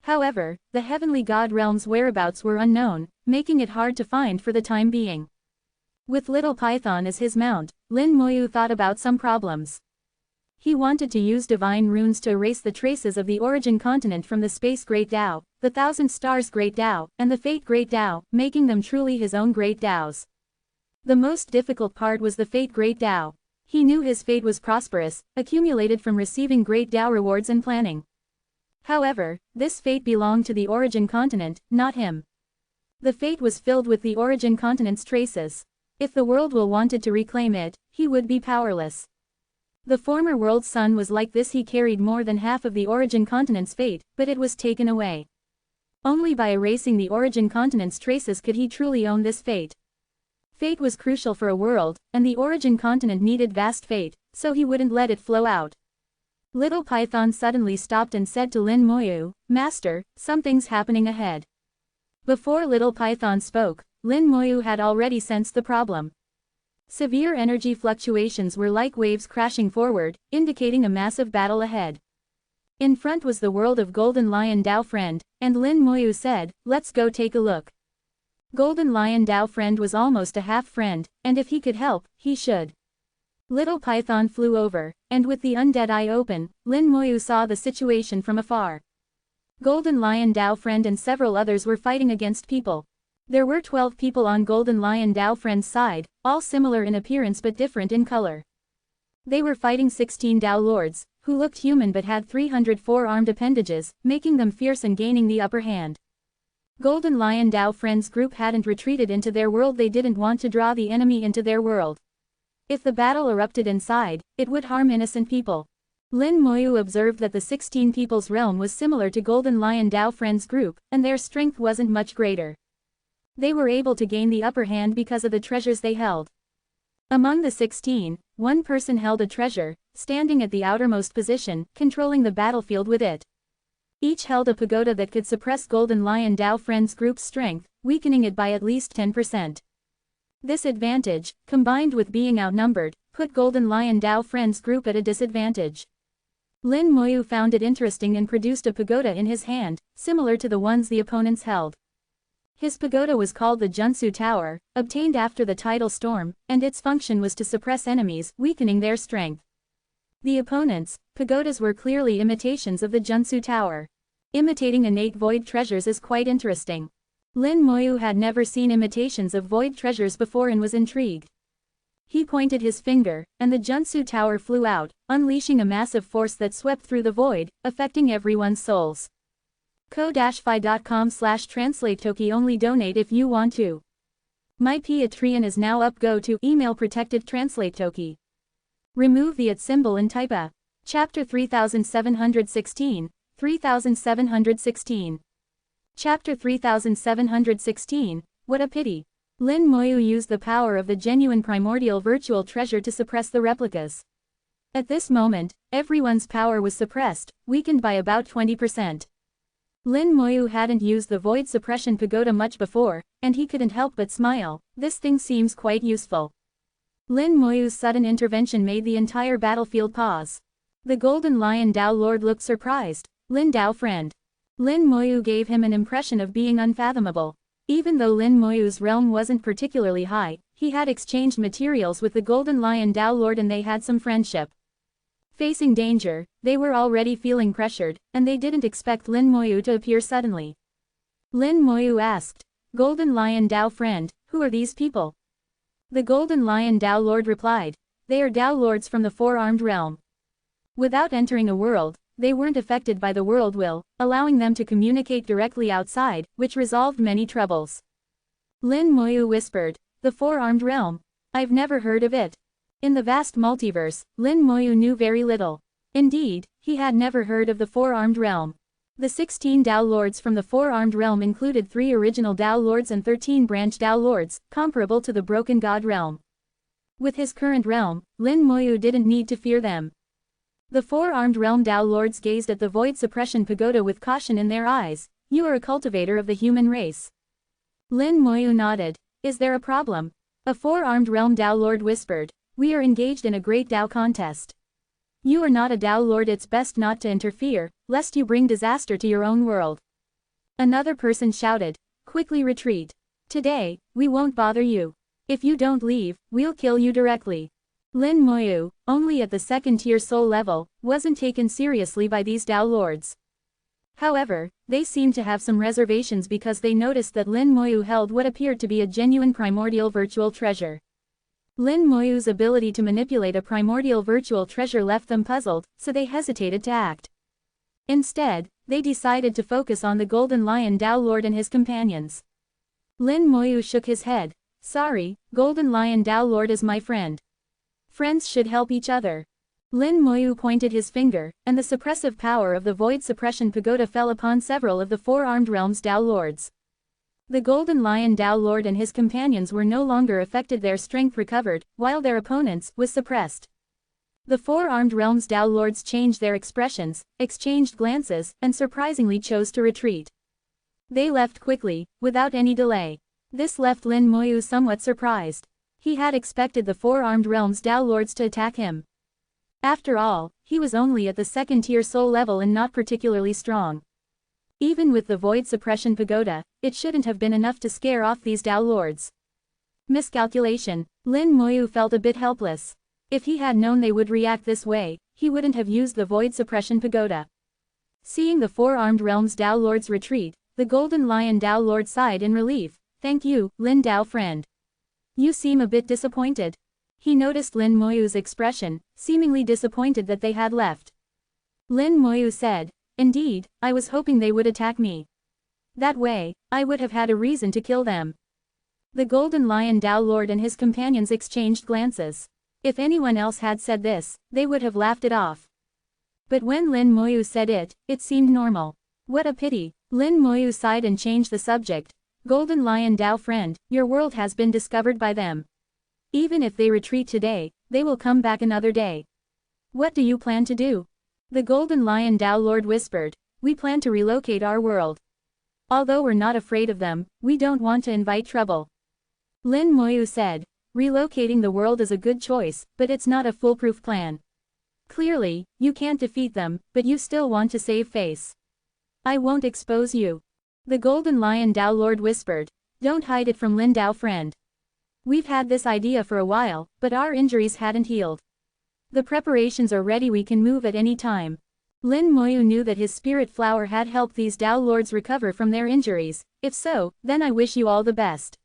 However, the Heavenly God Realm's whereabouts were unknown, making it hard to find for the time being. With Little Python as his mount, Lin Moyu thought about some problems. He wanted to use divine runes to erase the traces of the origin continent from the Space Great Tao, the Thousand Stars Great Tao, and the Fate Great Tao, making them truly his own Great Taos. The most difficult part was the Fate Great Tao. He knew his fate was prosperous, accumulated from receiving Great Tao rewards and planning. However, this fate belonged to the origin continent, not him. The fate was filled with the origin continent's traces. If the world will wanted to reclaim it, he would be powerless. The former world's sun was like this. He carried more than half of the origin continent's fate, but it was taken away. Only by erasing the origin continent's traces could he truly own this fate. Fate was crucial for a world, and the origin continent needed vast fate, so he wouldn't let it flow out. Little Python suddenly stopped and said to Lin Moyu, "Master, something's happening ahead." Before Little Python spoke, Lin Moyu had already sensed the problem. Severe energy fluctuations were like waves crashing forward, indicating a massive battle ahead. In front was the world of Golden Lion Tao Friend, and Lin Moyu said, "Let's go take a look." Golden Lion Tao Friend was almost a half-friend, and if he could help, he should. Little Python flew over, and with the undead eye open, Lin Moyu saw the situation from afar. Golden Lion Tao Friend and several others were fighting against people. There were 12 people on Golden Lion Tao Friend's side, all similar in appearance but different in color. They were fighting 16 Tao Lords, who looked human but had 304 armed appendages, making them fierce and gaining the upper hand. Golden Lion Tao Friend's group hadn't retreated into their world. They didn't want to draw the enemy into their world. If the battle erupted inside, it would harm innocent people. Lin Moyu observed that the 16 people's realm was similar to Golden Lion Tao Friend's group, and their strength wasn't much greater. They were able to gain the upper hand because of the treasures they held. Among the 16, one person held a treasure, standing at the outermost position, controlling the battlefield with it. Each held a pagoda that could suppress Golden Lion Tao Friend's group's strength, weakening it by at least 10%. This advantage, combined with being outnumbered, put Golden Lion Tao Friend's group at a disadvantage. Lin Moyu found it interesting and produced a pagoda in his hand, similar to the ones the opponents held. His pagoda was called the Junsu Tower, obtained after the tidal storm, and its function was to suppress enemies, weakening their strength. The opponents' pagodas were clearly imitations of the Junsu Tower. Imitating innate void treasures is quite interesting. Lin Moyu had never seen imitations of void treasures before and was intrigued. He pointed his finger, and the Junsu Tower flew out, unleashing a massive force that swept through the void, affecting everyone's souls. ko-fi.com/translate-toki only donate if you want to. My Patreon is now up. Go to email protected translate toki. Remove the @ symbol and type a. Chapter 3716, 3716. Chapter 3716, what a pity. Lin Moyu used the power of the genuine primordial virtual treasure to suppress the replicas. At this moment, everyone's power was suppressed, weakened by about 20%. Lin Moyu hadn't used the void suppression pagoda much before, and he couldn't help but smile. This thing seems quite useful. Lin Moyu's sudden intervention made the entire battlefield pause. The Golden Lion Dao Lord looked surprised. Lin Dao friend. Lin Moyu gave him an impression of being unfathomable. Even though Lin Moyu's realm wasn't particularly high, he had exchanged materials with the Golden Lion Dao Lord and they had some friendship. Facing danger, they were already feeling pressured, and they didn't expect Lin Moyu to appear suddenly. Lin Moyu asked, Golden Lion Dao friend, who are these people? The Golden Lion Dao Lord replied, they are Dao Lords from the Four-Armed Realm. Without entering a world, they weren't affected by the world will, allowing them to communicate directly outside, which resolved many troubles. Lin Moyu whispered, the Four-Armed Realm? I've never heard of it. In the vast multiverse, Lin Moyu knew very little. Indeed, he had never heard of the Four-Armed Realm. The 16 Dao Lords from the Four-Armed Realm included 3 original Dao Lords and 13 branch Dao Lords, comparable to the Broken God Realm. With his current realm, Lin Moyu didn't need to fear them. The Four-Armed Realm Dao Lords gazed at the Void Suppression Pagoda with caution in their eyes. You are a cultivator of the human race. Lin Moyu nodded. Is there a problem? A Four-Armed Realm Dao Lord whispered. We are engaged in a great Dao contest. You are not a Dao Lord, it's best not to interfere, lest you bring disaster to your own world. Another person shouted. Quickly retreat. Today, we won't bother you. If you don't leave, we'll kill you directly. Lin Moyu, only at the 2nd-tier soul level, wasn't taken seriously by these Dao Lords. However, they seemed to have some reservations because they noticed that Lin Moyu held what appeared to be a genuine primordial virtual treasure. Lin Moyu's ability to manipulate a primordial virtual treasure left them puzzled, so they hesitated to act. Instead, they decided to focus on the Golden Lion Dao Lord and his companions. Lin Moyu shook his head. Sorry, Golden Lion Dao Lord is my friend. Friends should help each other. Lin Moyu pointed his finger, and the suppressive power of the Void Suppression Pagoda fell upon several of the Four-Armed Realms Dao Lords. The Golden Lion Dao Lord and his companions were no longer affected, their strength recovered, while their opponents was suppressed. The Four-Armed Realms Dao Lords changed their expressions, exchanged glances, and surprisingly chose to retreat. They left quickly, without any delay. This left Lin Moyu somewhat surprised. He had expected the Four-Armed Realms Dao Lords to attack him. After all, he was only at the 2nd-tier soul level and not particularly strong. Even with the Void Suppression Pagoda, it shouldn't have been enough to scare off these Dao Lords. Miscalculation. Lin Moyu felt a bit helpless. If he had known they would react this way, he wouldn't have used the Void Suppression Pagoda. Seeing the Four-Armed Realms Dao Lords retreat, the Golden Lion Dao Lord sighed in relief. Thank you, Lin Dao friend. You seem a bit disappointed. He noticed Lin Moyu's expression, seemingly disappointed that they had left. Lin Moyu said, Indeed, I was hoping they would attack me. That way, I would have had a reason to kill them. The Golden Lion Dao Lord and his companions exchanged glances. If anyone else had said this, they would have laughed it off. But when Lin Moyu said it, it seemed normal. What a pity. Lin Moyu sighed and changed the subject. Golden Lion Dao friend, your world has been discovered by them. Even if they retreat today, they will come back another day. What do you plan to do? The Golden Lion Dao Lord whispered. We plan to relocate our world. Although we're not afraid of them, we don't want to invite trouble. Lin Moyu said. Relocating the world is a good choice, but it's not a foolproof plan. Clearly, you can't defeat them, but you still want to save face. I won't expose you. The Golden Lion Dao Lord whispered. Don't hide it from Lin Dao friend. We've had this idea for a while, but our injuries hadn't healed. The preparations are ready, we can move at any time. Lin Moyu knew that his spirit flower had helped these Dao Lords recover from their injuries. If so, then I wish you all the best.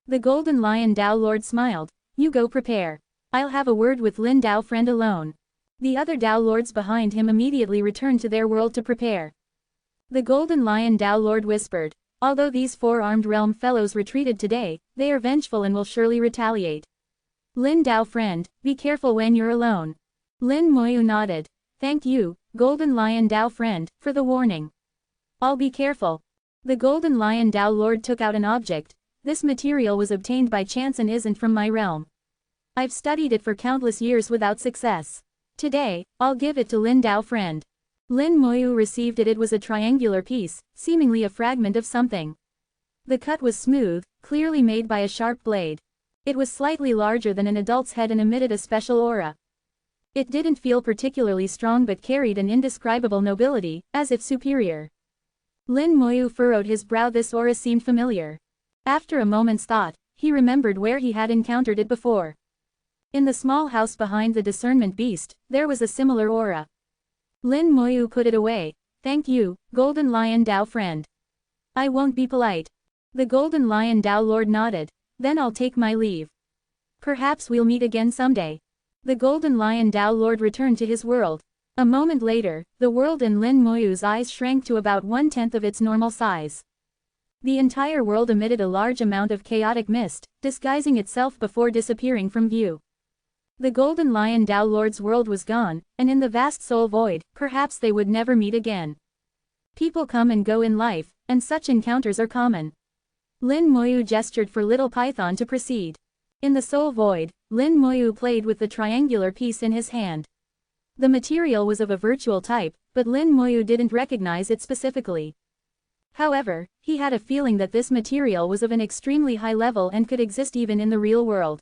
The Golden Lion Dao Lord smiled. You go prepare. I'll have a word with Lin Dao friend alone. The other Dao Lords behind him immediately returned to their world to prepare. The Golden Lion Tao Lord whispered. Although these four-armed realm fellows retreated today, they are vengeful and will surely retaliate. Lin Dao friend, be careful when you're alone. Lin Moyu nodded. Thank you, Golden Lion Dao friend, for the warning. I'll be careful. The Golden Lion Dao Lord took out an object. This material was obtained by chance and isn't from my realm. I've studied it for countless years without success. Today, I'll give it to Lin Dao friend. Lin Moyu received it. It was a triangular piece, seemingly a fragment of something. The cut was smooth, clearly made by a sharp blade. It was slightly larger than an adult's head and emitted a special aura. It didn't feel particularly strong but carried an indescribable nobility, as if superior. Lin Moyu furrowed his brow. This aura seemed familiar. After a moment's thought, he remembered where he had encountered it before. In the small house behind the discernment beast, there was a similar aura. Lin Moyu put it away. Thank you, Golden Lion Dao friend. I won't be polite. The Golden Lion Dao Lord nodded. Then I'll take my leave. Perhaps we'll meet again someday. The Golden Lion Dao Lord returned to his world. A moment later, the world in Lin Moyu's eyes shrank to about 1/10 of its normal size. The entire world emitted a large amount of chaotic mist, disguising itself before disappearing from view. The Golden Lion Dao Lord's world was gone, and in the vast soul void, perhaps they would never meet again. People come and go in life, and such encounters are common. Lin Moyu gestured for Little Python to proceed. In the soul void, Lin Moyu played with the triangular piece in his hand. The material was of a virtual type, but Lin Moyu didn't recognize it specifically. However, he had a feeling that this material was of an extremely high level and could exist even in the real world.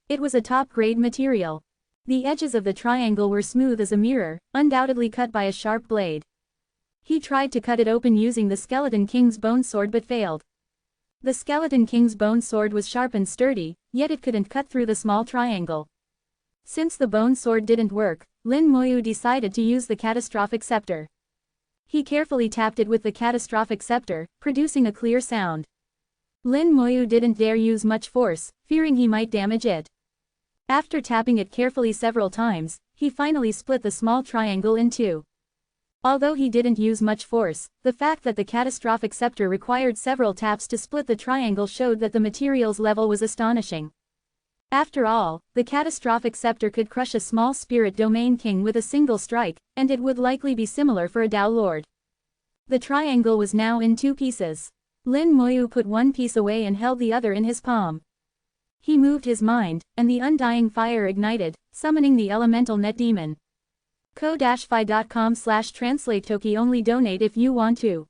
It was a top-grade material. The edges of the triangle were smooth as a mirror, undoubtedly cut by a sharp blade. He tried to cut it open using the Skeleton King's bone sword but failed. The Skeleton King's bone sword was sharp and sturdy, yet it couldn't cut through the small triangle. Since the bone sword didn't work, Lin Moyu decided to use the catastrophic scepter. He carefully tapped it with the catastrophic scepter, producing a clear sound. Lin Moyu didn't dare use much force, fearing he might damage it. After tapping it carefully several times, he finally split the small triangle in two. Although he didn't use much force, the fact that the catastrophic scepter required several taps to split the triangle showed that the material's level was astonishing. After all, the catastrophic scepter could crush a small spirit domain king with a single strike, and it would likely be similar for a Dao Lord. The triangle was now in two pieces. Lin Moyu put one piece away and held the other in his palm. He moved his mind, and the undying fire ignited, summoning the elemental net demon. ko-fi.com/translate-toki only donate if you want to.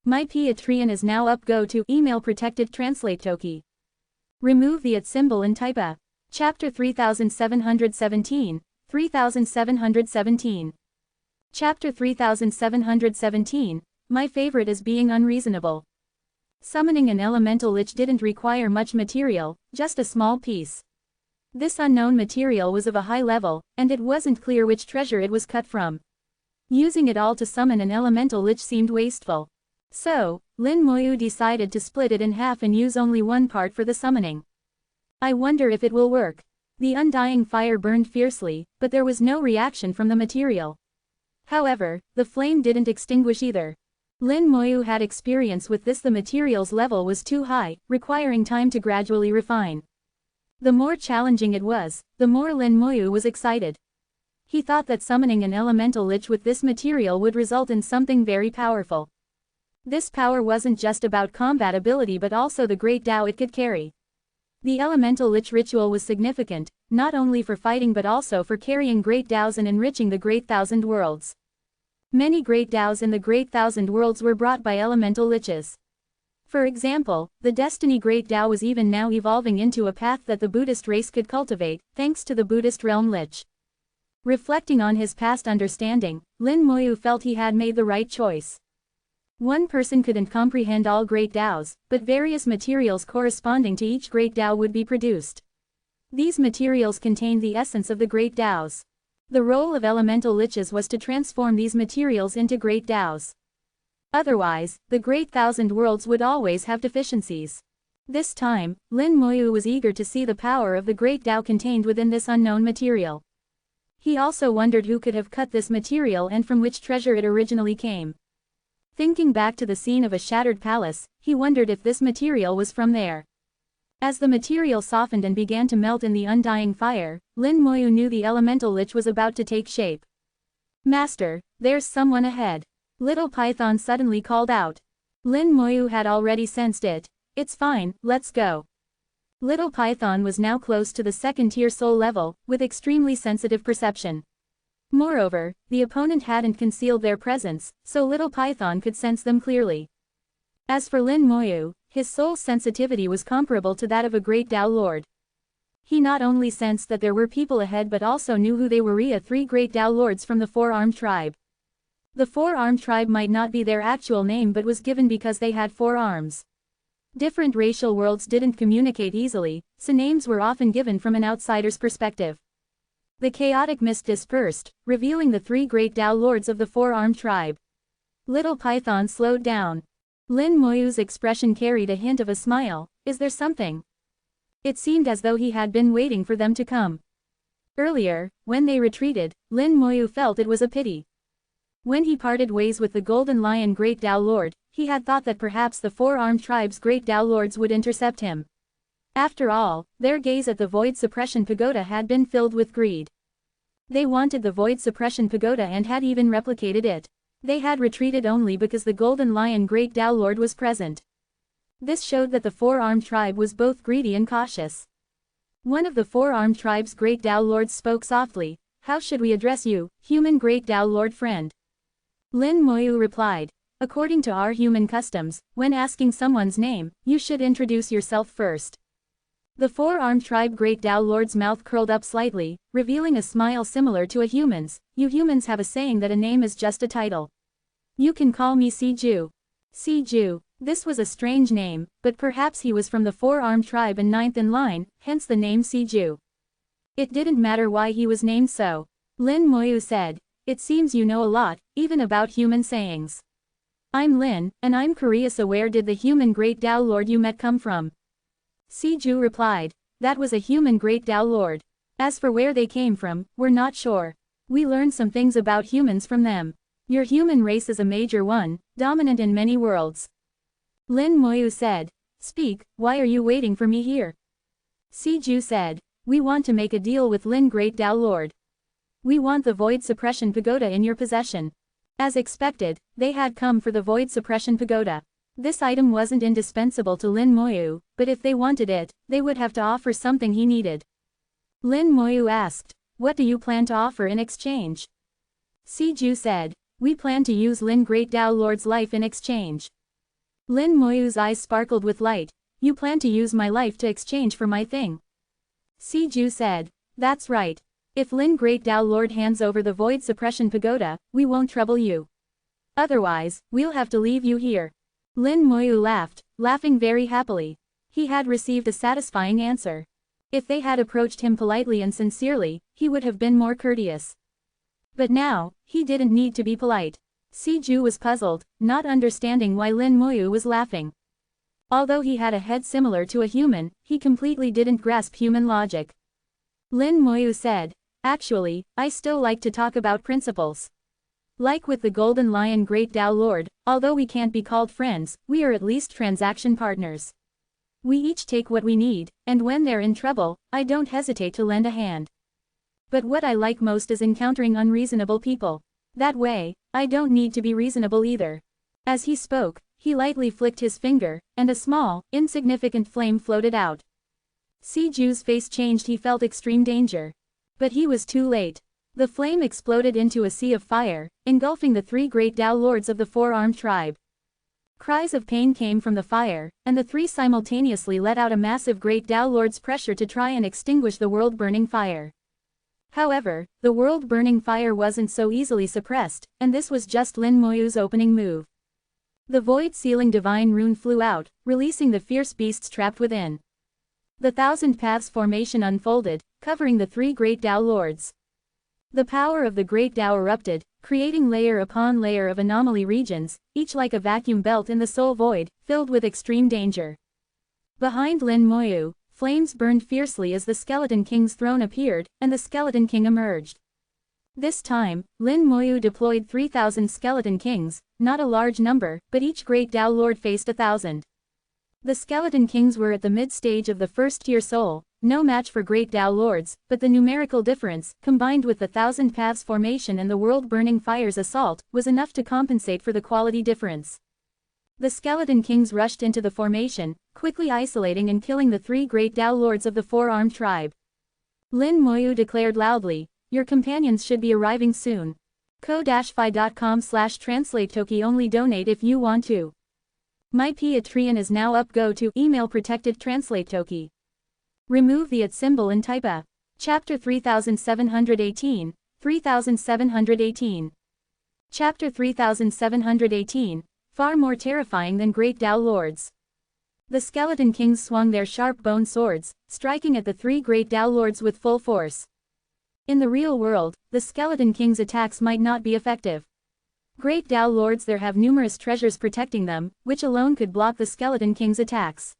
My Patreon is now up. Go to email protected translate toki. Remove the @ symbol and type a. Chapter 3717, 3717. Chapter 3717, my favorite is being unreasonable. Summoning an elemental lich didn't require much material, just a small piece. This unknown material was of a high level, and it wasn't clear which treasure it was cut from. Using it all to summon an elemental lich seemed wasteful. So, Lin Moyu decided to split it in half and use only one part for the summoning. I wonder if it will work. The undying fire burned fiercely, but there was no reaction from the material. However, the flame didn't extinguish either. Lin Moyu had experience with this. The material's level was too high, requiring time to gradually refine. The more challenging it was, the more Lin Moyu was excited. He thought that summoning an elemental lich with this material would result in something very powerful. This power wasn't just about combat ability but also the great Tao it could carry. The elemental lich ritual was significant, not only for fighting but also for carrying great Taos and enriching the Great Thousand Worlds. Many great Taos in the Great Thousand Worlds were brought by elemental liches. For example, the Destiny Great Tao was even now evolving into a path that the Buddhist race could cultivate, thanks to the Buddhist realm lich. Reflecting on his past understanding, Lin Moyu felt he had made the right choice. One person couldn't comprehend all great Taos, but various materials corresponding to each great Tao would be produced. These materials contained the essence of the great Taos. The role of elemental liches was to transform these materials into great Taos. Otherwise, the Great Thousand Worlds would always have deficiencies. This time, Lin Moyu was eager to see the power of the great Tao contained within this unknown material. He also wondered who could have cut this material and from which treasure it originally came. Thinking back to the scene of a shattered palace, he wondered if this material was from there. As the material softened and began to melt in the undying fire, Lin Moyu knew the elemental lich was about to take shape. Master, there's someone ahead. Little Python suddenly called out. Lin Moyu had already sensed it. It's fine, let's go. Little Python was now close to the second-tier soul level, with extremely sensitive perception. Moreover, the opponent hadn't concealed their presence, so Little Python could sense them clearly. As for Lin Moyu, his soul's sensitivity was comparable to that of a great Tao Lord. He not only sensed that there were people ahead but also knew who they were, three great Tao Lords from the Four-Armed Tribe. The Four-Armed Tribe might not be their actual name but was given because they had 4 arms. Different racial worlds didn't communicate easily, so names were often given from an outsider's perspective. The chaotic mist dispersed, revealing the 3 great Tao Lords of the Four-Armed Tribe. Little Python slowed down. Lin Moyu's expression carried a hint of a smile. Is there something? It seemed as though he had been waiting for them to come. Earlier, when they retreated, Lin Moyu felt it was a pity. When he parted ways with the Golden Lion Great Tao Lord, he had thought that perhaps the Four-Armed Tribe's Great Tao Lords would intercept him. After all, their gaze at the Void Suppression Pagoda had been filled with greed. They wanted the Void Suppression Pagoda and had even replicated it. They had retreated only because the Golden Lion Great Tao Lord was present. This showed that the Four-Armed Tribe was both greedy and cautious. One of the Four-Armed Tribe's Great Tao Lords spoke softly. How should we address you, human Great Tao Lord friend? Lin Moyu replied. According to our human customs, when asking someone's name, you should introduce yourself first. The Four-Armed Tribe Great Tao Lord's mouth curled up slightly, revealing a smile similar to a human's. You humans have a saying that a name is just a title. You can call me Siju. Siju. This was a strange name, but perhaps he was from the Four-Armed Tribe and 9th in line, hence the name Siju. It didn't matter why he was named so. Lin Moyu said. It seems you know a lot, even about human sayings. I'm Lin, and I'm curious where did the human Great Tao Lord you met come from? Siju replied. That was a human Great Tao Lord. As for where they came from, we're not sure. We learned some things about humans from them. Your human race is a major one, dominant in many worlds. Lin Moyu said. Speak, why are you waiting for me here? Siju said. We want to make a deal with Lin Great Tao Lord. We want the Void Suppression Pagoda in your possession. As expected, they had come for the Void Suppression Pagoda. This item wasn't indispensable to Lin Moyu, but if they wanted it, they would have to offer something he needed. Lin Moyu asked, what do you plan to offer in exchange? Siju said, we plan to use Lin Great Tao Lord's life in exchange. Lin Moyu's eyes sparkled with light. You plan to use my life to exchange for my thing? Siju said, that's right. If Lin Great Tao Lord hands over the Void Suppression Pagoda, we won't trouble you. Otherwise, we'll have to leave you here. Lin Moyu laughed, laughing very happily. He had received a satisfying answer. If they had approached him politely and sincerely, he would have been more courteous. But now, he didn't need to be polite. Siju was puzzled, not understanding why Lin Moyu was laughing. Although he had a head similar to a human, he completely didn't grasp human logic. Lin Moyu said, actually, I still like to talk about principles. Like with the Golden Lion Great Tao Lord, although we can't be called friends, we are at least transaction partners. We each take what we need, and when they're in trouble, I don't hesitate to lend a hand. But what I like most is encountering unreasonable people. That way, I don't need to be reasonable either. As he spoke, he lightly flicked his finger, and a small, insignificant flame floated out. Siju's face changed. He felt extreme danger. But he was too late. The flame exploded into a sea of fire, engulfing the 3 great Tao Lords of the Four-Armed Tribe. Cries of pain came from the fire, and the 3 simultaneously let out a massive Great Tao Lord's pressure to try and extinguish the world-burning fire. However, the world-burning fire wasn't so easily suppressed, and this was just Lin Moyu's opening move. The void-sealing divine rune flew out, releasing the fierce beasts trapped within. The Thousand Paths formation unfolded, covering the 3 great Tao Lords. The power of the Great Tao erupted, creating layer upon layer of anomaly regions, each like a vacuum belt in the soul void, filled with extreme danger. Behind Lin Moyu, flames burned fiercely as the Skeleton King's throne appeared, and the Skeleton King emerged. This time, Lin Moyu deployed 3,000 skeleton kings, not a large number, but each great Tao Lord faced 1,000. The skeleton kings were at the mid-stage of the first-tier soul, no match for great Tao Lords, but the numerical difference, combined with the Thousand Paths formation and the world-burning fires assault, was enough to compensate for the quality difference. The skeleton kings rushed into the formation, quickly isolating and killing the 3 great Tao Lords of the four-armed tribe. Lin Moyu declared loudly, "Your companions should be arriving soon. ko-fi.com/translate-toki only donate if you want to. My Patreon is now up. Go to email protected translate toki. Remove the @ symbol and type a. Chapter 3718, 3718. Chapter 3718, far more terrifying than great Tao Lords. The skeleton kings swung their sharp bone swords, striking at the 3 great Tao Lords with full force. In the real world, the skeleton king's attacks might not be effective. Great Tao Lords there have numerous treasures protecting them, which alone could block the skeleton king's attacks.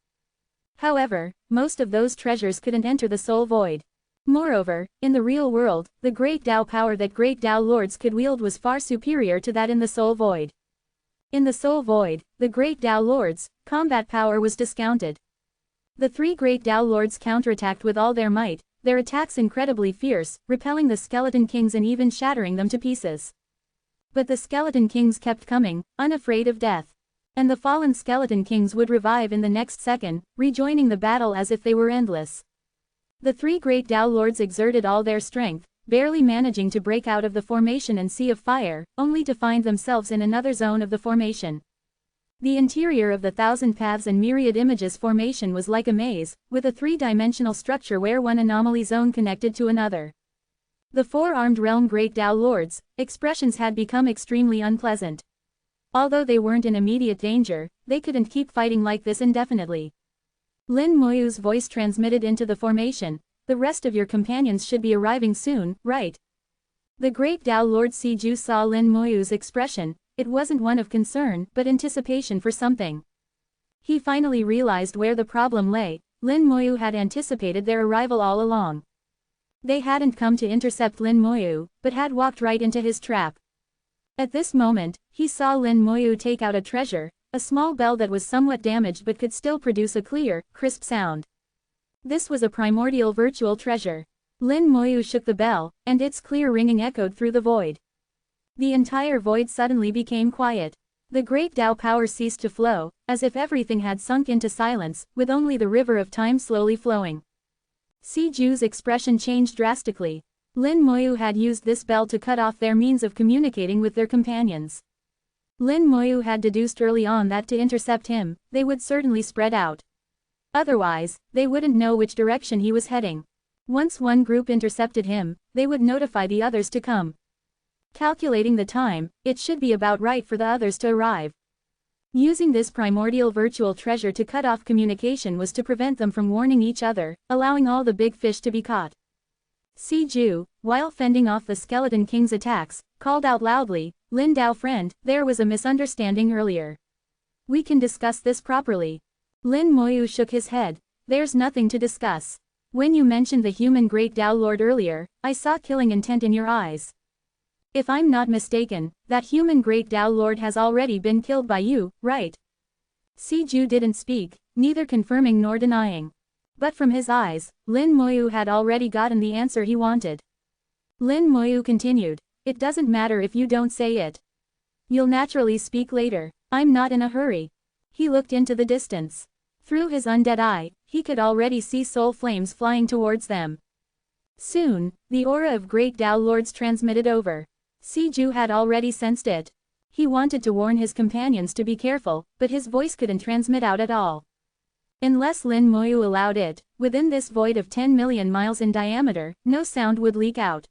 However, most of those treasures couldn't enter the soul void. Moreover, in the real world, the great Tao power that great Tao Lords could wield was far superior to that in the soul void. In the soul void, the great Tao Lords' combat power was discounted. The 3 great Tao Lords counterattacked with all their might, their attacks incredibly fierce, repelling the skeleton kings and even shattering them to pieces. But the skeleton kings kept coming, unafraid of death. And the fallen skeleton kings would revive in the next second, rejoining the battle as if they were endless. The 3 great Tao Lords exerted all their strength, barely managing to break out of the formation and sea of fire, only to find themselves in another zone of the formation. The interior of the Thousand Paths and Myriad Images formation was like a maze, with a 3-dimensional structure where one anomaly zone connected to another. The four-armed realm great Tao Lords' expressions had become extremely unpleasant. Although they weren't in immediate danger, they couldn't keep fighting like this indefinitely. Lin Moyu's voice transmitted into the formation, "The rest of your companions should be arriving soon, right?" The great Tao Lord Siju saw Lin Moyu's expression. It wasn't one of concern, but anticipation for something. He finally realized where the problem lay. Lin Moyu had anticipated their arrival all along. They hadn't come to intercept Lin Moyu, but had walked right into his trap. At this moment, he saw Lin Moyu take out a treasure, a small bell that was somewhat damaged but could still produce a clear, crisp sound. This was a primordial virtual treasure. Lin Moyu shook the bell, and its clear ringing echoed through the void. The entire void suddenly became quiet. The great Tao power ceased to flow, as if everything had sunk into silence, with only the river of time slowly flowing. Siju's expression changed drastically. Lin Moyu had used this bell to cut off their means of communicating with their companions. Lin Moyu had deduced early on that to intercept him, they would certainly spread out. Otherwise, they wouldn't know which direction he was heading. Once one group intercepted him, they would notify the others to come. Calculating the time, it should be about right for the others to arrive. Using this primordial virtual treasure to cut off communication was to prevent them from warning each other, allowing all the big fish to be caught. Siju, while fending off the skeleton king's attacks, called out loudly, "Lin Dao friend, there was a misunderstanding earlier. We can discuss this properly." Lin Moyu shook his head. "There's nothing to discuss. When you mentioned the human great Tao Lord earlier, I saw killing intent in your eyes. If I'm not mistaken, that human great Tao Lord has already been killed by you, right?" Siju didn't speak, neither confirming nor denying. But from his eyes, Lin Moyu had already gotten the answer he wanted. Lin Moyu continued, "It doesn't matter if you don't say it. You'll naturally speak later. I'm not in a hurry." He looked into the distance. Through his undead eye, he could already see soul flames flying towards them. Soon, the aura of great Tao Lords transmitted over. Siju had already sensed it. He wanted to warn his companions to be careful, but his voice couldn't transmit out at all. Unless Lin Moyu allowed it, within this void of 10 million miles in diameter, no sound would leak out.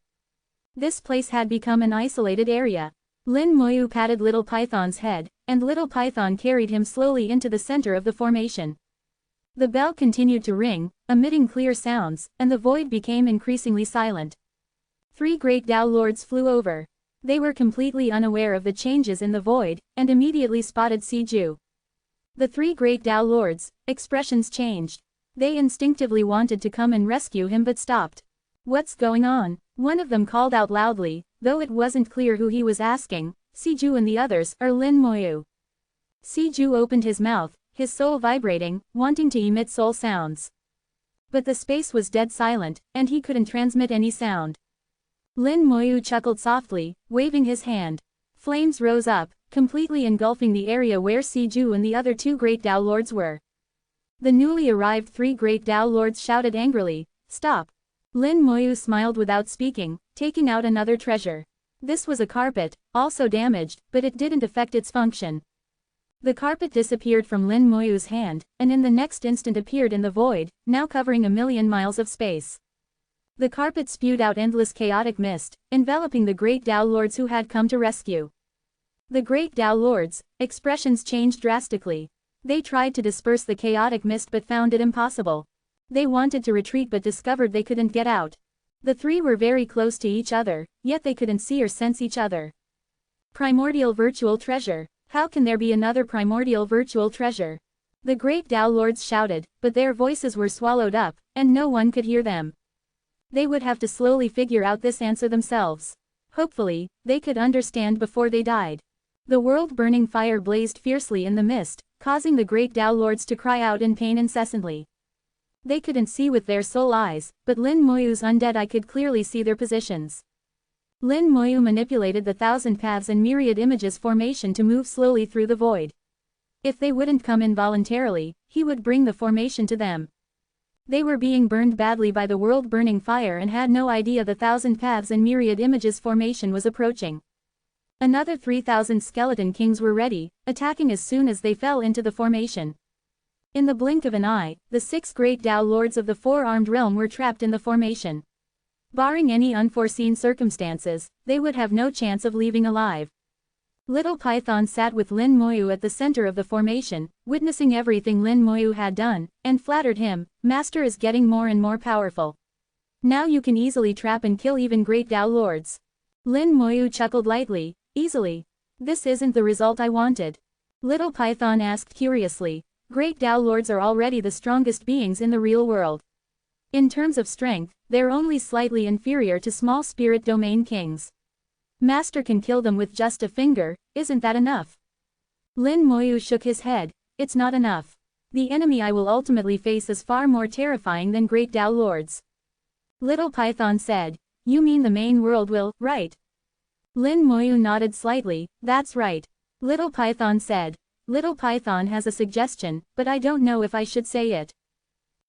This place had become an isolated area. Lin Moyu patted Little Python's head, and Little Python carried him slowly into the center of the formation. The bell continued to ring, emitting clear sounds, and the void became increasingly silent. 3 great Tao Lords flew over. They were completely unaware of the changes in the void, and immediately spotted Siju. The 3 great Tao Lords' expressions changed. They instinctively wanted to come and rescue him but stopped. "What's going on?" one of them called out loudly. though it wasn't clear who he was asking. Siju and the others are Lin Moyu. Siju opened his mouth, his soul vibrating, wanting to emit soul sounds. But the space was dead silent, and he couldn't transmit any sound. Lin Moyu chuckled softly, waving his hand. Flames rose up, completely engulfing the area where Siju and the other two great Tao lords were. The newly arrived three great Tao lords shouted angrily, "Stop!" Lin Moyu smiled without speaking, taking out another treasure. This was a carpet, also damaged, but it didn't affect its function. The carpet disappeared from Lin Moyu's hand, and in the next instant appeared in the void, now covering 1,000,000 miles of space. The carpet spewed out endless chaotic mist, enveloping the great Tao lords who had come to rescue. The great Tao lords' expressions changed drastically. They tried to disperse the chaotic mist but found it impossible. They wanted to retreat but discovered they couldn't get out. The three were very close to each other, yet they couldn't see or sense each other. Primordial virtual treasure. How can there be another primordial virtual treasure? The great Tao lords shouted, but their voices were swallowed up, and no one could hear them. They would have to slowly figure out this answer themselves. Hopefully, they could understand before they died. The world-burning fire blazed fiercely in the mist, causing the great Tao lords to cry out in pain incessantly. They couldn't see with their soul eyes, but Lin Moyu's undead eye could clearly see their positions. Lin Moyu manipulated the thousand paths and myriad images formation to move slowly through the void. If they wouldn't come in voluntarily, he would bring the formation to them. They were being burned badly by the world-burning fire and had no idea the thousand paths and myriad images formation was approaching. Another 3,000 skeleton kings were ready, attacking as soon as they fell into the formation. In the blink of an eye, the 6 great Tao lords of the four-armed realm were trapped in the formation. Barring any unforeseen circumstances, they would have no chance of leaving alive. Little Python sat with Lin Moyu at the center of the formation, witnessing everything Lin Moyu had done, and flattered him. "Master is getting more and more powerful. Now you can easily trap and kill even great Tao lords." Lin Moyu chuckled lightly. "Easily? This isn't the result I wanted." Little Python asked curiously. "Great Tao lords are already the strongest beings in the real world. In terms of strength, they're only slightly inferior to small spirit domain kings. Master can kill them with just a finger, isn't that enough?" Lin Moyu shook his head. "It's not enough. The enemy I will ultimately face is far more terrifying than great Tao lords." Little Python said. "You mean the main world will, right?" Lin Moyu nodded slightly. "That's right." Little Python said. "Little Python has a suggestion, but I don't know if I should say it."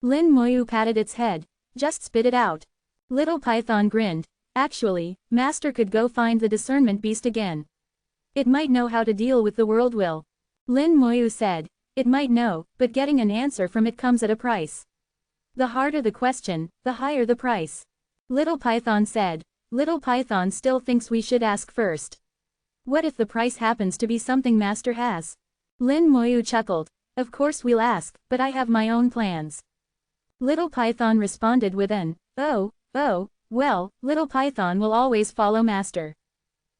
Lin Moyu patted its head. "Just spit it out." Little Python grinned. "Actually, Master could go find the discernment beast again. It might know how to deal with the world will." Lin Moyu said. "It might know, but getting an answer from it comes at a price. The harder the question, the higher the price." Little Python said. "Little Python still thinks we should ask first. What if the price happens to be something Master has?" Lin Moyu chuckled. "Of course we'll ask, but I have my own plans." Little Python responded with an, oh, well, Little Python will always follow Master.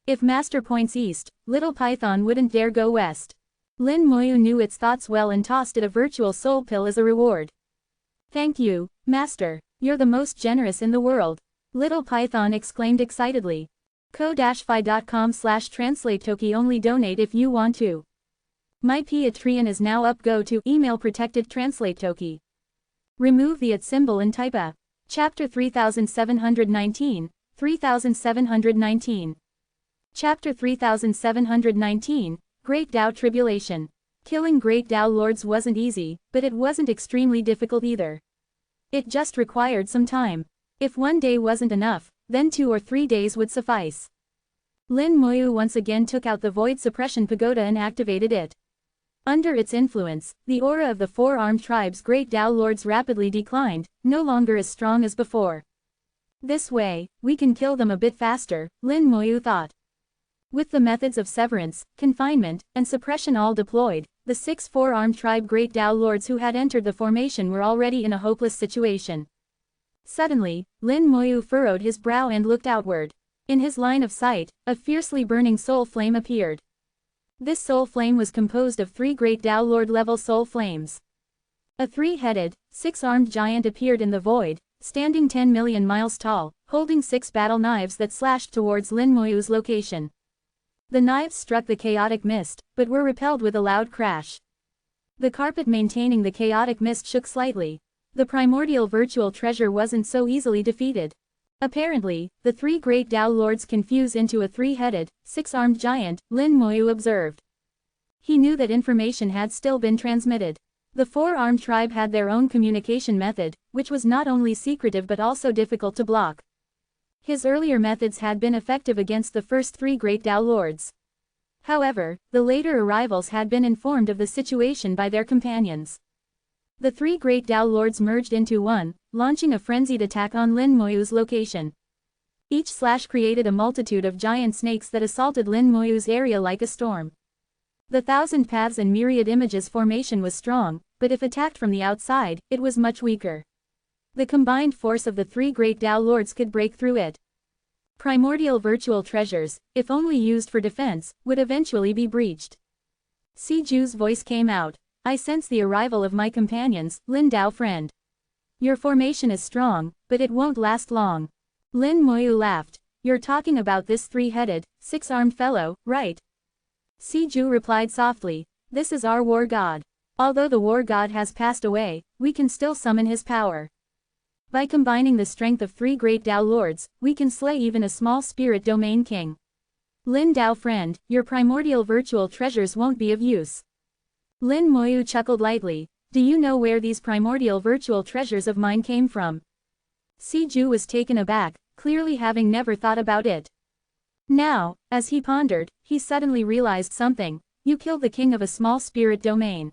If Master points east, Little Python wouldn't dare go west." Lin Moyu knew its thoughts well and tossed it a virtual soul pill as a reward. "Thank you, Master. You're the most generous in the world." Little Python exclaimed excitedly. ko-fi.com/translate-toki only donate if you want to. My Patreon is now up. Go to email protected translate toki. Remove the @ symbol and type a. Chapter 3719, 3719. Chapter 3719, Great Tao Tribulation. Killing great Tao lords wasn't easy, but it wasn't extremely difficult either. It just required some time. If one day wasn't enough, then 2 or 3 days would suffice. Lin Moyu once again took out the Void Suppression Pagoda and activated it. Under its influence, the aura of the four-armed tribe's great Tao lords rapidly declined, no longer as strong as before. This way, we can kill them a bit faster, Lin Moyu thought. With the methods of severance, confinement, and suppression all deployed, the 6 four-armed tribe great Tao lords who had entered the formation were already in a hopeless situation. Suddenly, Lin Moyu furrowed his brow and looked outward. In his line of sight, a fiercely burning soul flame appeared. This soul flame was composed of 3 great Tao Lord level soul flames. A 3-headed, 6-armed giant appeared in the void, standing 10 million miles tall, holding 6 battle knives that slashed towards Lin Moyu's location. The knives struck the chaotic mist, but were repelled with a loud crash. The carpet maintaining the chaotic mist shook slightly. The primordial virtual treasure wasn't so easily defeated. Apparently, the 3 great Tao lords can fuse into a 3-headed, 6-armed giant, Lin Moyu observed. He knew that information had still been transmitted. The 4-armed tribe had their own communication method, which was not only secretive but also difficult to block. His earlier methods had been effective against the first 3 great Tao lords. However, the later arrivals had been informed of the situation by their companions. The 3 great Tao lords merged into one, launching a frenzied attack on Lin Moyu's location. Each slash created a multitude of giant snakes that assaulted Lin Moyu's area like a storm. The 1,000 paths and myriad images formation was strong, but if attacked from the outside, it was much weaker. The combined force of the 3 great Tao lords could break through it. Primordial virtual treasures, if only used for defense, would eventually be breached. Si Ju's voice came out. I sense the arrival of my companions, Lin Dao friend. Your formation is strong, but it won't last long. Lin Moyu laughed. You're talking about this 3-headed, 6-armed fellow, right? Si Ju replied softly, this is our war god. Although the war god has passed away, we can still summon his power. By combining the strength of 3 great Tao lords, we can slay even a small spirit domain king. Lin Dao friend, your primordial virtual treasures won't be of use. Lin Moyu chuckled lightly. Do you know where these primordial virtual treasures of mine came from? Si Ju was taken aback, clearly having never thought about it. Now, as he pondered, he suddenly realized something. You killed the king of a small spirit domain.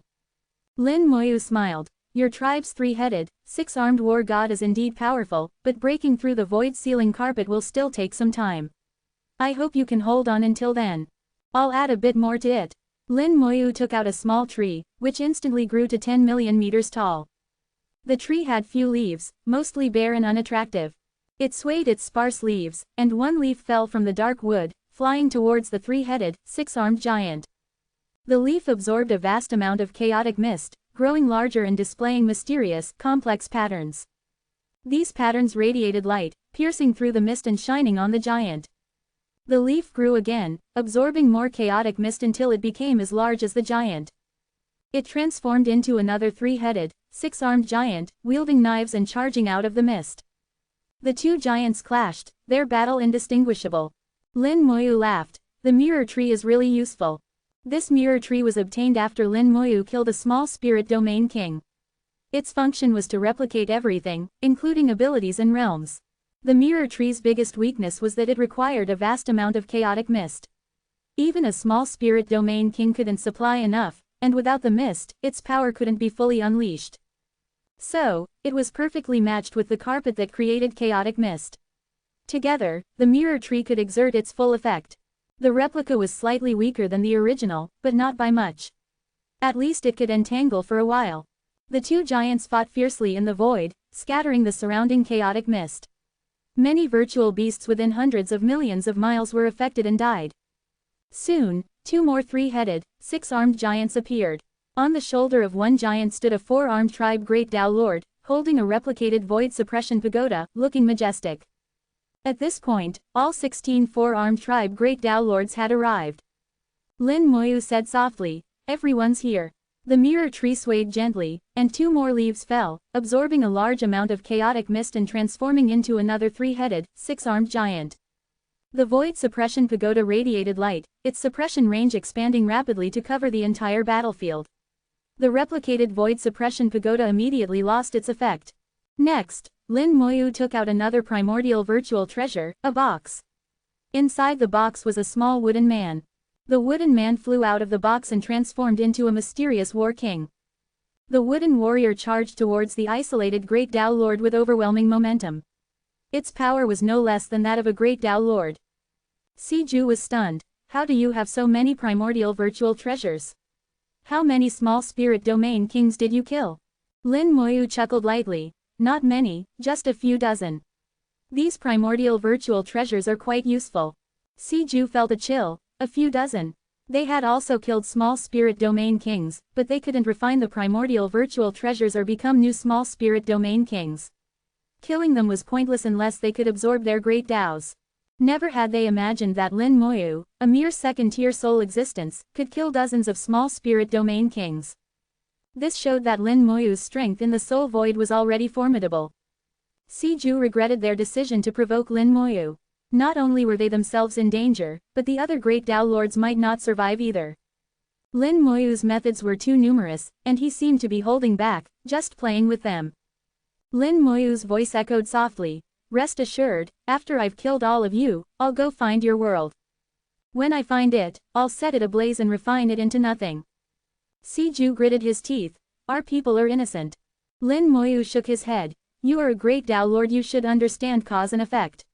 Lin Moyu smiled. Your tribe's 3-headed, 6-armed war god is indeed powerful, but breaking through the void ceiling carpet will still take some time. I hope you can hold on until then. I'll add a bit more to it. Lin Moyu took out a small tree, which instantly grew to 10 million meters tall. The tree had few leaves, mostly bare and unattractive. It swayed its sparse leaves, and one leaf fell from the dark wood, flying towards the 3-headed, 6-armed giant. The leaf absorbed a vast amount of chaotic mist, growing larger and displaying mysterious, complex patterns. These patterns radiated light, piercing through the mist and shining on the giant. The leaf grew again, absorbing more chaotic mist until it became as large as the giant. It transformed into another 3-headed, 6-armed giant, wielding knives and charging out of the mist. The 2 giants clashed, their battle indistinguishable. Lin Moyu laughed. The mirror tree is really useful. This mirror tree was obtained after Lin Moyu killed a small spirit domain king. Its function was to replicate everything, including abilities and realms. The mirror tree's biggest weakness was that it required a vast amount of chaotic mist. Even a small spirit domain king couldn't supply enough, and without the mist, its power couldn't be fully unleashed. So, it was perfectly matched with the carpet that created chaotic mist. Together, the mirror tree could exert its full effect. The replica was slightly weaker than the original, but not by much. At least it could entangle for a while. The 2 giants fought fiercely in the void, scattering the surrounding chaotic mist. Many virtual beasts within hundreds of millions of miles were affected and died. Soon, 2 more 3-headed, 6-armed giants appeared. On the shoulder of one giant stood a 4-armed tribe great Tao lord, holding a replicated void suppression pagoda, looking majestic. At this point, all 16 4-armed tribe great Tao lords had arrived. Lin Moyu said softly, everyone's here. The mirror tree swayed gently, and 2 more leaves fell, absorbing a large amount of chaotic mist and transforming into another 3-headed, 6-armed giant. The void suppression pagoda radiated light, its suppression range expanding rapidly to cover the entire battlefield. The replicated void suppression pagoda immediately lost its effect. Next, Lin Moyu took out another primordial virtual treasure, a box. Inside the box was a small wooden man. The wooden man flew out of the box and transformed into a mysterious war king. The wooden warrior charged towards the isolated great Tao lord with overwhelming momentum. Its power was no less than that of a great Tao lord. Si Ju was stunned. How do you have so many primordial virtual treasures? How many small spirit domain kings did you kill? Lin Moyu chuckled lightly. Not many, just a few dozen. These primordial virtual treasures are quite useful. Si Ju felt a chill. A few dozen. They had also killed small spirit domain kings, but they couldn't refine the primordial virtual treasures or become new small spirit domain kings. Killing them was pointless unless they could absorb their great Taos. Never had they imagined that Lin Moyu, a mere second-tier soul existence, could kill dozens of small spirit domain kings. This showed that Lin Moyu's strength in the soul void was already formidable. Siju regretted their decision to provoke Lin Moyu. Not only were they themselves in danger, but the other great Tao lords might not survive either. Lin Moyu's methods were too numerous, and he seemed to be holding back, just playing with them. Lin Moyu's voice echoed softly, "Rest assured, after I've killed all of you, I'll go find your world. When I find it, I'll set it ablaze and refine it into nothing." Siju gritted his teeth. "Our people are innocent." Lin Moyu shook his head. "You are a great Tao lord, you should understand cause and effect.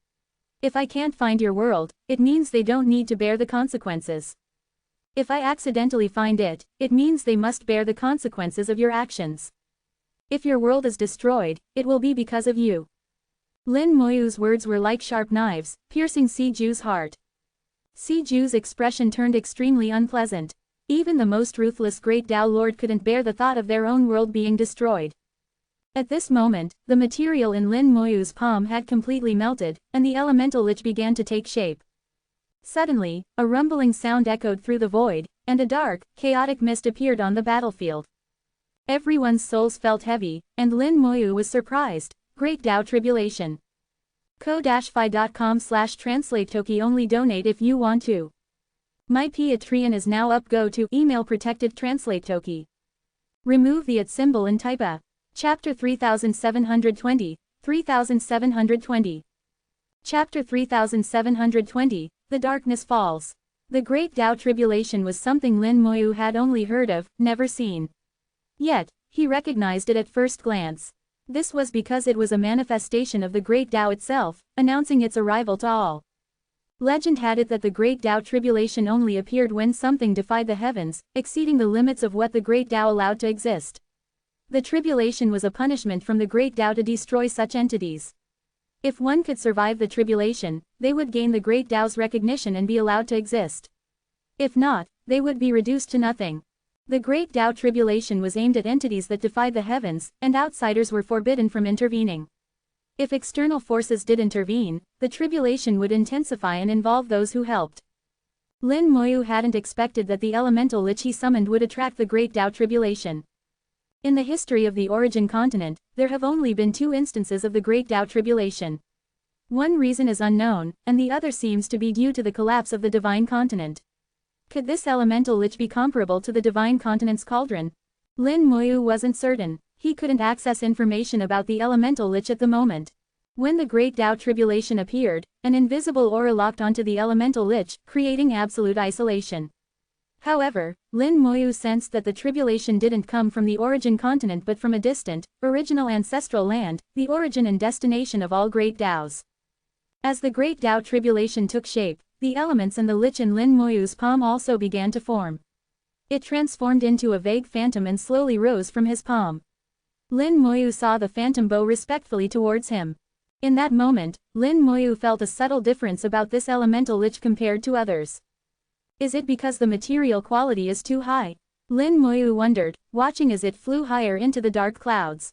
If I can't find your world, it means they don't need to bear the consequences. If I accidentally find it, it means they must bear the consequences of your actions. If your world is destroyed, it will be because of you." Lin Moyu's words were like sharp knives, piercing Siju's heart. Siju's expression turned extremely unpleasant. Even the most ruthless great Tao lord couldn't bear the thought of their own world being destroyed. At this moment, the material in Lin Moyu's palm had completely melted, and the elemental lich began to take shape. Suddenly, a rumbling sound echoed through the void, and a dark, chaotic mist appeared on the battlefield. Everyone's souls felt heavy, and Lin Moyu was surprised. Great Tao Tribulation. ko-fi.com/translate-toki only donate if you want to. My Patreon is now up, go to email protected translate toki. Remove the @ symbol and type a. Chapter 3720, 3720. Chapter 3720, The Darkness Falls. The Great Tao Tribulation was something Lin Moyu had only heard of, never seen. Yet, he recognized it at first glance. This was because it was a manifestation of the Great Tao itself, announcing its arrival to all. Legend had it that the Great Tao Tribulation only appeared when something defied the heavens, exceeding the limits of what the Great Tao allowed to exist. The tribulation was a punishment from the Great Tao to destroy such entities. If one could survive the tribulation, they would gain the Great Tao's recognition and be allowed to exist. If not, they would be reduced to nothing. The Great Tao Tribulation was aimed at entities that defied the heavens, and outsiders were forbidden from intervening. If external forces did intervene, the tribulation would intensify and involve those who helped. Lin Moyu hadn't expected that the elemental lich he summoned would attract the Great Tao Tribulation. In the history of the Origin continent, there have only been 2 instances of the Great Tao Tribulation. One reason is unknown, and the other seems to be due to the collapse of the Divine Continent. Could this elemental lich be comparable to the Divine Continent's cauldron? Lin Moyu wasn't certain. He couldn't access information about the elemental lich at the moment. When the Great Tao Tribulation appeared, an invisible aura locked onto the elemental lich, creating absolute isolation. However, Lin Moyu sensed that the tribulation didn't come from the Origin continent but from a distant, original ancestral land, the origin and destination of all Great Taos. As the Great Tao Tribulation took shape, the elements and the lich in Lin Moyu's palm also began to form. It transformed into a vague phantom and slowly rose from his palm. Lin Moyu saw the phantom bow respectfully towards him. In that moment, Lin Moyu felt a subtle difference about this elemental lich compared to others. Is it because the material quality is too high? Lin Moyu wondered, watching as it flew higher into the dark clouds.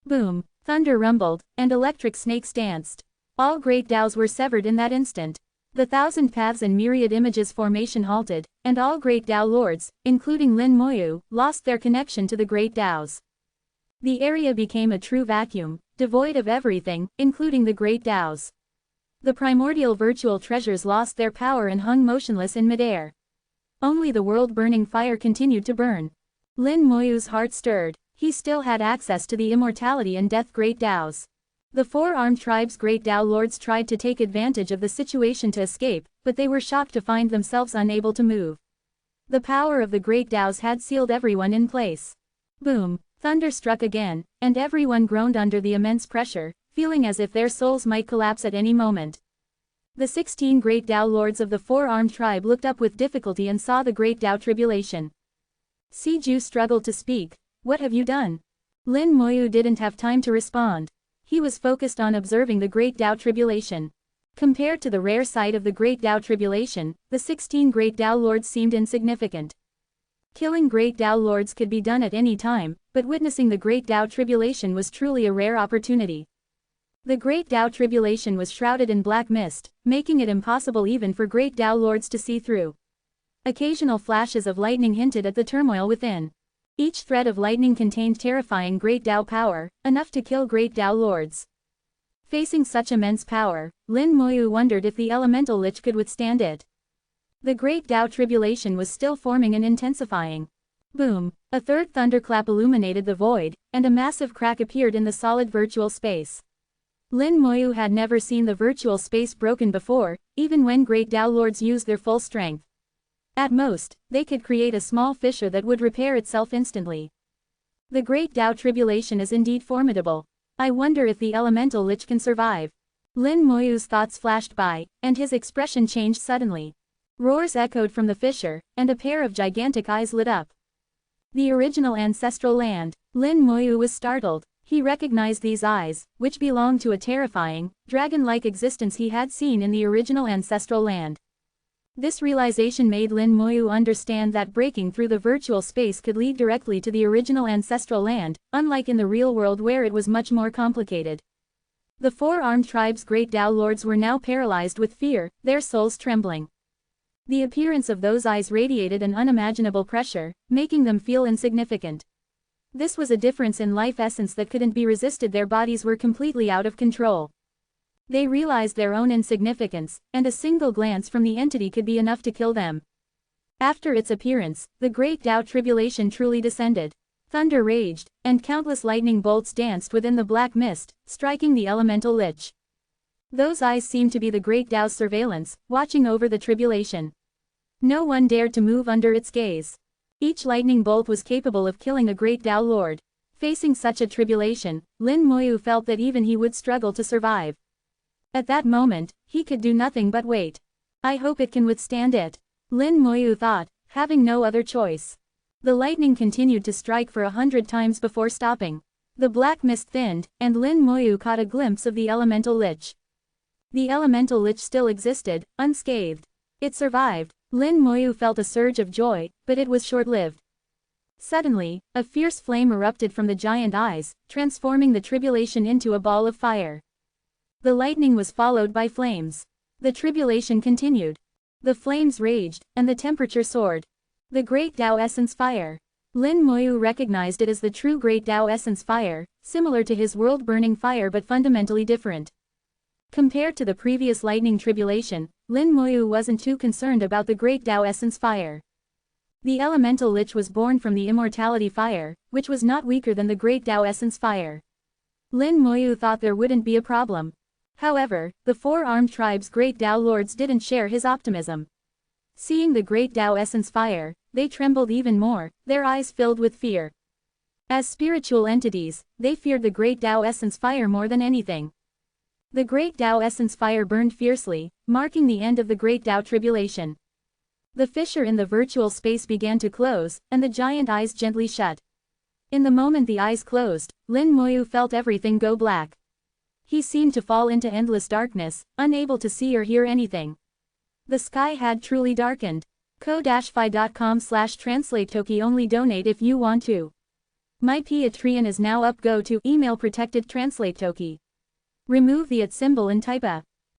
Boom! Thunder rumbled, and electric snakes danced. All Great Taos were severed in that instant. The Thousand Paths and Myriad Images formation halted, and all Great Tao lords, including Lin Moyu, lost their connection to the Great Taos. The area became a true vacuum, devoid of everything, including the Great Taos. The primordial virtual treasures lost their power and hung motionless in midair. Only the world-burning fire continued to burn. Lin Moyu's heart stirred. He still had access to the immortality and death Great Taos. The 4-armed tribe's Great Tao lords tried to take advantage of the situation to escape, but they were shocked to find themselves unable to move. The power of the Great Taos had sealed everyone in place. Boom! Thunder struck again, and everyone groaned under the immense pressure, feeling as if their souls might collapse at any moment. The 16 Great Tao lords of the 4-armed tribe looked up with difficulty and saw the Great Tao Tribulation. Siju struggled to speak. "What have you done?" Lin Moyu didn't have time to respond. He was focused on observing the Great Tao Tribulation. Compared to the rare sight of the Great Tao Tribulation, the 16 Great Tao lords seemed insignificant. Killing Great Tao lords could be done at any time, but witnessing the Great Tao Tribulation was truly a rare opportunity. The Great Tao Tribulation was shrouded in black mist, making it impossible even for Great Tao Lords to see through. Occasional flashes of lightning hinted at the turmoil within. Each thread of lightning contained terrifying Great Tao power, enough to kill Great Tao Lords. Facing such immense power, Lin Moyu wondered if the elemental lich could withstand it. The Great Tao Tribulation was still forming and intensifying. Boom! A third thunderclap illuminated the void, and a massive crack appeared in the solid virtual space. Lin Moyu had never seen the virtual space broken before, even when Great Tao Lords used their full strength. At most, they could create a small fissure that would repair itself instantly. The Great Tao Tribulation is indeed formidable. I wonder if the elemental lich can survive. Lin Moyu's thoughts flashed by, and his expression changed suddenly. Roars echoed from the fissure, and a pair of gigantic eyes lit up. The original ancestral land. Lin Moyu was startled. He recognized these eyes, which belonged to a terrifying, dragon-like existence he had seen in the original ancestral land. This realization made Lin Moyu understand that breaking through the virtual space could lead directly to the original ancestral land, unlike in the real world where it was much more complicated. The four-armed tribe's Great Tao Lords were now paralyzed with fear, their souls trembling. The appearance of those eyes radiated an unimaginable pressure, making them feel insignificant. This was a difference in life essence that couldn't be resisted. Their bodies were completely out of control. They realized their own insignificance, and a single glance from the entity could be enough to kill them. After its appearance, the Great Tao Tribulation truly descended. Thunder raged, and countless lightning bolts danced within the black mist, striking the elemental lich. Those eyes seemed to be the Great Tao's surveillance, watching over the tribulation. No one dared to move under its gaze. Each lightning bolt was capable of killing a Great Tao Lord. Facing such a tribulation, Lin Moyu felt that even he would struggle to survive. At that moment, he could do nothing but wait. I hope it can withstand it, Lin Moyu thought, having no other choice. The lightning continued to strike for 100 times before stopping. The black mist thinned, and Lin Moyu caught a glimpse of the elemental lich. The elemental lich still existed, unscathed. It survived. Lin Moyu felt a surge of joy, but it was short-lived. Suddenly, a fierce flame erupted from the giant eyes, transforming the tribulation into a ball of fire. The lightning was followed by flames. The tribulation continued. The flames raged, and the temperature soared. The Great Tao Essence Fire. Lin Moyu recognized it as the true Great Tao Essence Fire, similar to his world-burning fire but fundamentally different. Compared to the previous lightning tribulation, Lin Moyu wasn't too concerned about the Great Tao Essence Fire. The elemental lich was born from the immortality fire, which was not weaker than the Great Tao Essence Fire. Lin Moyu thought there wouldn't be a problem. However, the four-armed tribe's Great Tao Lords didn't share his optimism. Seeing the Great Tao Essence Fire, they trembled even more, their eyes filled with fear. As spiritual entities, they feared the Great Tao Essence Fire more than anything. The Great Tao Essence Fire burned fiercely, marking the end of the Great Tao Tribulation. The fissure in the virtual space began to close, and the giant eyes gently shut. In the moment the eyes closed, Lin Moyu felt everything go black. He seemed to fall into endless darkness, unable to see or hear anything. The sky had truly darkened. ko-fi.com/translate-toki only donate if you want to. My Patreon is now up. Go to email protected translate toki. Remove the @ symbol and type a